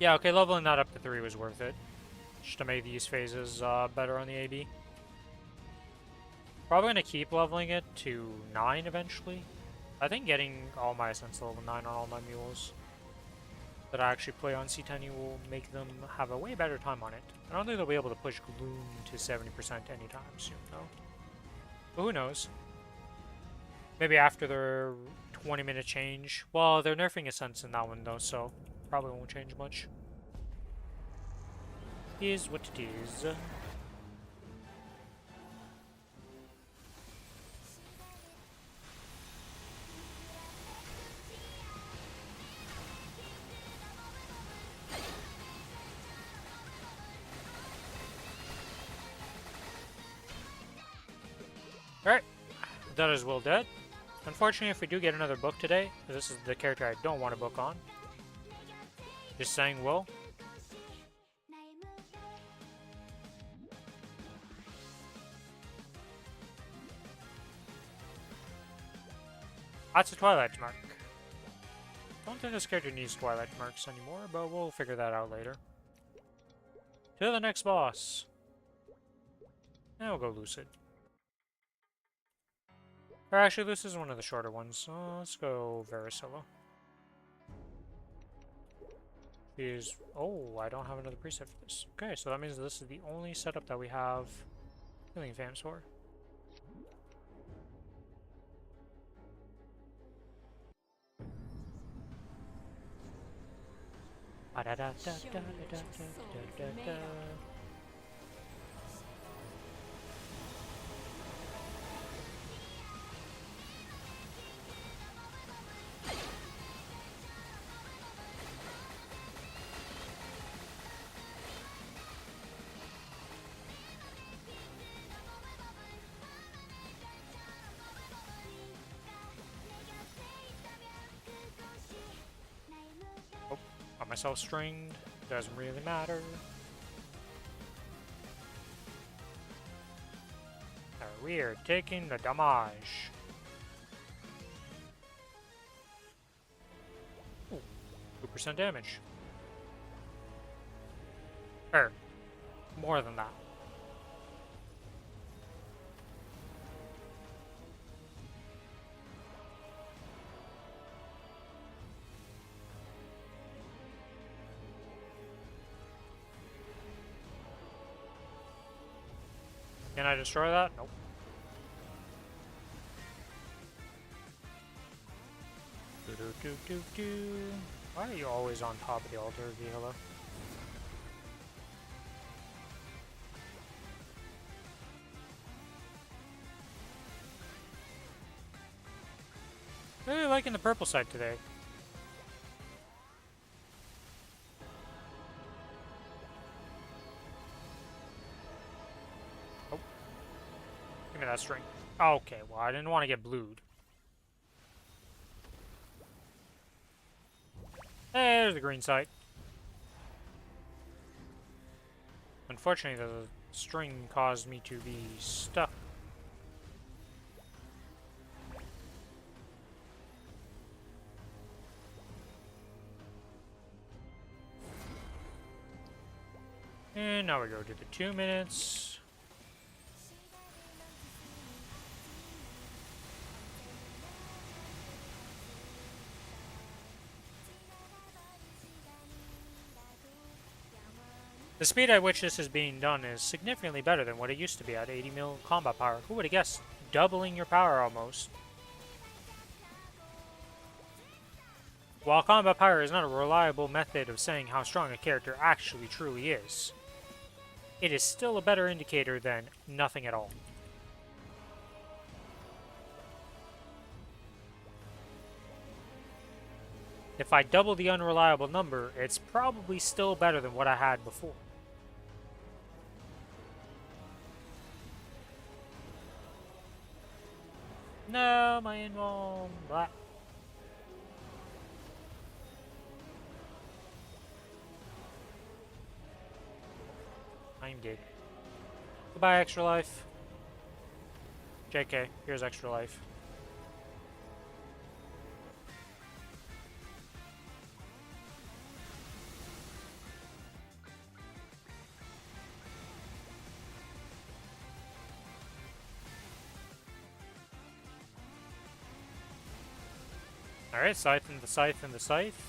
Yeah, okay, leveling that up to 3 was worth it. Just to make these phases better on the AB. Probably going to keep leveling it to 9 eventually. I think getting all my ascents to level 9 on all my mules that I actually play on C10 will make them have a way better time on it. I don't think they'll be able to push Gloom to 70% anytime soon, though. But who knows? Maybe after their 20-minute change. Well, they're nerfing Ascents in that one, though, so probably won't change much. Is what it is. Alright, that is well dead. Unfortunately, if we do get another book today, this is the character I don't want to book on. Just saying will. That's a Twilight Mark. Don't think this character needs Twilight Marks anymore, but we'll figure that out later. To the next boss. We'll go Lucid. Or actually, this is one of the shorter ones. So let's go Varicella. Is oh, I don't have another preset for this. Okay, so that means this is the only setup that we have healing fams for. Oh, got myself stringed. Doesn't really matter. We are taking the damage. 2% damage. Or, more than that. Can I destroy that? Nope. Why are you always on top of the altar, Viola? Really liking the purple side today. Oh. Give me that string. Okay, well, I didn't want to get blued. Hey, there's the green site. Unfortunately, the string caused me to be stuck. And now we go to the 2 minutes. The speed at which this is being done is significantly better than what it used to be at 80 mil combat power. Who would have guessed? Doubling your power almost. While combat power is not a reliable method of saying how strong a character actually truly is, it is still a better indicator than nothing at all. If I double the unreliable number, it's probably still better than what I had before. No, my invuln. Blah. I'm dead. Goodbye, extra life. JK, here's extra life. Alright, scythe and the scythe and the scythe.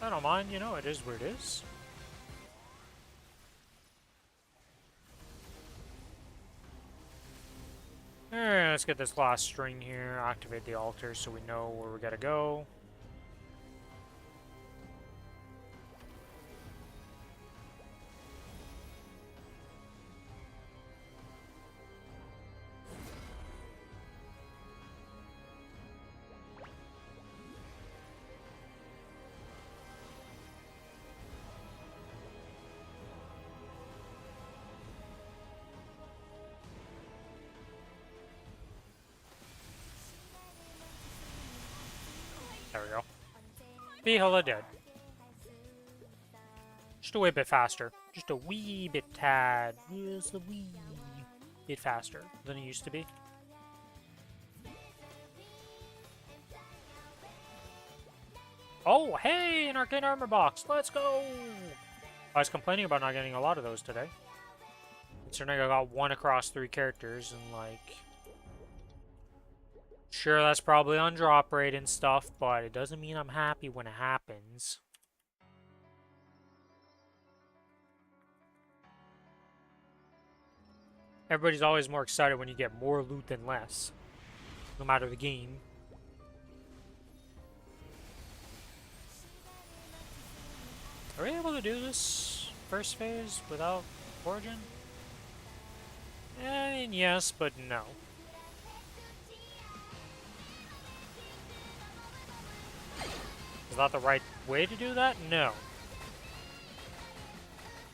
I don't mind, you know, it is where it is. Alright, let's get this last string here, activate the altar so we know where we gotta go. There we go. Viola dead. Just a wee bit faster. Just a wee bit tad. Just a wee bit faster than it used to be. Oh, hey! An arcane armor box! Let's go! I was complaining about not getting a lot of those today. Considering I got one across 3 characters, and like... Sure, that's probably on drop rate and stuff, but it doesn't mean I'm happy when it happens. Everybody's always more excited when you get more loot than less, no matter the game. Are we able to do this first phase without Origin? I mean, yes, but no. Is that the right way to do that? No.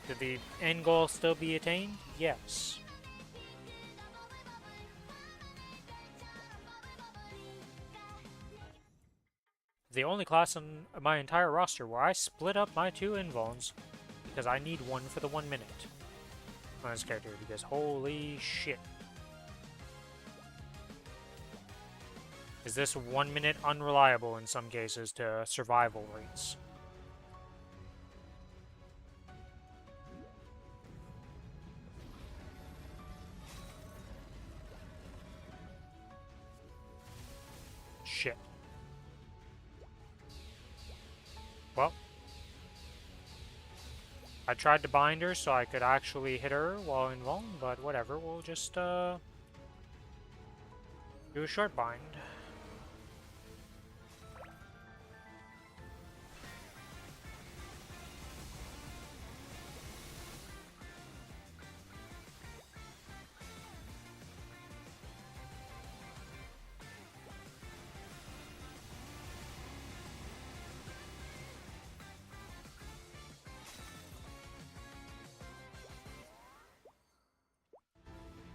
Did the end goal still be attained? Yes. The only class in my entire roster where I split up my 2 invulns because I need one for the 1 minute on this character, because holy shit. Is this 1 minute unreliable in some cases to survival rates? Shit. Well, I tried to bind her so I could actually hit her while invuln, but whatever, we'll just do a short bind.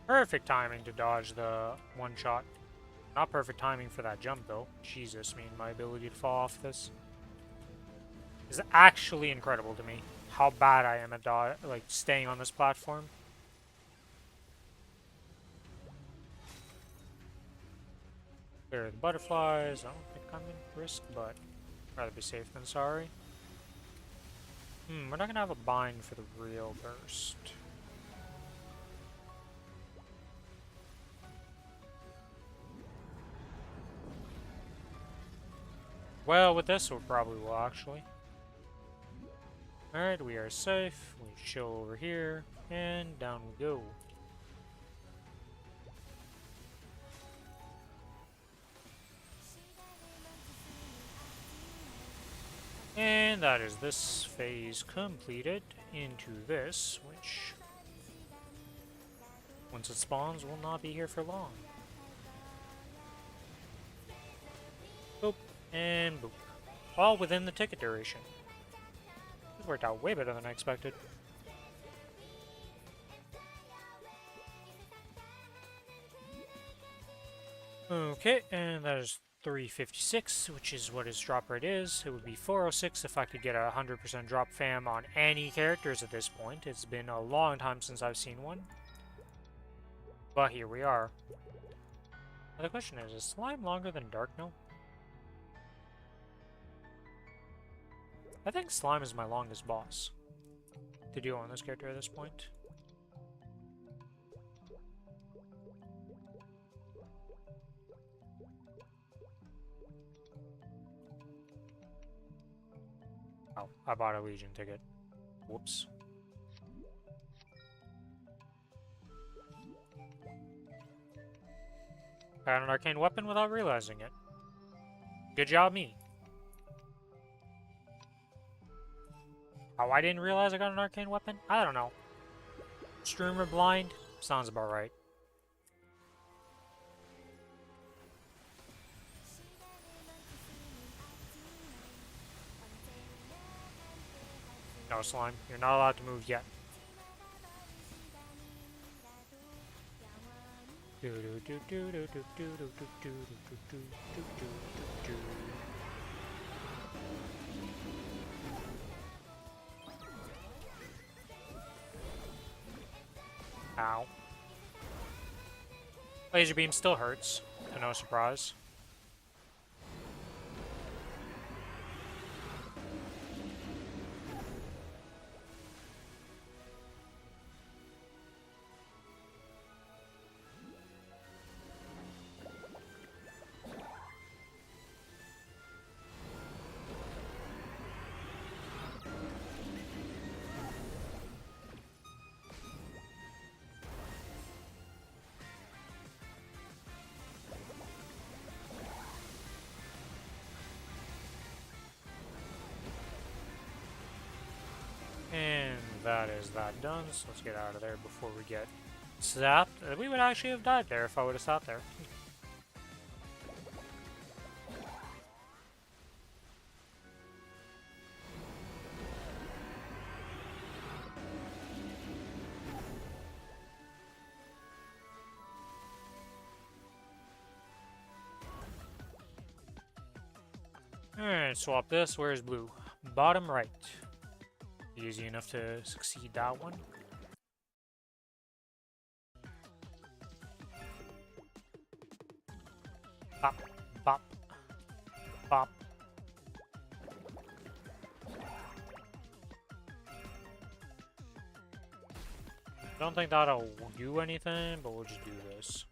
Perfect timing to dodge the one shot. Not perfect timing for that jump though. Jesus, I mean, my ability to fall off this is actually incredible to me. How bad I am at like staying on this platform. Clear the butterflies. I don't think I'm in risk, but I'd rather be safe than sorry. We're not gonna have a bind for the real burst. Well, with this, we probably will, actually. Alright, we are safe. We chill over here, and down we go. And that is this phase completed into this, which, once it spawns, will not be here for long. Boop. And boop. All within the ticket duration. This worked out way better than I expected. Okay, and that is 356, which is what his drop rate is. It would be 406 if I could get a 100% drop fam on any characters at this point. It's been a long time since I've seen one. But here we are. Now the question is Slime longer than Dark Gnome? I think Slime is my longest boss to deal on this character at this point. Oh, I bought a Legion ticket. Whoops. Got an arcane weapon without realizing it. Good job, me. Oh, I didn't realize I got an arcane weapon? I don't know. Streamer blind? Sounds about right. No, Slime. You're not allowed to move yet. Ow. Laser beam still hurts, to no surprise. that is that done, so let's get out of there before we get zapped. We would actually have died there if I would have sat there. Alright, swap this. Where's blue? Bottom right. Easy enough to succeed that one. Bop, bop, bop. Don't think that'll do anything, but we'll just do this.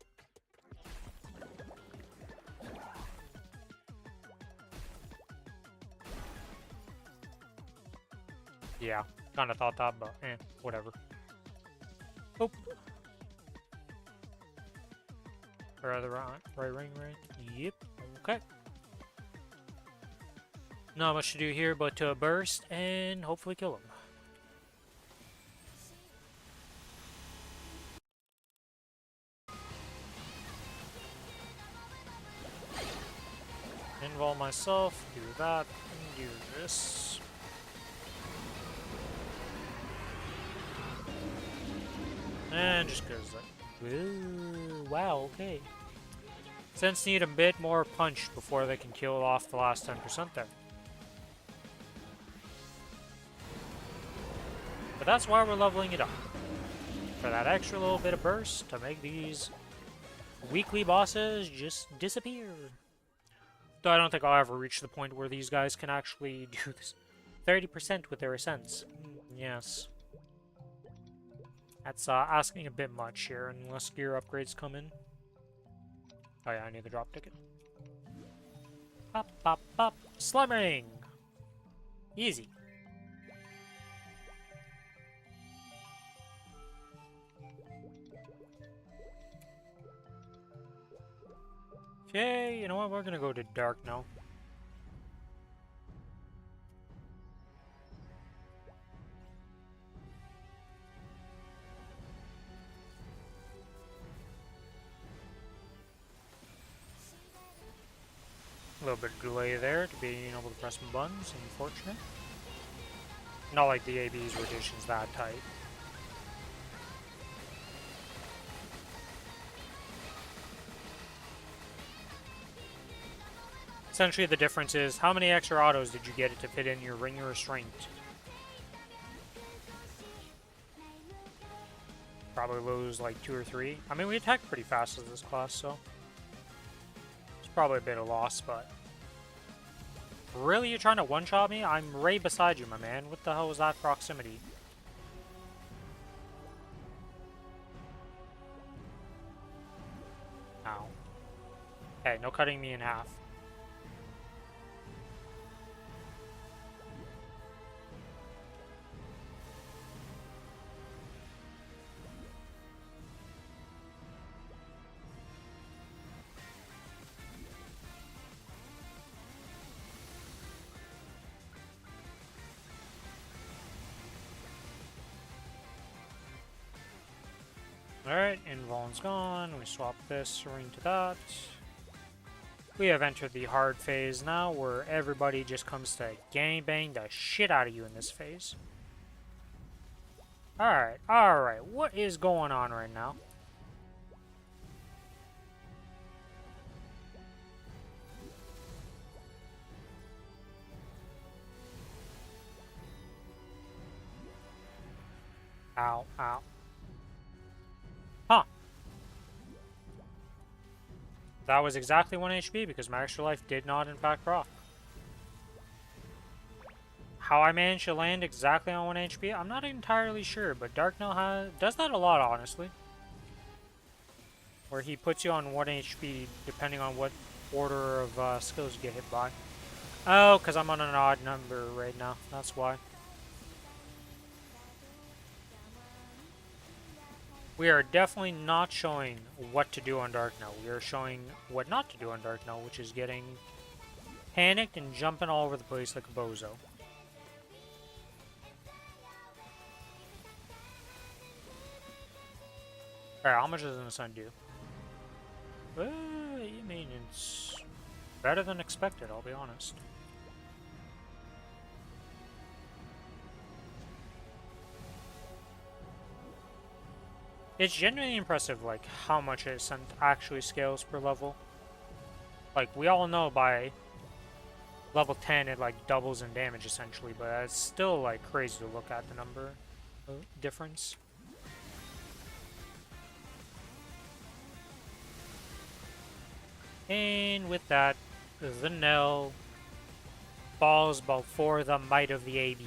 Yeah, kinda thought that, but whatever. Oh. Or the right ring, right? Yep, okay. Not much to do here but to burst and hopefully kill him. Involve myself, do that, and do this. And just goes like, ooh, wow, okay. Since need a bit more punch before they can kill off the last 10% there. But that's why we're leveling it up. For that extra little bit of burst to make these weekly bosses just disappear. Though I don't think I'll ever reach the point where these guys can actually do this 30% with their ascents. Yes. That's asking a bit much here, unless gear upgrades come in. Oh yeah, I need the drop ticket. Pop, pop, pop. Slime ring! Easy. Okay, you know what? We're gonna go to dark now. A little bit of delay there to being able to press some buttons, unfortunate. Not like the AB's rotation's that tight. Essentially the difference is, how many extra autos did you get it to fit in your ring restraint? Probably lose like 2 or 3. I mean, we attack pretty fast as this class, so it's probably a bit of loss, but really, you're trying to one-shot me? I'm right beside you, my man. What the hell was that proximity? Ow. Hey, no cutting me in half. Alright, Invuln's gone. We swap this ring to that. We have entered the hard phase now, where everybody just comes to gangbang the shit out of you in this phase. Alright, what is going on right now? Ow, ow. Huh. That was exactly 1 HP because my extra life did not in fact proc. How I managed to land exactly on 1 HP, I'm not entirely sure, but Darknell does that a lot, honestly. Where he puts you on 1 HP depending on what order of skills you get hit by. Oh, because I'm on an odd number right now, that's why. We are definitely not showing what to do on Darknell. We are showing what not to do on Darknell, which is getting panicked and jumping all over the place like a bozo. Alright, how much does the sun do? I mean, it's better than expected, I'll be honest. It's genuinely impressive, like, how much Ascent actually scales per level. Like, we all know by level 10 it, like, doubles in damage, essentially, but it's still, like, crazy to look at the number difference. And with that, the knell falls before the might of the AB.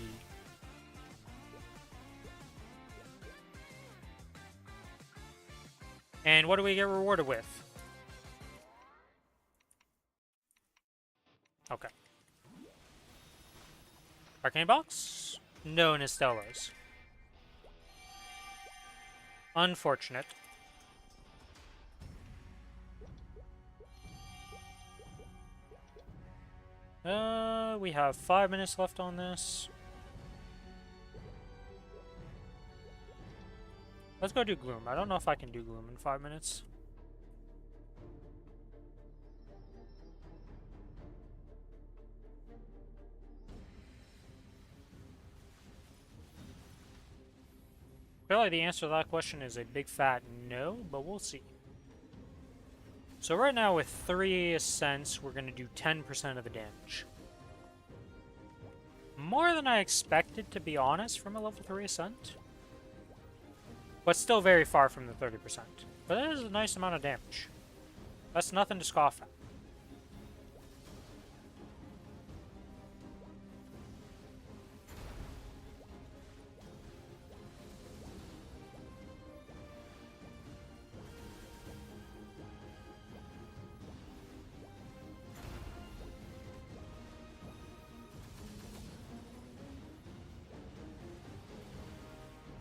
And what do we get rewarded with? Okay. Arcane box? No Nistellas. Unfortunate. We have 5 minutes left on this. Let's go do Gloom. I don't know if I can do Gloom in 5 minutes. I feel like the answer to that question is a big fat no, but we'll see. So right now with 3 Ascents, we're going to do 10% of the damage. More than I expected, to be honest, from a level 3 Ascent. But still very far from the 30%. But that is a nice amount of damage. That's nothing to scoff at.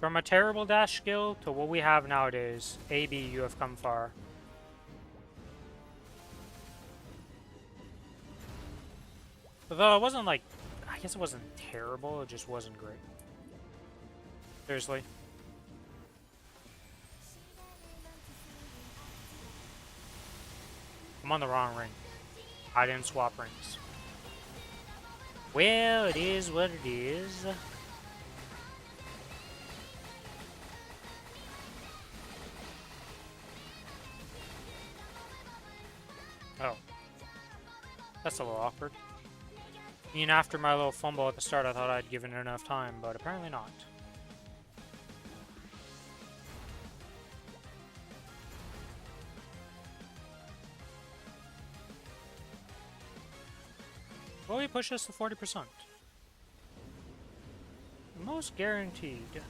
From a terrible dash skill to what we have nowadays, AB, you have come far. Although it wasn't like, I guess it wasn't terrible, it just wasn't great. Seriously. I'm on the wrong ring. I didn't swap rings. Well, it is what it is. Oh. That's a little awkward. I mean, after my little fumble at the start, I thought I'd given it enough time, but apparently not. Well, we push us to 40%. Most guaranteed.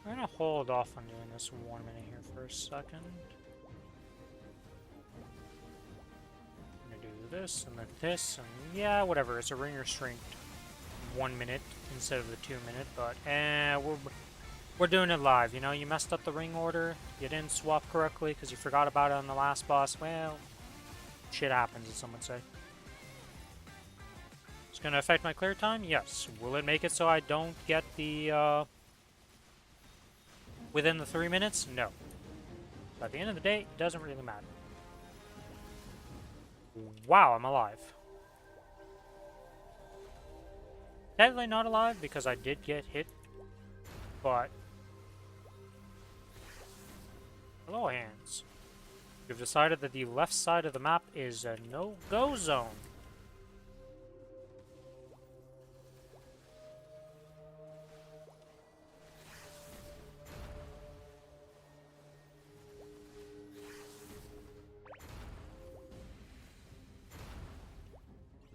I'm gonna hold off on doing this 1 minute here for a second. I'm gonna do this and then this, and yeah, whatever. It's a ringer strength 1 minute instead of the 2 minute, but we're doing it live. You know, you messed up the ring order, you didn't swap correctly because you forgot about it on the last boss. Well, shit happens, as some would say. It's gonna affect my clear time? Yes. Will it make it so I don't get the within the 3 minutes? No. But at the end of the day, it doesn't really matter. Wow, I'm alive. Technically not alive because I did get hit, but... Hello, hands. We've decided that the left side of the map is a no-go zone.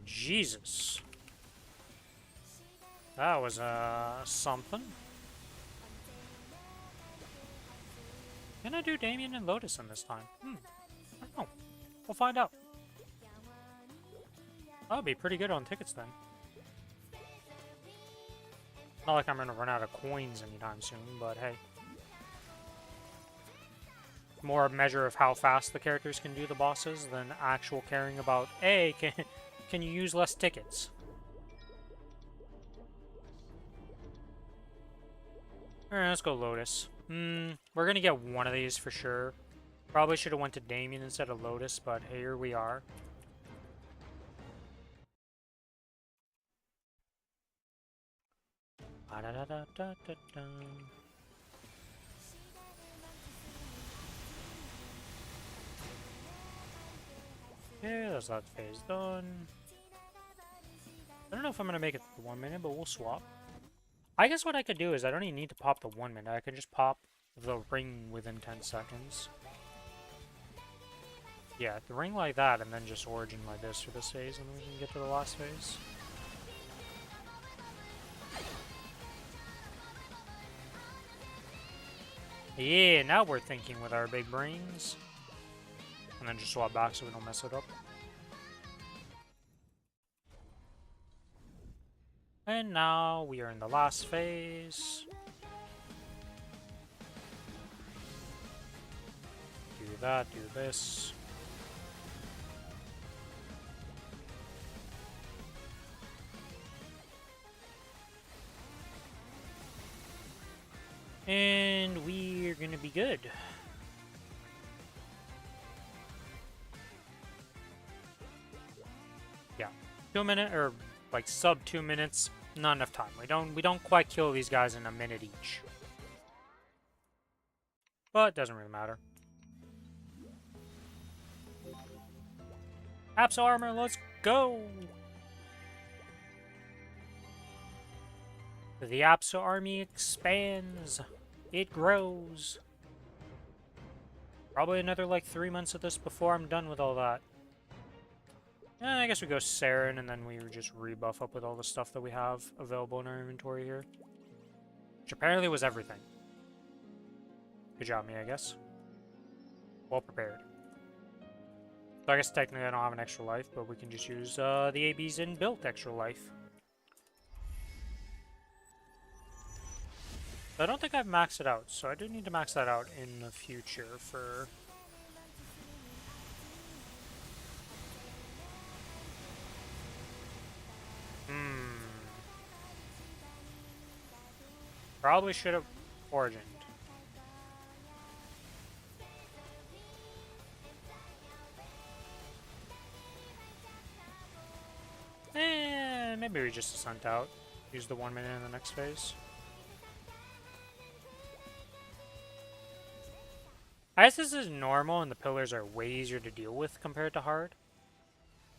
Jesus. That was, something. Can I do Damien and Lotus in this time? I don't know. We'll find out. That would be pretty good on tickets then. Not like I'm gonna run out of coins anytime soon, but hey. more a measure of how fast the characters can do the bosses than actual caring about, hey, can you use less tickets? Alright, let's go Lotus. We're gonna get one of these for sure. Probably should have went to Damien instead of Lotus, but here we are. Yeah, that's that phase done. I don't know if I'm gonna make it to 1 minute, but we'll swap. I guess what I could do is I don't even need to pop the 1 minute. I can just pop the ring within 10 seconds. Yeah, the ring like that, and then just Origin like this for this phase, and then we can get to the last phase. Yeah, now we're thinking with our big brains. And then just swap back so we don't mess it up. And now we are in the last phase. Do that, do this. And we're gonna be good. Yeah, 2 minutes or like sub 2 minutes. Not enough time. We don't quite kill these guys in a minute each. But it doesn't really matter. Apso armor, let's go! The Apso army expands. It grows. Probably another like 3 months of this before I'm done with all that. I guess we go Saren and then we just rebuff up with all the stuff that we have available in our inventory here. Which apparently was everything. Good job, me, I guess. Well prepared. So I guess technically I don't have an extra life, but we can just use the AB's inbuilt extra life. I don't think I've maxed it out, so I do need to max that out in the future for... Probably should have Origined. Maybe we just sent out. Use the 1 minute in the next phase. I guess this is normal and the pillars are way easier to deal with compared to hard.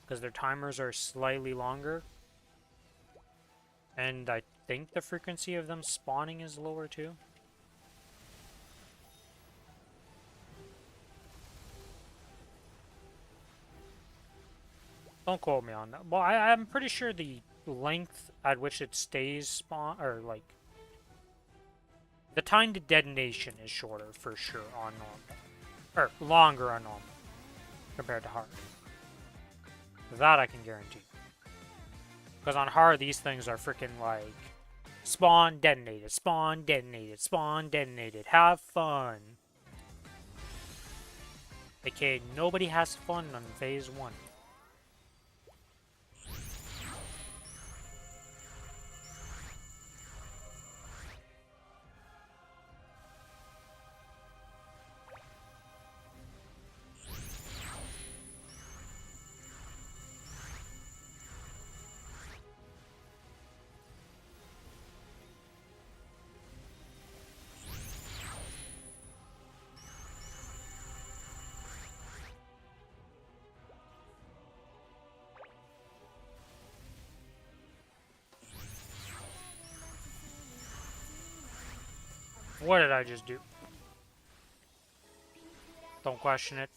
Because their timers are slightly longer. And I think the frequency of them spawning is lower too. Don't quote me on that. Well, I'm pretty sure the length at which it stays spawn, or like, the time to detonation is shorter for sure on normal. Or longer on normal compared to hard. That I can guarantee. Because on hard, these things are freaking like spawn, detonated, spawn, detonated, spawn, detonated. Have fun. Okay, nobody has fun on phase 1. What did I just do? Don't question it.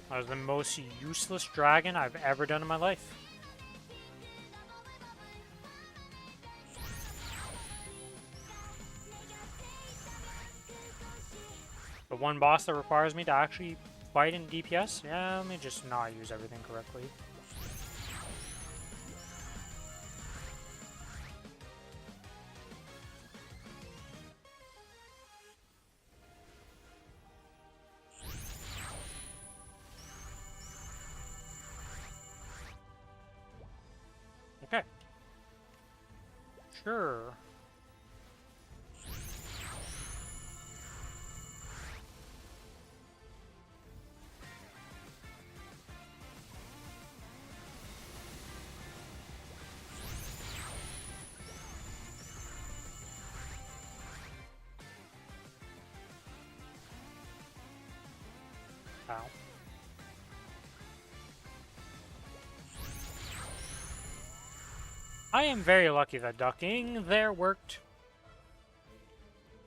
That was the most useless dragon I've ever done in my life. The one boss that requires me to actually fight in DPS? Yeah, let me just not use everything correctly. Sure. Ow. I am very lucky that ducking there worked.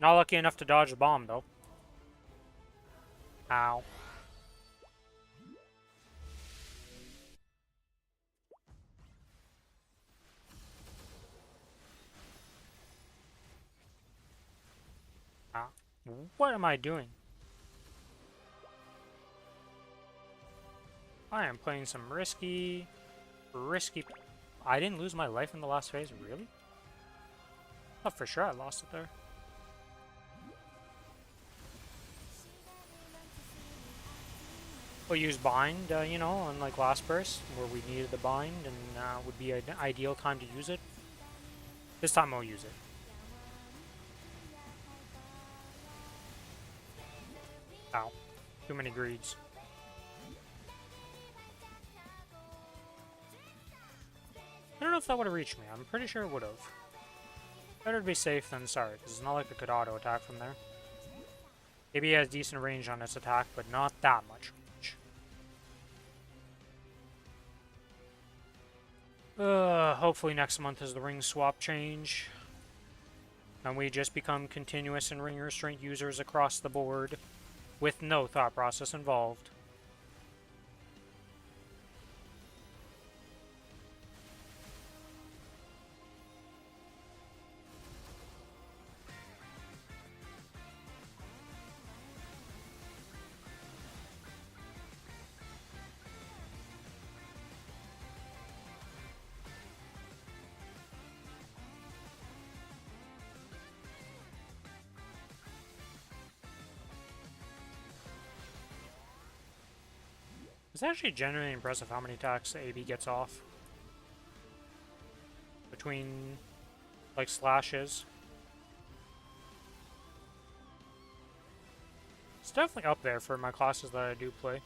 Not lucky enough to dodge the bomb, though. Ow. Ow. What am I doing? I am playing some risky... I didn't lose my life in the last phase, really? Oh, for sure I lost it there. We'll use bind, you know, unlike last burst, where we needed the bind, and would be an ideal time to use it. This time I'll use it. Ow. Too many greeds. I don't know if that would have reached me. I'm pretty sure it would have. Better to be safe than sorry, because it's not like it could auto attack from there. Maybe it has decent range on its attack, but not that much range. Hopefully next month is the ring swap change. And we just become continuous and ring restraint users across the board, with no thought process involved. It's actually genuinely impressive how many attacks AB gets off. Between, like, slashes. It's definitely up there for my classes that I do play.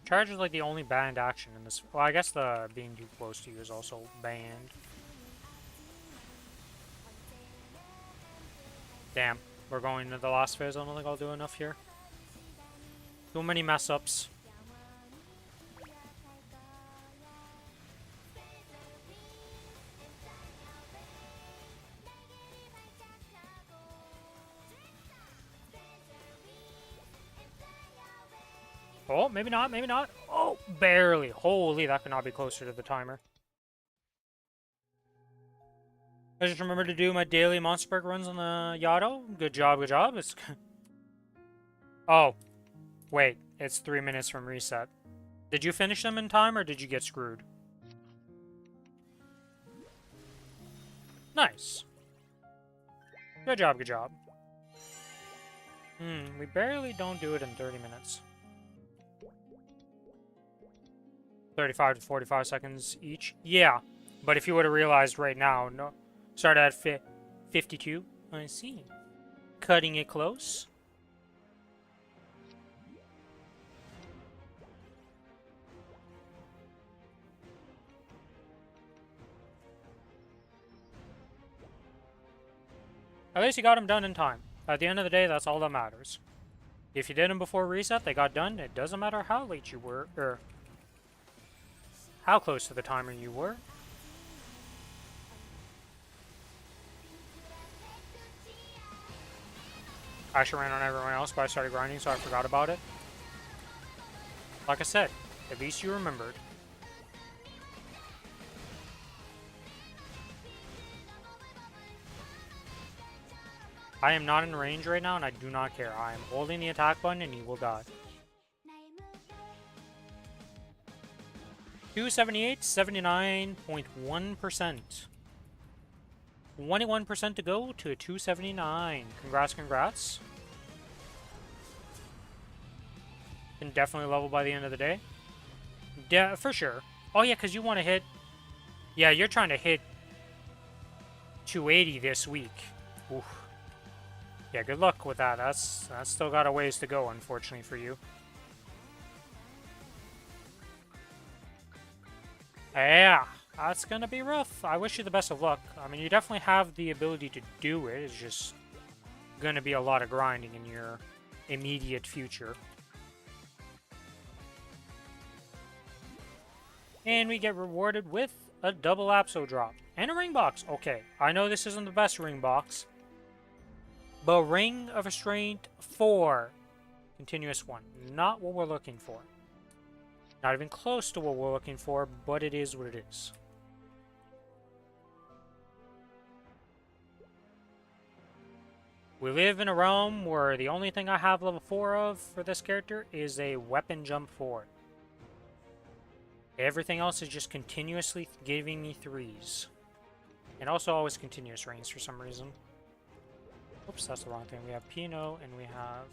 Charge is like the only banned action in this. Well, I guess the being too close to you is also banned. Damn, we're going to the last phase. I don't think I'll do enough here. Too many mess ups. Oh, maybe not, maybe not. Oh, barely. Holy, that could not be closer to the timer. I just remember to do my daily monster perk runs on the Yado. Good job, good job. It's... Oh, wait. It's 3 minutes from reset. Did you finish them in time, or did you get screwed? Nice. Good job, good job. We barely don't do it in 30 minutes. 35 to 45 seconds each. Yeah, but if you would have realized right now, no, start at 52. I see. Cutting it close. At least you got them done in time. At the end of the day, that's all that matters. If you did them before reset, they got done. It doesn't matter how late you were, or how close to the timer you were. I actually ran on everyone else, but I started grinding, so I forgot about it. Like I said, at least you remembered. I am not in range right now, and I do not care. I am holding the attack button, and he will die. 278, 79.1%. 21% to go to a 279. Congrats, congrats. Can definitely level by the end of the day. Yeah, for sure. Oh yeah, because you want to hit... Yeah, you're trying to hit 280 this week. Oof. Yeah, good luck with that. That's still got a ways to go, unfortunately, for you. Yeah, that's going to be rough. I wish you the best of luck. I mean, you definitely have the ability to do it. It's just going to be a lot of grinding in your immediate future. And we get rewarded with a double Apso drop. And a ring box. Okay, I know this isn't the best ring box. But Ring of Restraint 4. Continuous 1. Not what we're looking for. Not even close to what we're looking for, but it is what it is. We live in a realm where the only thing I have level 4 of for this character is a weapon jump forward. Everything else is just continuously giving me 3s. And also always continuous range for some reason. Oops, that's the wrong thing. We have Pino and we have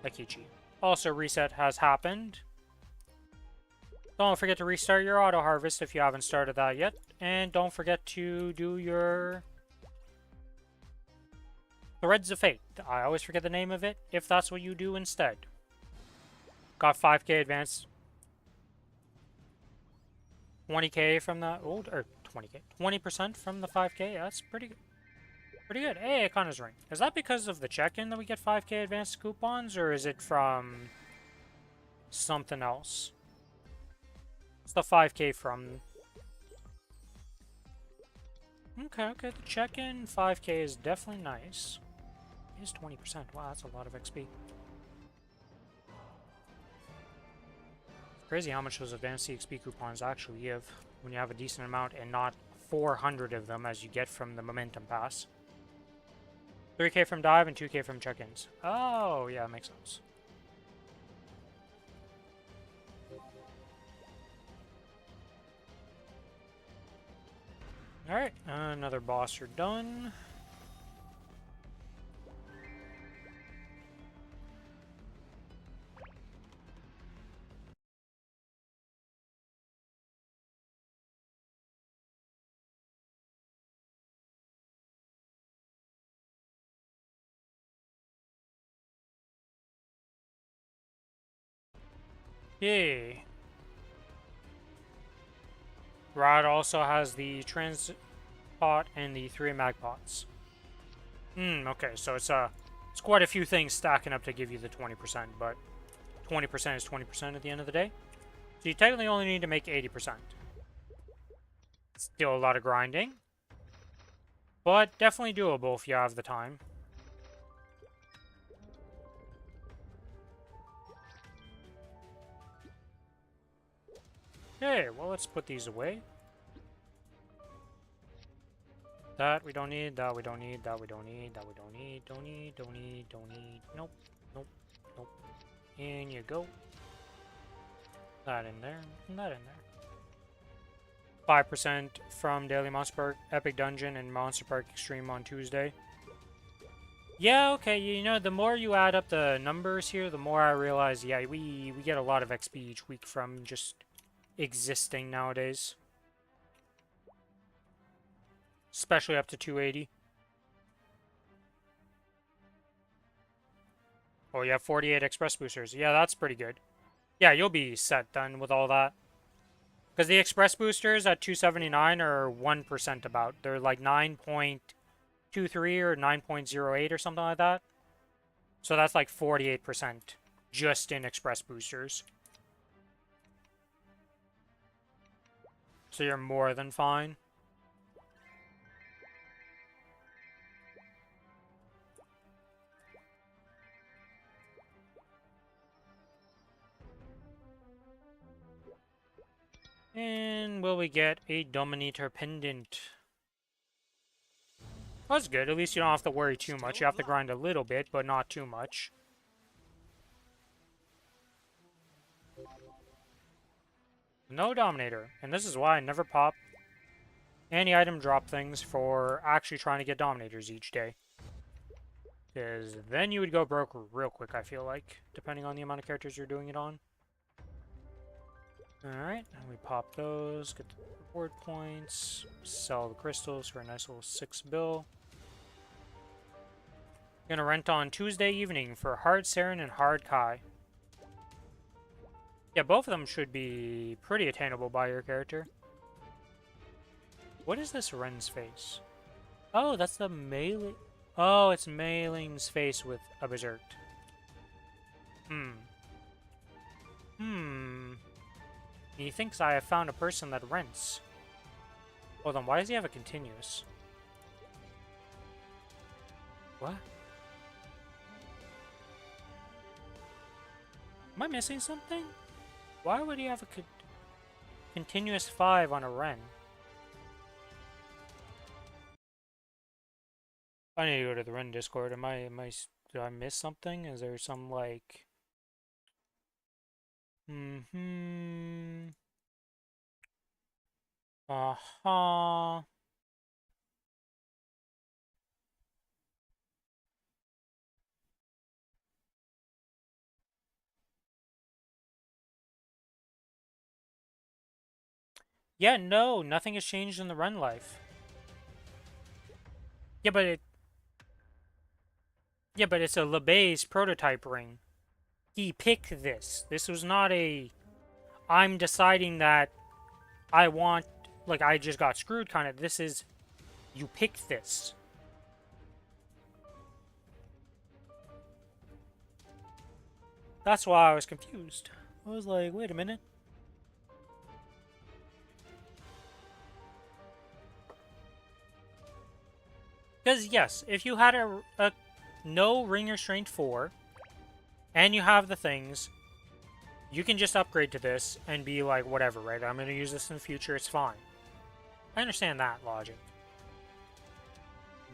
Akichi. Also, reset has happened. Don't forget to restart your auto harvest if you haven't started that yet. And don't forget to do your Threads of Fate. I always forget the name of it, if that's what you do instead. Got 5k advance. 20k from the old, or 20k. 20% from the 5k. That's pretty good. Pretty good. Hey, Ikona's ring. Is that because of the check-in that we get 5k advanced coupons, or is it from something else? It's the 5k from... Okay, the check-in 5k is definitely nice. It is 20%. Wow, that's a lot of XP. Crazy how much those advanced XP coupons actually give when you have a decent amount and not 400 of them as you get from the Momentum Pass. 3k from dive and 2k from check-ins. Oh, yeah, makes sense. Alright, another boss are done. Yay. Rod also has the transit pot and the 3 mag pots. Okay, so it's quite a few things stacking up to give you the 20%, but 20% is 20% at the end of the day. So you technically only need to make 80%. Still a lot of grinding, but definitely doable if you have the time. Okay, well, let's put these away. That we don't need, that we don't need, that we don't need, that we don't need, don't need, don't need, don't need, nope, nope, nope. In you go. That in there, and that in there. 5% from Daily Monster Park Epic Dungeon and Monster Park Extreme on Tuesday. Yeah, okay, you know, the more you add up the numbers here, the more I realize, yeah, we get a lot of XP each week from just existing nowadays. Especially up to 280. Oh, you have 48 express boosters. Yeah, that's pretty good. Yeah, you'll be set then with all that. Because the express boosters at 279 are 1% about. They're like 9.23 or 9.08 or something like that. So that's like 48% just in express boosters. So you're more than fine. And will we get a Dominator Pendant? That's good. At least you don't have to worry too much. You have to grind a little bit, but not too much. No Dominator. And this is why I never pop any item drop things for actually trying to get Dominators each day. Because then you would go broke real quick, I feel like, depending on the amount of characters you're doing it on. Alright, and we pop those, get the reward points, sell the crystals for a nice little 6 bill. Gonna rent on Tuesday evening for Hard Saren and Hard Kai. Yeah, both of them should be pretty attainable by your character. What is this Ren's face? Oh, that's the melee. Oh, it's Mei Ling's face with a berserk. He thinks I have found a person that rents. Hold on, why does he have a continuous? What? Am I missing something? Why would he have a continuous 5 on a Ren? I need to go to the Ren Discord. Did I miss something? Is there some, like... Uh-huh. Yeah, no, nothing has changed in the Ren life. Yeah, but it's a LeBay's prototype ring. He picked this. This was not a... I'm deciding that I want... Like, I just got screwed kind of. This is... You picked this. That's why I was confused. I was like, wait a minute. Because, yes, if you had a no Ring Restraint 4, and you have the things, you can just upgrade to this and be like, whatever, right? I'm going to use this in the future, it's fine. I understand that logic.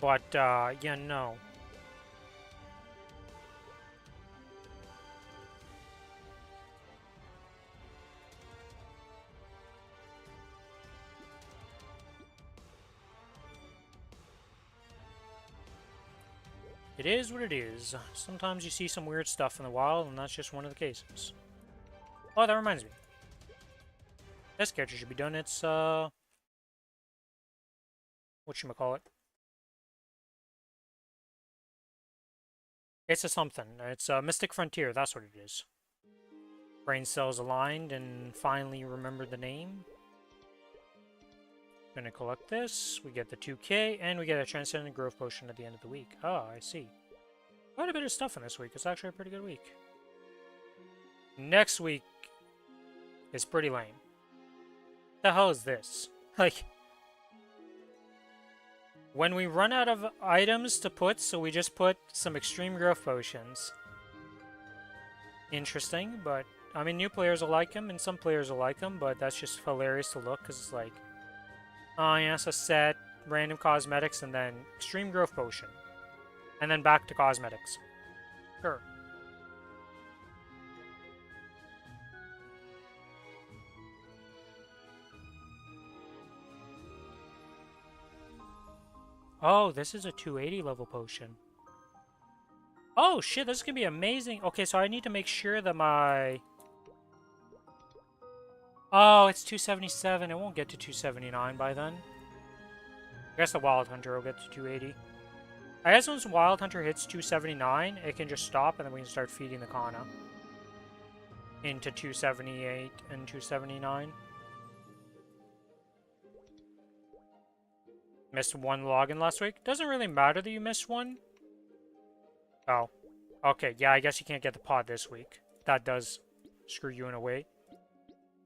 But, yeah, no. It is what it is. Sometimes you see some weird stuff in the wild, and that's just one of the cases. Oh, that reminds me. This character should be done. It's, whatchamacallit? It's a something. It's a Mystic Frontier, that's what it is. Brain cells aligned and finally remembered the name. Gonna collect this, we get the 2k, and we get a Transcendent Growth Potion at the end of the week. Oh, I see. Quite a bit of stuff in this week. It's actually a pretty good week. Next week is pretty lame. The hell is this? Like, when we run out of items to put, so we just put some Extreme Growth Potions. Interesting, but, I mean, new players will like them, and some players will like them, but that's just hilarious to look, because it's like, oh yes, a set, random cosmetics, and then Extreme Growth Potion. And then back to cosmetics. Sure. Oh, this is a 280 level potion. Oh shit, this is gonna be amazing. Okay, so I need to make sure that my... Oh, it's 277. It won't get to 279 by then. I guess the Wild Hunter will get to 280. I guess once Wild Hunter hits 279, it can just stop, and then we can start feeding the Kana into 278 and 279. Missed one login last week. Doesn't really matter that you missed one. Oh. Okay, yeah, I guess you can't get the pod this week. That does screw you in a way.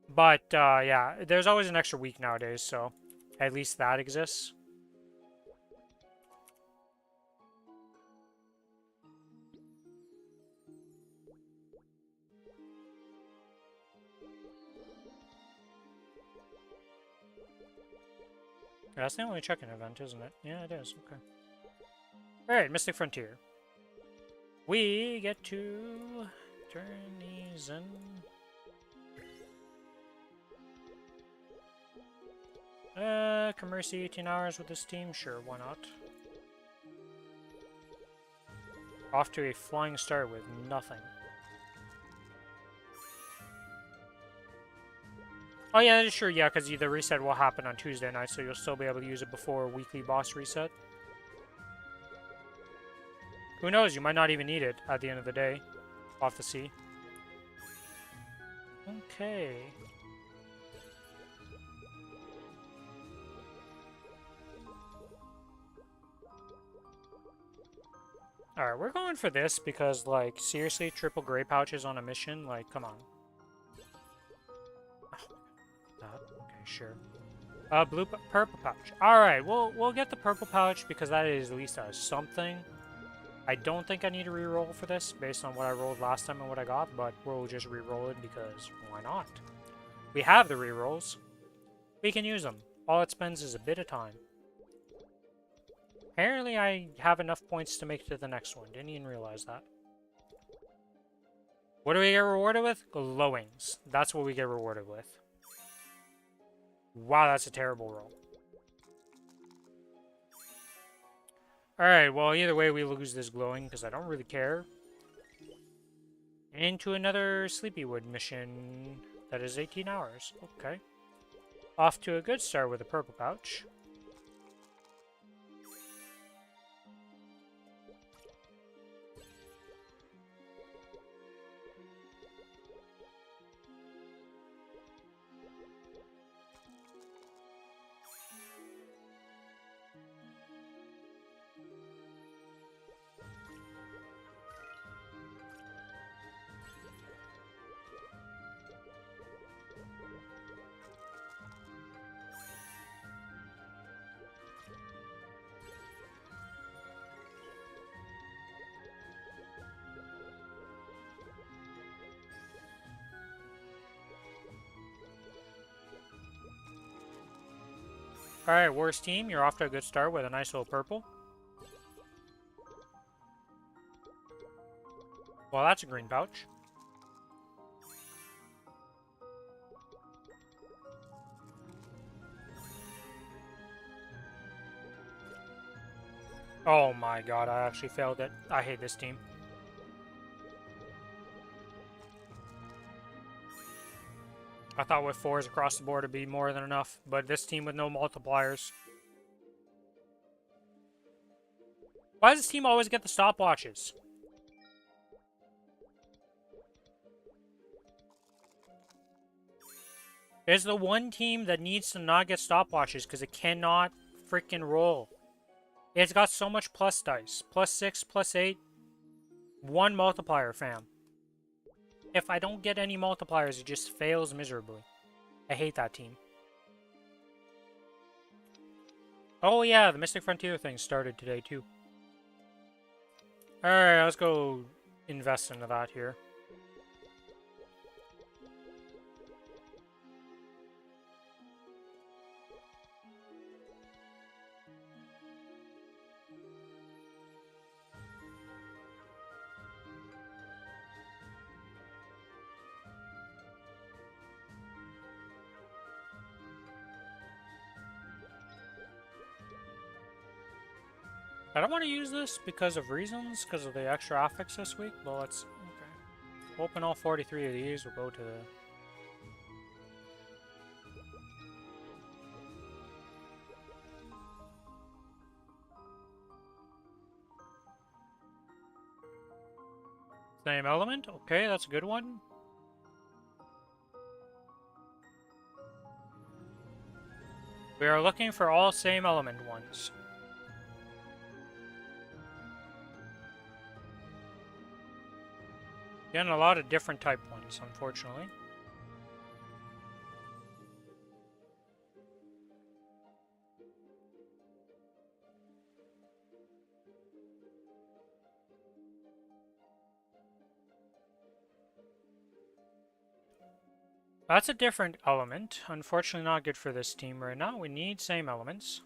But, yeah, there's always an extra week nowadays, so at least that exists. That's the only check-in event, isn't it? Yeah, it is. Okay. Alright, Mystic Frontier. We get to turn these in. Commercy 18 hours with this team? Sure, why not? Off to a flying start with nothing. Oh yeah, that is true, yeah, because the reset will happen on Tuesday night, so you'll still be able to use it before weekly boss reset. Who knows, you might not even need it at the end of the day. Off the sea. Okay. Alright, we're going for this because, like, seriously, triple gray pouches on a mission? Like, come on. Okay, sure. Purple pouch. Alright, we'll get the purple pouch because that is at least a something. I don't think I need to re-roll for this based on what I rolled last time and what I got, but we'll just re-roll it because why not? We have the re-rolls. We can use them. All it spends is a bit of time. Apparently I have enough points to make it to the next one. Didn't even realize that. What do we get rewarded with? Glowings. That's what we get rewarded with. Wow, that's a terrible roll. Alright, well, either way, we lose this glowing, because I don't really care. Into another Sleepywood mission that is 18 hours. Okay. Off to a good start with a purple pouch. Alright, worst team, you're off to a good start with a nice little purple. Well, that's a green pouch. Oh my god, I actually failed it. I hate this team. I thought with 4s across the board it'd be more than enough, but this team with no multipliers. Why does this team always get the stopwatches? It's the one team that needs to not get stopwatches because it cannot freaking roll. It's got so much plus dice. +6, +8. One multiplier, fam. If I don't get any multipliers, it just fails miserably. I hate that team. Oh yeah, the Mystic Frontier thing started today too. Alright, let's go invest into that here. I don't want to use this because of reasons, because of the extra affix this week, but let's... Okay. Open all 43 of these, we'll go to the... Same element? Okay, that's a good one. We are looking for all same element ones. Getting a lot of different type ones, unfortunately. That's a different element. Unfortunately not good for this team right now. We need same elements.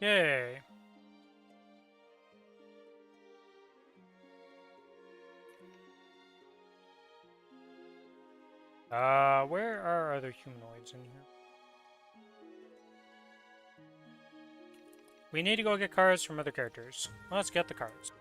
Okay. Where are other humanoids in here? We need to go get cards from other characters. Let's get the cards.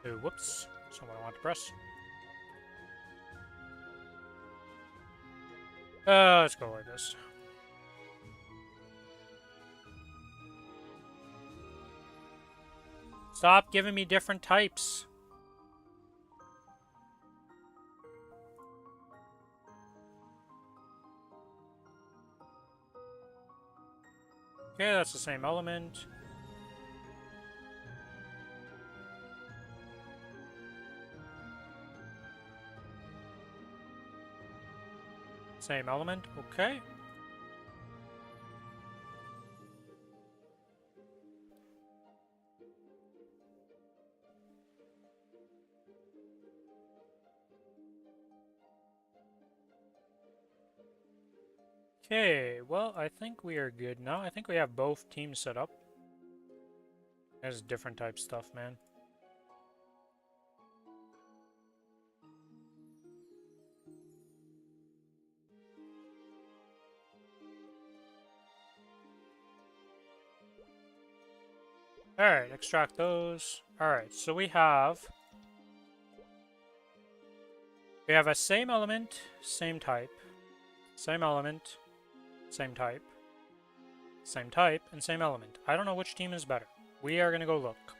Oh, whoops. That's not what I want to press. Let's go like this. Stop giving me different types. Okay, that's the same element. Same element, okay. Okay, well, I think we are good now. I think we have both teams set up. There's different type stuff, man. Alright, extract those. Alright, so we have a same element, same type. Same element, same type. Same type, and same element. I don't know which team is better. We are gonna go look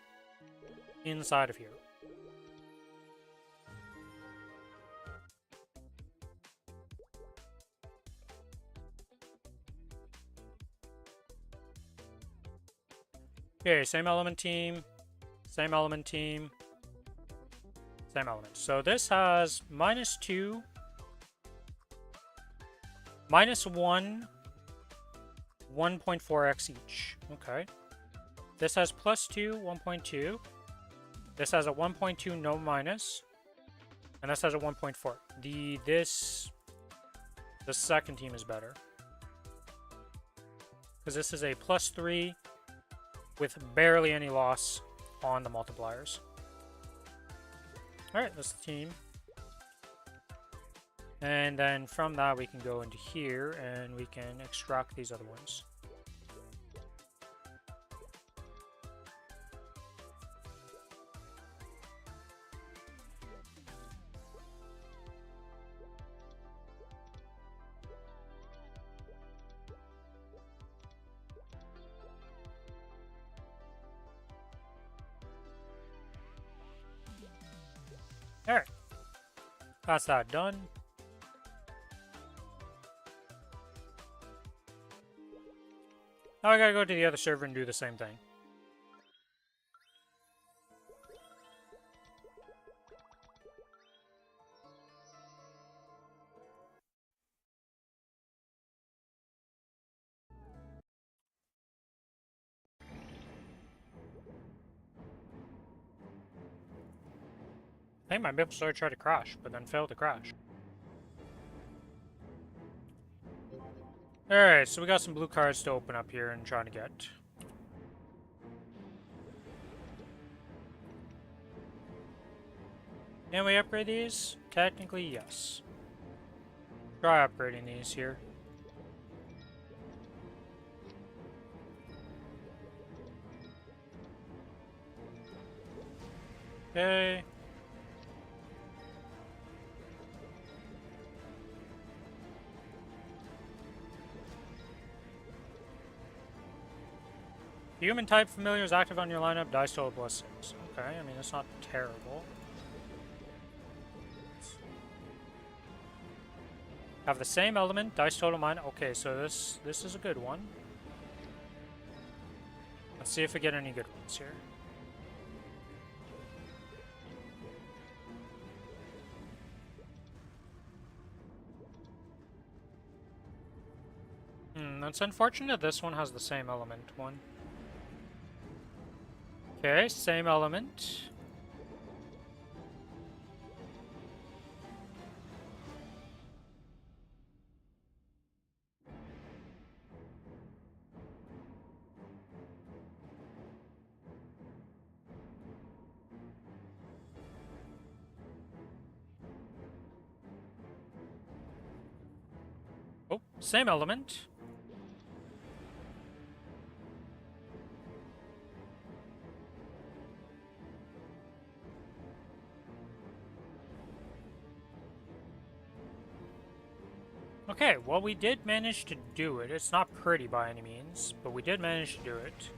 inside of here. Okay, same element team, same element team, same element. So this has -2, -1, 1.4x each. Okay. This has +2, 1.2. This has a 1.2 no minus. And this has a 1.4. The second team is better. Because this is a +3 with barely any loss on the multipliers. Alright, that's the team. And then from that we can go into here and we can extract these other ones. Alright, that's that done. Now I gotta go to the other server and do the same thing. I think my Maplestory tried to crash, but then failed to crash. Alright, so we got some blue cards to open up here and trying to get. Can we upgrade these? Technically, yes. Try upgrading these here. Okay. Human type familiar is active on your lineup, dice total +6. Okay, I mean, it's not terrible. Have the same element, dice total mine. Okay, so this is a good one. Let's see if we get any good ones here. It's unfortunate this one has the same element one. Okay, same element. Oh, same element. Okay, well, we did manage to do it. It's not pretty by any means, but we did manage to do it.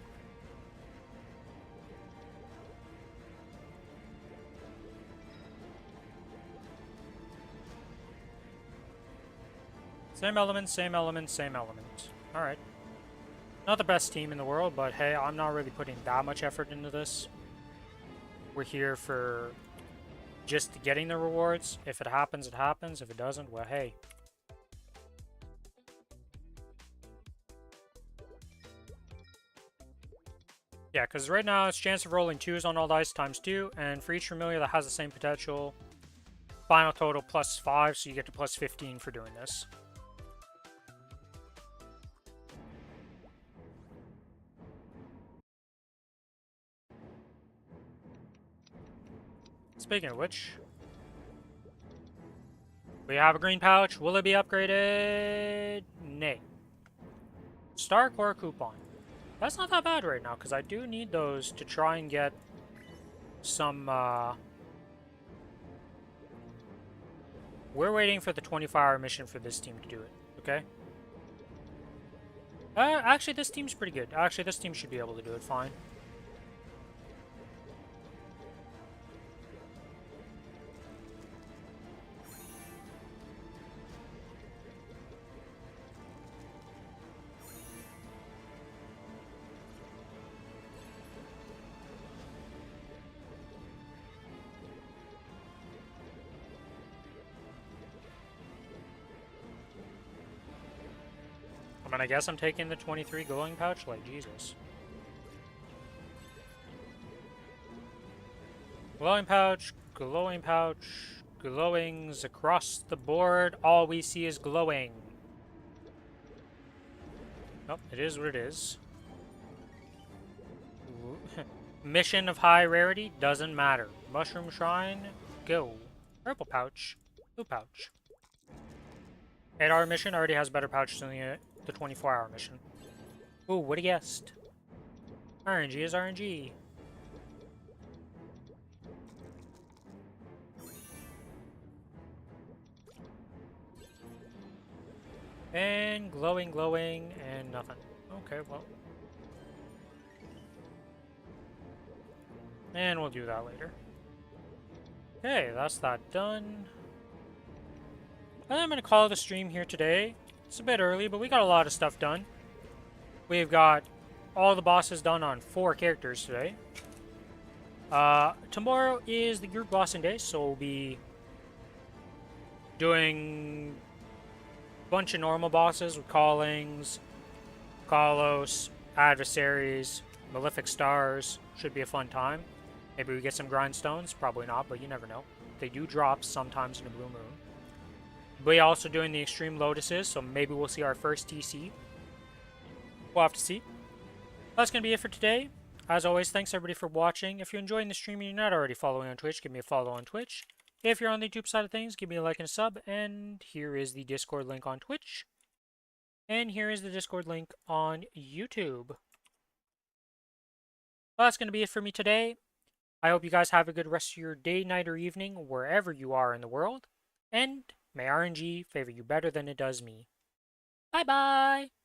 Same element, same element, same element. Alright. Not the best team in the world, but hey, I'm not really putting that much effort into this. We're here for just getting the rewards. If it happens, it happens. If it doesn't, well, hey. Yeah, because right now it's chance of rolling 2s on all dice times 2, and for each familiar that has the same potential, final total +5, so you get to +15 for doing this. Speaking of which, we have a green pouch. Will it be upgraded? Nay. Star Core coupon. That's not that bad right now, because I do need those to try and get some, We're waiting for the 24-hour mission for this team to do it, okay? Actually, this team's pretty good. Actually, this team should be able to do it fine. I mean, I guess I'm taking the 23 glowing pouch, like, Jesus. Glowing pouch, glowings across the board. All we see is glowing. Oh, it is what it is. Mission of high rarity, doesn't matter. Mushroom Shrine, go. Purple pouch, blue pouch. 8-hour mission already has better pouches than the 24-hour mission. Ooh, what a guessed. RNG is RNG. And glowing, and nothing. Okay, well. And we'll do that later. Okay, that's that done. I think I'm going to call it a stream here today. It's a bit early, but we got a lot of stuff done. We've got all the bosses done on 4 characters today. Tomorrow is the group bossing day, so we'll be doing a bunch of normal bosses with Callings, Kalos, Adversaries, Malefic Stars. Should be a fun time. Maybe we get some grindstones. Probably not, but you never know. They do drop sometimes in a blue moon. We're also doing the Extreme Lotuses, so maybe we'll see our first TC. We'll have to see. That's going to be it for today. As always, thanks everybody for watching. If you're enjoying the stream and you're not already following on Twitch, give me a follow on Twitch. If you're on the YouTube side of things, give me a like and a sub, and here is the Discord link on Twitch. And here is the Discord link on YouTube. Well, that's going to be it for me today. I hope you guys have a good rest of your day, night, or evening, wherever you are in the world. And may RNG favor you better than it does me. Bye-bye!